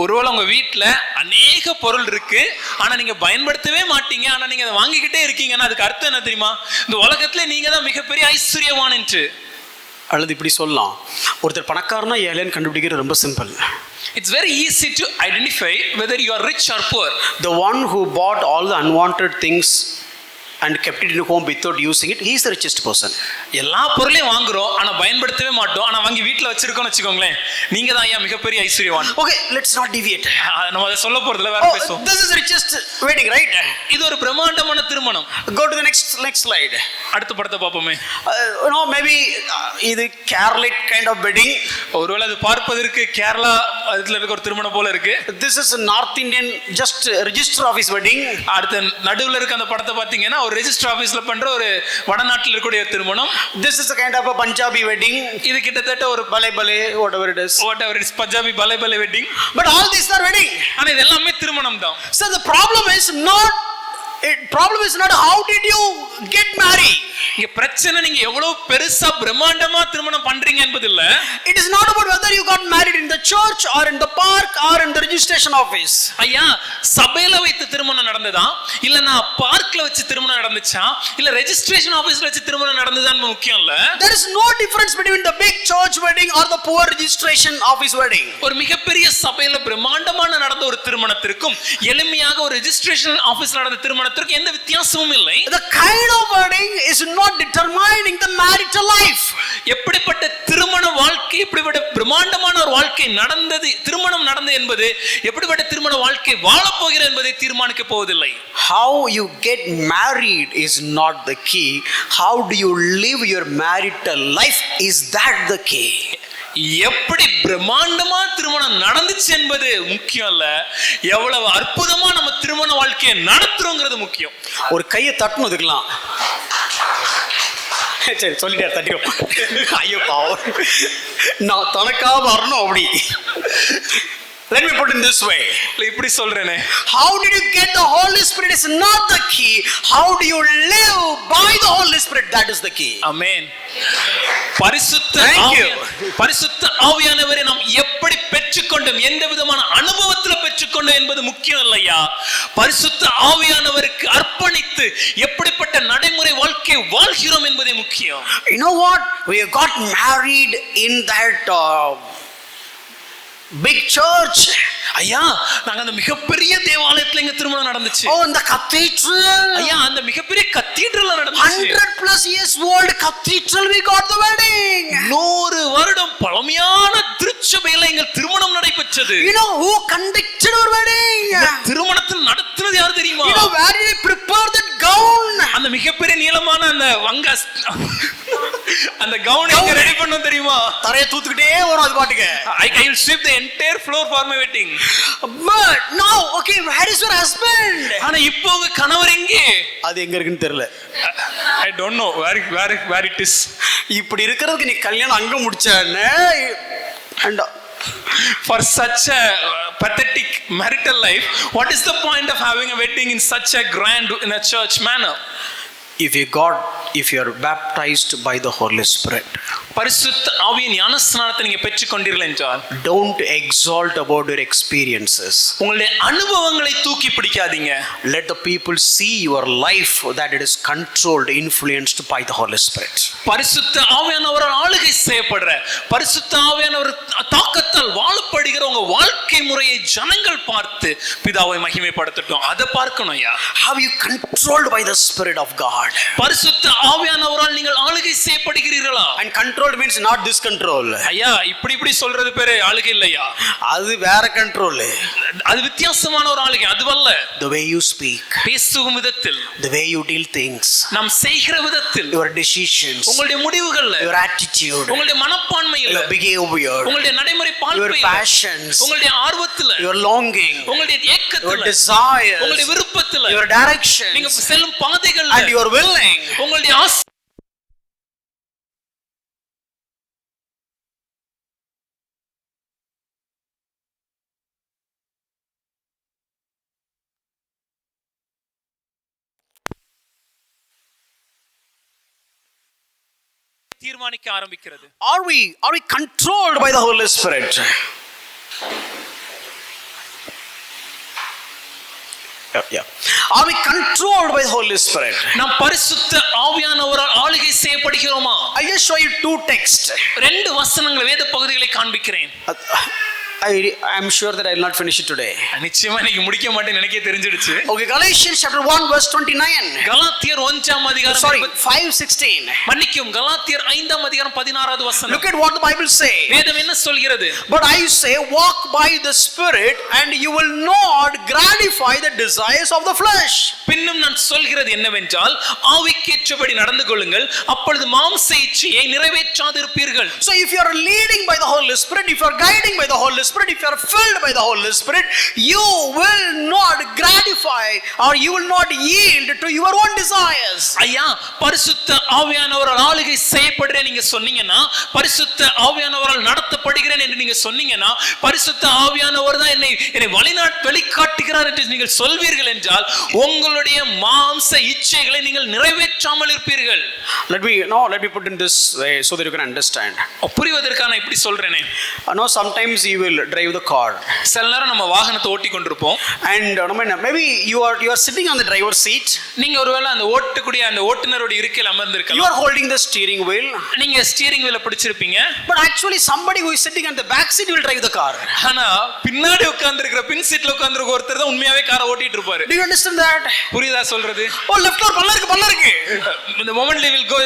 ஒருவேளை உங்க வீட்டுல அநேக பொருள் இருக்கு, ஆனா நீங்க பயன்படுத்தவே மாட்டீங்க, ஆனா நீங்க அதை வாங்கிக்கிட்டே இருக்கீங்கன்னா அதுக்கு அர்த்தம் என்ன தெரியுமா? இந்த உலகத்துல நீங்க தான் மிகப்பெரிய ஐஸ்வர்யவான் என்று. அல்லது இப்படி சொல்லலாம், ஒருத்தர் பணக்காரனா ஏழைன்னு கண்டுபிடிக்கிறது ரொம்ப simple. It's very easy to identify whether you are rich or poor. The one who bought all the unwanted things and kept it in home without using it, he is the richest person. எல்லா பொருளையும் வாங்குறோம், ஆனா பயன்படுத்தவே மாட்டோம், ஆனா வாங்கி வீட்ல வச்சிருக்கோம்னு வெச்சுக்கோங்களேன், நீங்க தான் ஐயா மிகப்பெரிய ஐஸ்வர்யவான். Okay, let's not deviate. நம்ம அத சொல்ல போறதுல வேற பேசுவோம். This is the richest wedding, right? இது ஒரு பிரம்மாண்டமான திருமணம். Go to the next slide. அடுத்த படத்தை பாப்போமே. Maybe இது Kerala kind of wedding. ஒருவேளை அது பார்ப்பதற்கு கேரளா அதுல இருக்க ஒரு திருமணம் போல இருக்கு. This is a North Indian just register office wedding. அடுத்த நடுவுல இருக்க அந்த படத்தை பாத்தீங்கன்னா ஒரு ரெஜிஸ்டர் ஆபீஸ்ல பண்ற ஒரு வடநாட்டில் இருக்கக்கூடிய திருமணம். This is a kind of a Punjabi wedding. இது கிட்டத்தட்ட ஒரு bale whatever it is Punjabi bale wedding. But all these are wedding. ஆனா இது எல்லாமே திருமணம் தான். So the problem is not how did you get married? இங்க பிரச்சனை நீங்க எவ்வளவு பெருசா பிரம்மாண்டமா திருமணம் பண்றீங்க என்பது இல்ல. It is not about whether you got married in the church or in the park or in the registration office. ஐயா, சபையில வைத்து திருமணம் நடந்ததா, இல்ல நான் பார்க்ல வச்சு திருமணம் நடந்துச்சா, இல்ல ரெஜிஸ்ட்ரேஷன் ஆபீஸ்ல வச்சு திருமணம் நடந்ததான்னு முக்கியம் இல்ல. There is no difference between the big church wedding or the poor registration office wedding. ஒரு மிகப்பெரிய சபையில பிரம்மாண்டமான நடந்த ஒரு திருமணத்திற்கும் எளிமையாக ஒரு ரெஜிஸ்ட்ரேஷன் ஆபீஸ்ல நடந்த திருமணத்திற்கும் எந்த வித்தியாசமும் இல்லை. The kind of wedding is not determining the marital life. எப்படிப்பட்ட திருமண வாழ்க்கை, எப்படிப்பட்ட பிரம்மாண்டமான ஒரு வாழ்க்கை நடந்தது, திருமணம் நடந்தது என்பது எப்படிப்பட்ட திருமண வாழ்க்கை வாழப் போகிறது என்பதை தீர்மானிக்க போவதில்லை. How you get married is not the key. How do you live your marital life is that the key. எப்படி பிரம்மாண்டமா திருமணம் நடந்துச்சு என்பது முக்கியம் இல்ல, எவ்வளவு அற்புதமா நம்ம திருமண வாழ்க்கையை நடத்துறோங்கிறது முக்கியம். ஒரு கையை தட்டணும் இதுக்கெல்லாம். சரி சொல்லிட்டே தட்டிடும். ஐயோ பாவம், நான் தனக்காக வரணும் அப்படி. Let me put it in this way. இப்படி சொல்றேனே, how did you get the Holy Spirit is not the key. How do you live by the Holy Spirit, that is the key. Amen. பரிசுத்த ஆவியானவரை நாம் எப்படி பெற்றுக்கொண்டோம், எந்த விதமான அனுபவத்தில் பெற்றுக்கொண்டோம் என்பது முக்கியம் இல்லையா, பரிசுத்த ஆவியானவருக்கு அர்ப்பணித்து எப்படிப்பட்ட நடைமுறை வாழ்க்கை வாழ்கிறோம் என்பதே முக்கியம். You know what, we got married in that big church. ஐயா, நாங்க அந்த மிகப்பெரிய தேவாலயத்துல இங்க திருமணம் நடந்துச்சு. Oh, in the cathedral. ஐயா, அந்த மிகப்பெரிய கத்தீட்ரல்ல நடந்துச்சு. 100+ years old cathedral we got the wedding. 100 வருடம் பழமையான திருச்சபையில எங்க திருமணம் நடைபெற்றது. You know who conducted our wedding? திருமணத்தை நடத்துனது யார் தெரியுமா? You know where did we prepare that gown? அந்த மிகப்பெரிய நீளமான அந்த அந்த கவுன் எங்க ரெடி பண்ணோம் தெரியுமா? தரைய தூத்துக்கிட்டே வரும் அது பாட்டுக்கு. I will sweep the entire floor for my wedding. But now, okay, where is your husband? ஆனா இப்போ உங்க கணவர் எங்கே? அது எங்க இருக்குன்னு தெரியல. I don't know where it is. இப்படி இருக்கிறதுக்கு நீ கல்யாணம் அங்க முடிச்சேன்னு and for such a pathetic marital life, what is the point of having a wedding in such a grand in a church manner? if you are baptized by the Holy Spirit, பரிசுத்த ஆவியின் ஞானஸ்நானத்தை நீங்க பெற்றுக்கொண்டீர்கள் என்றால், don't exalt about your experiences. உங்களுடைய அனுபவங்களை தூக்கி பிடிக்காதீங்க. Let the people see your life that it is controlled, influenced by the Holy Spirit. பரிசுத்த ஆவியானவரால் ஆளுகை செய்யப்படுற, பரிசுத்த ஆவியானவர் தாக்கத்தால் வாழப்படுகிற உங்க வாழ்க்கை முறையை ஜனங்கள் பார்த்து பிதாவை மகிமைப்படுத்தட்டும். அதை பார்க்கணும். ஐயா, how you controlled by the Spirit of God. பரிசுத்த ஆவியானவரால் நீங்கள் ஆளுகை செய்யப்படுகிறீர்களா? And controlled means not this control. ஐயா, இப்படி சொல்றது பேரு ஆளுகை இல்லையா, அது வேற கண்ட்ரோல். அது வித்தியாசமான ஒரு ஆளுகை, அதுவல்ல. The way you speak, பேசும் விதத்தில், the way you deal things, நாம் செய்கிற விதத்தில், your decisions, உங்களுடைய முடிவுகள்ல, your attitude, உங்களுடைய மனப்பான்மையில, your behavior, உங்களுடைய நடைமுறை your வாழ்க்கையில, passions, உங்களுடைய ஆர்வத்துல, your longing, உங்களுடைய ஏக்கத்துல, your desires, உங்களுடைய விருப்பத்துல, your directions, நீங்க செல்லும் பாதைகள்ல, and your willing, உங்களுடைய ஆசை. தீர்மானிக்க ஆரம்பிக்கிறது. Are we controlled by the Holy Spirit? Yeah. Are we controlled by the Holy Spirit? நாம் பரிசுத்த ஆவியானவரால் ஆளுகை செய்யப்படுகிறோமா? I just show you 2 texts. 2 வசனங்கள், வேத பகுதிகளை காண்பிக்கிறேன். I am sure that I will not finish it today. நிச்சயமா இன்னைக்கு முடிக்க மாட்டேன்னு எனக்கே தெரிஞ்சிடுச்சு. Okay, Galatians chapter 1 verse 29. கலாத்தியர் 1ஆம் அதிகாரம், sorry, 5:16. மன்னிக்கவும், கலாத்தியர் 5ஆம் அதிகாரம் 16வது வசனம். Look at what the Bible say. வேதம் என்ன சொல்கிறது? But I say, walk by the Spirit and you will not gratify the desires of the flesh. பின்னும் நான் சொல்கிறது என்னவென்றால், ஆவிக்கேற்றபடி நடந்து கொள்ளுங்கள், அப்பொழுது மாம்ச இச்சையை நிறைவேற்றாதிருப்பீர்கள். So if you are leading by the Holy Spirit, if you are guiding by the Holy Spirit, Spirit, if you are filled by the Holy Spirit, you will not gratify or you will not yield to your own desires. ஐயா, பரிசுத்த ஆவியானவரால் ஆளுகை செய்யப்படுறேன் நீங்க சொன்னீங்கன்னா, பரிசுத்த ஆவியானவரால் நடத்தப்படுகிறேன் என்று நீங்க சொன்னீங்கன்னா, பரிசுத்த ஆவியானவர் தான் என்னை வெளிக்காட்டுகிறார் என்று நீங்கள் சொல்வீர்கள் என்றால் உங்களுடைய மாம்ச இச்சைகளை நீங்கள் நிறைவேற்றாமல் இருப்பீர்கள். Let me put in this way so that you can understand. புரிவதற்காக நான் இப்படி சொல்றேனே. No, sometimes you will drive the car. சில நேரம் நம்ம வாகனத்தை ஓட்டி கொண்டிருப்போம். And maybe you are sitting on the driver's seat. நீங்க ஒருவேளை அந்த ஓட்டுநரோட இருக்கையில் அமர்ந்திருக்கலாம். You are holding the steering wheel. நீங்க steering வீலை பிடிச்சிருப்பீங்க. But actually somebody who is sitting on the back seat will drive the car. ஆனா பின்னாடி உட்கார்ந்திருக்கிற பின் சீட்ல உட்கார்ந்திருக்க ஒருத்தர் தான் உண்மையாவே காரை ஓட்டிட்டு இருப்பாரு. Do you understand that? புரியுதா சொல்றது? Oh, left door பல்ல இருக்கு. The moment they will go,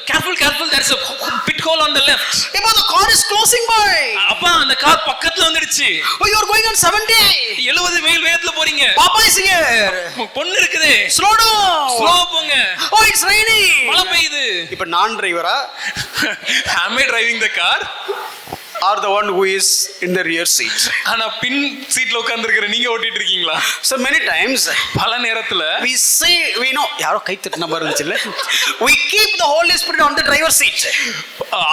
careful, there's a pit hole on the left. But the car is closing by. அப்பா அந்த கார் பக்கத்துல வந்துடுச்சு. Oh, you are going on 70. 70 mile வேகத்துல போறீங்க. Papa is here. பொண்ணு இருக்குது. Slow down. Slow போங்க. Oh, it's raining. மழை பெய்யுது. இப்ப நான் டிரைவரா? Am I driving the car? Or the one who is in the rear seat? ஆனா பின் சீட்ல உட்கார்ந்திருக்கிற நீங்க ஓட்டிட்டு இருக்கீங்களா? So many times பல நேரத்துல we know யாரோ கை தட்டின மாதிரி இருந்துச்சுல, we keep the Holy Spirit on the driver seat.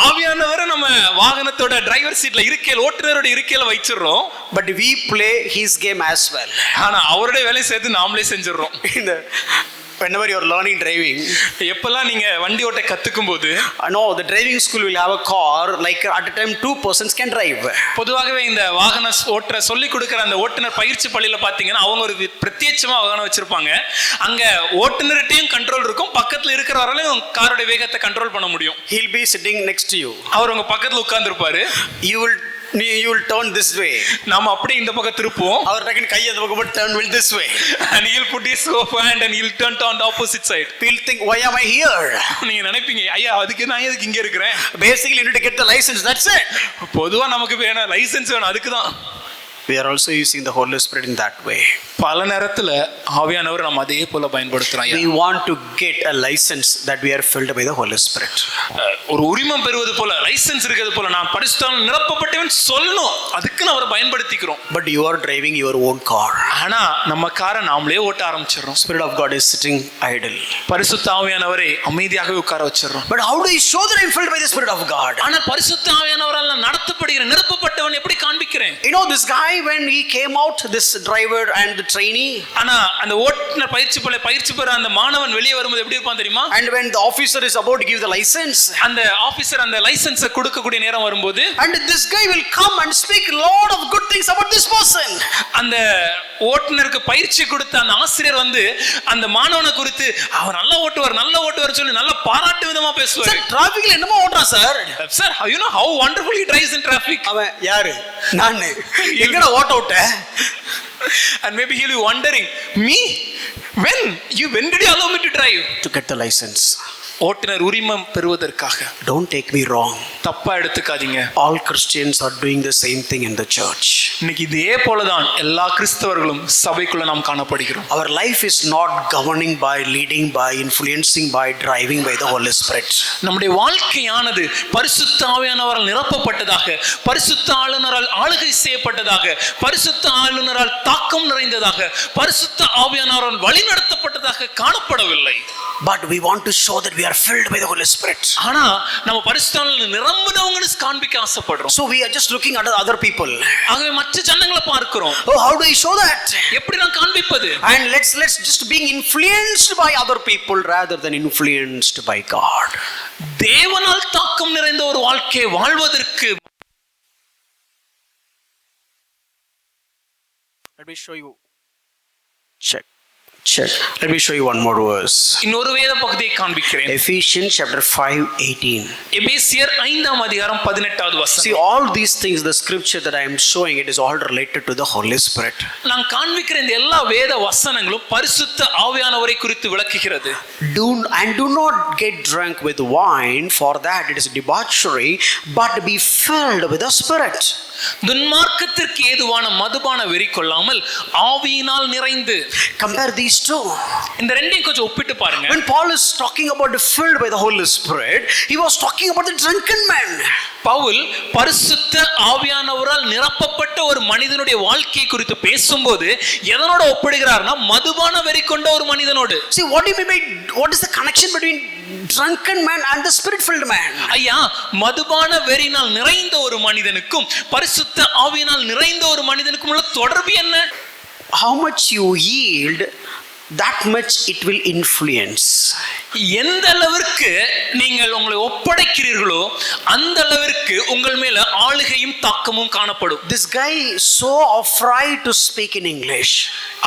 ஆவியானவரை நம்ம வாகனத்தோட டிரைவர் சீட்ல ஓட்டுநரோட இருக்கையில வச்சிடுறோம். But we play his game as well. ஆனா அவருடைய வேலையை சேர்த்து நாமளே செஞ்சிடறோம். Whenever you are learning driving, எப்பெல்லாம் நீங்க வண்டி ஓட்ட கத்துக்கும் போது, no, the driving school will have a car like at a time 2 persons can drive. பொதுவாகவே இந்த வாகன ஓட்ட சொல்லி கொடுக்கிற அந்த ஓட்டுநர் பயிற்சி பள்ளியில பாத்தீங்கன்னா அவங்க ஒரு பிரத்யேகமா வாகனம் வச்சிருப்பாங்க. அங்க ஓட்டுநர்கிட்டயும் கண்ட்ரோல் இருக்கும், பக்கத்துல இருக்கிறவரையும் காரோட வேகத்தை கண்ட்ரோல் பண்ண முடியும். He'll be sitting next to you. அவர் உங்க பக்கத்துல உட்கார்ந்து இருப்பாரு. You will turn this way. நாம அப்படியே இந்த பக்கம் திருப்புவோம். அவர் டக்குனு கை அந்த பக்கம் turn will this way. And he'll put his hand and he'll turn on the opposite side. He'll think, why am I here? நீங்க நினைப்பீங்க, ஐயா அதுக்கு நான் எதுக்கு இங்க இருக்கிறேன்? Basically you need to get the license, that's it. பொதுவா நமக்கு வேணும் லைசென்ஸ் வேணும், அதுக்கு தான். We are also using the Holy Spirit in that way. பல நேரத்துல ஆவியானவர் நம்ம அதே போல பயன்படுத்துறோம். We want to get a license that we are filled by the Holy Spirit. ஒரு உரிமம் பெறுவது போல, லைசென்ஸ் இருக்கிறது போல, நான் பரிசுத்தால் நிரப்பப்பட்டவன் சொல்லணும், அதுக்கு நான் அவரை பயன்படுத்திக்கிறோம். But you are driving your own car. ஆனா நம்ம காரை நாமளே ஓட்ட ஆரம்பிச்சிடுறோம். Spirit of God is sitting idle. பரிசுத்த ஆவியானவரை அமைதியாகவே உட்கார வச்சிடுறோம். But how do you show that I am filled by the Spirit of God? ஆனா பரிசுத்த ஆவியானவரால் நான் நடத்தப்படுகிறேன், நிரப்பப்பட்டவன் எப்படி காண்பிக்கிறேன்? You know this guy when he came out, this driver and the trainee, ஆனா அந்த ஓட்டுநர் பயிற்சி பெற அந்த மாணவன் வெளியே வரும்போது எப்படி இருப்பான் தெரியுமா? and when the officer is about to give the license, அந்த ஆபீசர் அந்த லைசென்ஸை கொடுக்கக்கூடிய நேரம் வரும்போது, and this guy will come and speak a lot of good things about this person. அந்த ஓட்டுநருக்கு பயிற்சி கொடுத்த அந்த ஆசிரியர் வந்து அந்த மாணவனை குறித்து அவர் நல்லா ஓட்டுவார் சொல்லி நல்லா பாராட்டு விதமா பேசுவார். சார் டிராபிக்ல என்னமோ ஓட்றான் sir. Sir you know how wonderful he drives in traffic. அவன் யாரு? நான் எங்கடா ஓட்ட விட்ட? And maybe he'll be wondering, me? When did you allow me to drive? To get the license. ஓட்டுநர் உரிமம் பெறுவதற்காக. Don't take me wrong. தப்பா எடுத்துக்காதீங்க. All Christians are doing the same thing in the church. இன்னைக்கு இதே போலதான் எல்லா கிறிஸ்தவர்களும் சபைக்குள்ள நாம் காணப்படுகிறோம். Our life is not governing by, leading by, influencing by, driving by the Holy Spirit. நம்முடைய வாழ்க்கையானது பரிசுத்த ஆவியானவரால் நிரப்பப்பட்டதாக, பரிசுத்த ஆளுநரால் ஆளுகை செய்யப்பட்டதாக, பரிசுத்த ஆளுநரால் தாக்கம் நிறைந்ததாக, பரிசுத்த ஆவியானவரால் வழிநடத்தப்பட்டதாக காணப்படவில்லை. But we want to show that we are filled by the Holy Spirit. ஆனா நம்ம பரிசுத்த ஆவியானவரால் நிரம்பினவங்கன்னு காண்பிக்க ஆசைப்படுறோம். So we are just looking at other people. ஆகவே மற்ற ஜனங்களை பார்க்கிறோம். Oh, how do I show that? எப்படி நான் காண்பிப்பது? And let's just being influenced by other people rather than influenced by God. தேவனால் தாக்கம் நிறைந்த ஒரு வாழ்க்கையை வாழ்வதற்கு. Let me show you. Check. Let me show you one more verse. இன்னொரு வேத பகுதியை காண்பிக்கிறேன். Ephesians chapter 5:18. எபேசியர் 5ஆம் அதிகாரம் 18வது வசனம். See, all these things, the scripture that I am showing, it is all related to the Holy Spirit. நான் காண்பிக்கிற இந்த எல்லா வேத வசனங்களும் பரிசுத்த ஆவியானவரை குறித்து விளக்குகிறது. Do not get drunk with wine, for that it is debauchery, but be filled with the Spirit. துன்மார்க்கத்திற்கு ஏதுவான மதுபான வெறி கொள்ளாமல் ஆவியினால் நிறைந்து. Compare these two. இந்த ரெண்டையும் கொஞ்சம் ஒப்பிட்டு பாருங்க. When Paul is talking about filled by the Holy Spirit, he was talking about the drunken man. Pavul பரிசுத்த ஆவியானவரால் நிரப்பப்பட்ட ஒரு மனிதனுடைய வாழ்க்கையை குறித்து பேசும்போது எதனோட ஒப்பிடுகிறார்னா மதுபான வெறி கொண்ட ஒரு மனிதனோடு. See, what is the connection between drunken man and the spirit filled man? ஐயா, மதுபான வெறினால் நிறைந்த ஒரு மனிதனுக்கும் பரிசுத்த ஆவியினால் நிறைந்த ஒரு மனிதனுக்கும் உள்ள தொடர்பு என்ன? How much you yield, that much it will influence. எந்த அளவிற்கு நீங்கள் உங்களை ஒப்படைக்கிறீர்களோ அந்த அளவிற்கு உங்கள் மேல ஆளுகையும் தாக்கமும் காணப்படும். This guy is so afraid to speak in English.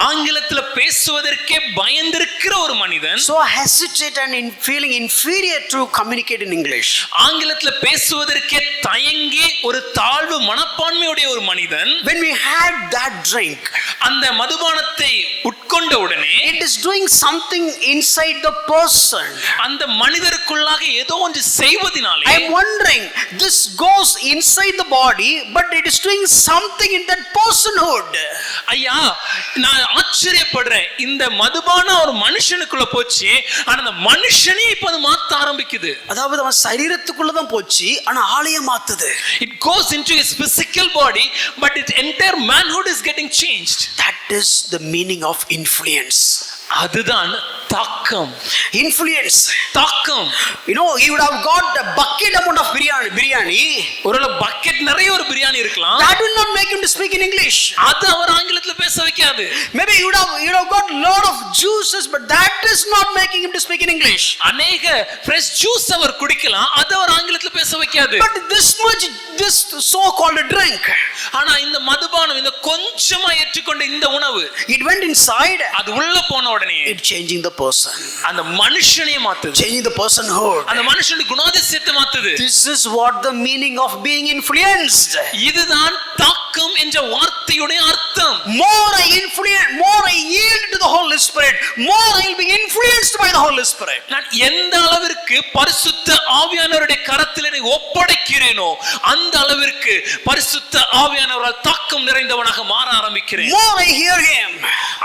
ஆங்கிலத்துல பேசுவதற்கே பயந்திருக்கிற ஒரு மனிதன், so hesitant and feeling inferior to communicate in English. ஆங்கிலத்துல பேசுவதற்கே தயங்கி ஒரு தாழ்வு மனப்பான்மையுடைய ஒரு மனிதன், when we had that drink, அந்த மதுபானத்தை உட்கொண்ட உடனே it is doing something inside the person. அந்த மனிதருக்குள்ளாக ஏதோ ஒன்று செய்வதினாலே, I am wondering, this goes inside the body but it is doing something in that personhood. ஐயா, நான் ஆச்சரியப்படுறேன். இந்த மதுபான ஒரு மனுஷனுக்குள்ள போச்சு, ஆனா அந்த மனுஷனே இப்ப அது மாத்த ஆரம்பிக்குது. அதாவது அவன் சரீரத்துக்குள்ள தான் போச்சு, ஆனா ஆளைய மாத்துது. It goes into his physical body but its entire manhood is getting changed. That is the meaning of influence. அதுதான் தாக்கம். Influence, தாக்கம். you know, he would have got a bucket amount of biryani. ஒரு bucket நிறைய ஒரு பிரியாணி இருக்கலாம், that will not make him to speak in English. அது அவர் ஆங்கிலத்துல பேச வைக்காது. Maybe you would have got lot of juices but that is not making him to speak in English. அநேக fresh juice அவர் குடிக்கலாம், அது அவர் ஆங்கிலத்துல பேச வைக்காது. but this so called drink, ஆனா இந்த மதுபானம், இந்த கொஞ்சமா ஏற்றுக்கொண்ட இந்த உணவு, it went inside, அது உள்ள போன உடனே it changing the person, அந்த மனுஷனையே மாத்துது, changing the personhood. அந்த மனுஷனுடைய குணாதிசயத்தை மாத்துது. This is what the meaning of being influenced. இதுதான் தாக்கம் என்ற வார்த்தையுடைய அர்த்தம். more I yield to the Holy Spirit, more I will be influenced by the Holy Spirit. நான் எந்த அளவிற்கு பரிசுத்த ஆவியானவருடைய கரத்தில் என்னை ஒப்படைக்கிறேனோ அந்த அளவிற்கு பரிசுத்த ஆவியானவரால் தாக்கம் நிறைந்தவனாக மாற ஆரம்பிக்கிறேன். more I hear him,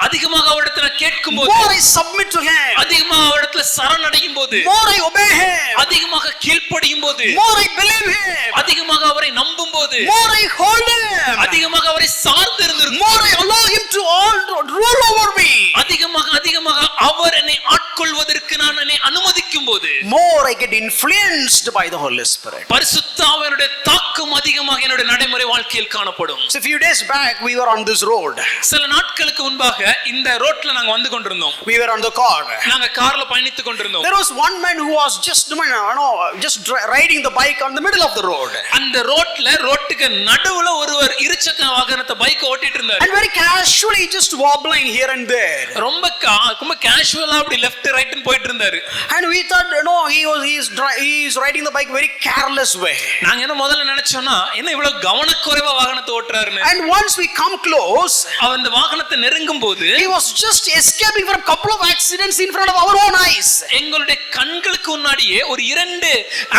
அதிகமாக அவரிடத்துல கேட்கும்போது, more I submit to him, அதிகமாக அவரிடத்துல சரணடையும் போது, more I obey him, அதிகமாக கீழ்ப்படியும் போது, more I believe him, அதிகமாக அவரை நம்பும் போது, more I hold him, அதிகமாக அவரை சார்ந்து இருந்திருக்கும், more I allow him to rule over me, அதிகமாக அவர் என்னை ஆட்கொள்வதற்கு நான் என்னை அனுமதிக்கும் போது, more I get influenced by the Holy Spirit. பரிசுத்த ஆவியானவருடைய தாக்கம் அதிகமாக என்னுடைய நடைமுறை வாழ்க்கையில் காணப்படும். So a few days back we were on this road. சில நாட்களுக்கு முன்பாக இந்த ரோட்ல நாங்க வந்து கொண்டிருந்தோம். We were on the car. நாங்க கார்ல பயணித்துக் கொண்டிருந்தோம். There was one man who was just riding the bike on the middle of the road. அந்த ரோட்டுக்கு நடுவுல ஒருவர் இருசக்கர வாகனத்தை பைக் ஓட்டிட்டு இருந்தார். And very casually just wobbling here and there. ரொம்ப கேஷுவலா அப்படி லெஃப்ட் ரைட் போயிட்டு இருந்தாரு. And we thought he is riding the bike very careless way. நாங்க என்ன முதல்ல நினைச்சோம்னா என்ன இவ்வளவு கவனக்குறைவா வாகனத்தை ஓட்டுறாருன்னு. And once we come close, அவர் அந்த வாகனத்தை நெருங்கும் போது he was just escaping from a couple of accidents in front of our own eyes. எங்களுடைய கண்களுக்கு முன்னாடியே ஒரு 2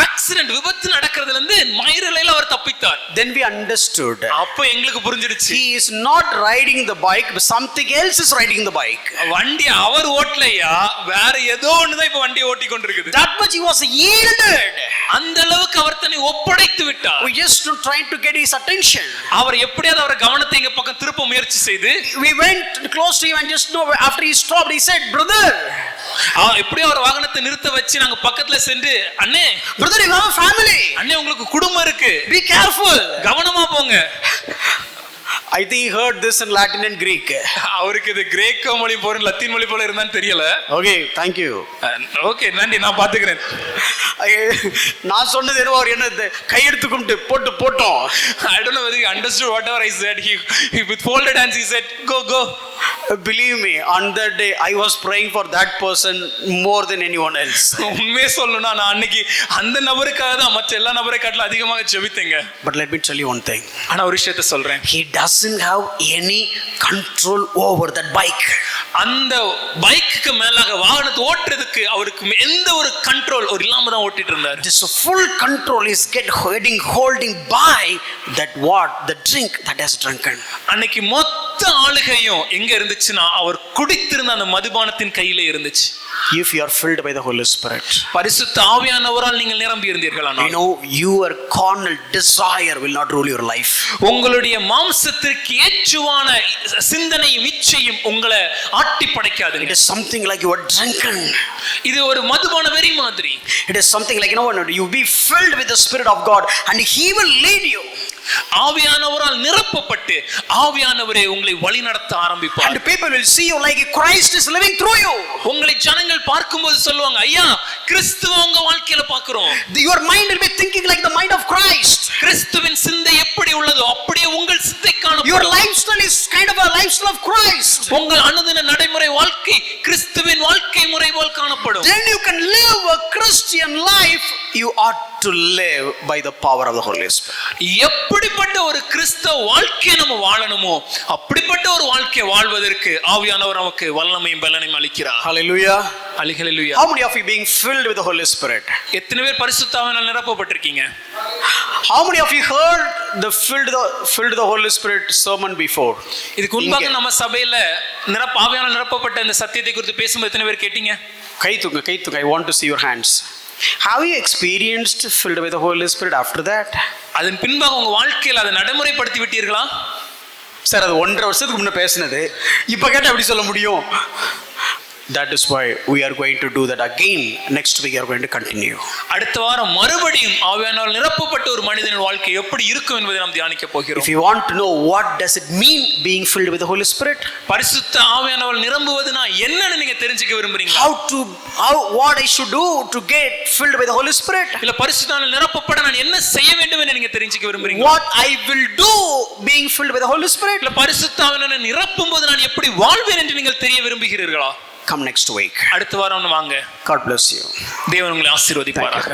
ஆக்சிடென்ட் விபத்து நடக்கிறதுல இருந்து மயிரிழையில அவர் தப்பித்தார். Then we understood. அப்ப எங்களுக்கு புரிஞ்சிடுச்சு. He is not riding the bike but something else is riding the bike. வண்டி அவர் ஓட்டலையா, வேற ஏதோ ஒண்ணுதான் இப்ப வண்டி ஓட்டி கொண்டிருக்குது. That much he was yielded. அந்த அளவுக்கு அவர் தன்னை ஒப்படைத்து விட்டார். We just trying to get his attention. அவர் எப்படியாவது அவர் கவனத்தை எங்க பக்கம் திருப்ப முயற்சி செய்து we went close to him and just after he stopped he said, brother, எப்படியோ அவர் வாகனத்தை நிறுத்த வச்சு நாங்க பக்கத்துல சென்று, அண்ணே, brother, you have a family, அண்ணே உங்களுக்கு குடும்பம் இருக்கு, be careful, கவனமா போங்க. I think he heard this in Latin and Greek. அவருக்கு இது கிரேக்க மொழி போற லத்தீன் மொழி போல இருந்தான்னு தெரியல. Okay, thank you. ஓகே, நன்றி, நான் பாத்துக்கிறேன். நான் சொன்னது அவர் என்ன கையெடுத்து கும்பிட்டு போட்டோம். I don't know whether he understood whatever I said. He with folded hands he said, go. Believe me, on that day I was praying for that person more than anyone else. உண்மையே சொல்லணும்னா நான் அன்னைக்கு அந்த நபருக்காக தான் மற்ற எல்லா நபரை காட்டிலும் அதிகமாக ஜெபித்தேங்க. But let me tell you one thing. ஆனா ஒரு விஷயத்தை சொல்றேன். He doesn't have any control over that bike. அந்த பைக்குக்கு மேலாக வாகனத்தை ஓட்டுறதுக்கு அவருக்கு எந்த ஒரு கண்ட்ரோல் ஒரு இல்லாம தான் ஓட்டிட்டு இருந்தார். This full control is holding by that the drink that has drunken. அன்னைக்கு மொத்த மொத்த ஆளுகையும் எங்க இருந்துச்சுன்னா அவர் குடித்திருந்த அந்த மதுபானத்தின் கையில இருந்துச்சு. If you are filled by the Holy Spirit, பரிசுத்த ஆவியானவரால் நீங்கள் நிரம்பி இருந்தீர்களானால், you know your carnal desire will not rule your life. உங்களுடைய மாம்சத்திற்கு ஏற்றுவான சிந்தனையும் இச்சையும் உங்களை ஆட்டி படைக்காது. It is something like you are drunken. இது ஒரு மதுபான வெறி மாதிரி. It is something like, you be filled with the Spirit of God and He will lead you. ஆவியானவரால் நிரப்பப்பட்டு ஆவியானவரே உங்களை வழி நடத்த ஆரம்பிப்பார். And people will see you like Christ is living through you. உங்களை ஜனங்கள் பார்க்கும்போது சொல்லுவாங்க, ஐயா கிறிஸ்துவ உங்க வாழ்க்கையில பார்க்கிறோம். Your mind will be thinking like the mind of Christ. கிறிஸ்துவின் சிந்தை எப்படி உள்ளதோ அப்படியே உங்கள் சிந்தை காணப்படும். Your lifestyle is kind of a lifestyle of Christ. உங்கள் அனுதின நடைமுறை வாழ்க்கை கிறிஸ்துவின் வாழ்க்கை முறை போல் காணப்படும். Then you can live a Christian life. You ought to live by the power of the Holy Spirit. எப்படிப்பட்ட ஒரு கிறிஸ்தவ வாழ்க்கையை நம்ம வாழணுமோ அப்படிப்பட்ட ஒரு வாழ்க்கையை வாழ்வதற்கு ஆவியானவர் நமக்கு வல்லமையும் பலனையும் அளிக்கிறார். Hallelujah. Hallelujah. How many of you being filled with the Holy Spirit? எத்தனை பேர் பரிசுத்த ஆவியால் நிரப்பப்பட்டிருக்கீங்க? How many of you heard the filled the Holy Spirit sermon before? இதுக்கு முன்பாக நம்ம சபையில ஆவியால் நிரப்பப்பட்ட இந்த சத்தியத்தை குறித்து பேசும்போது எத்தனை பேர் கேட்டீங்க? கை தூங்க. I want to see your hands. Have you experienced filled with the Holy Spirit after that? அதன் பின்பாக உங்க வாழ்க்கையில் அதை நடைமுறைப்படுத்தி விட்டீர்களா? சார் அது 1.5 வருஷத்துக்கு முன்ன பேசினது இப்ப கேட்டா எப்படி சொல்ல முடியும்? That is why we are going to do that again. Next week we are going to continue. அடுத்த வாரம் மறுபடியும் ஆவியானவரால் நிரப்பப்பட்ட ஒரு மனிதனின் வாழ்க்கை எப்படி இருக்கும் என்பதை நாம் தியானிக்க போகிறோம். If you want to know what does it mean being filled with the Holy Spirit, பரிசுத்த ஆவியானவரால் நிரம்புவதுனா என்னன்னு நீங்க தெரிஞ்சுக்க விரும்புறீங்களா? what I should do to get filled with the Holy Spirit? இல்ல பரிசுத்த ஆவியானவரால் நிரப்பப்பட நான் என்ன செய்ய வேண்டும் என்று நீங்க தெரிஞ்சுக்க விரும்புறீங்களா? What I will do being filled with the Holy Spirit? இல்ல பரிசுத்த ஆவியானவரால் நிரப்பும்போது நான் எப்படி வாழ்வேன் என்று நீங்கள் தெரிய விரும்புகிறீர்களா? Come next week. அடுத்த வாரம் வாங்க. God bless you. தேவன் உங்களை ஆசீர்வதிப்பாராக.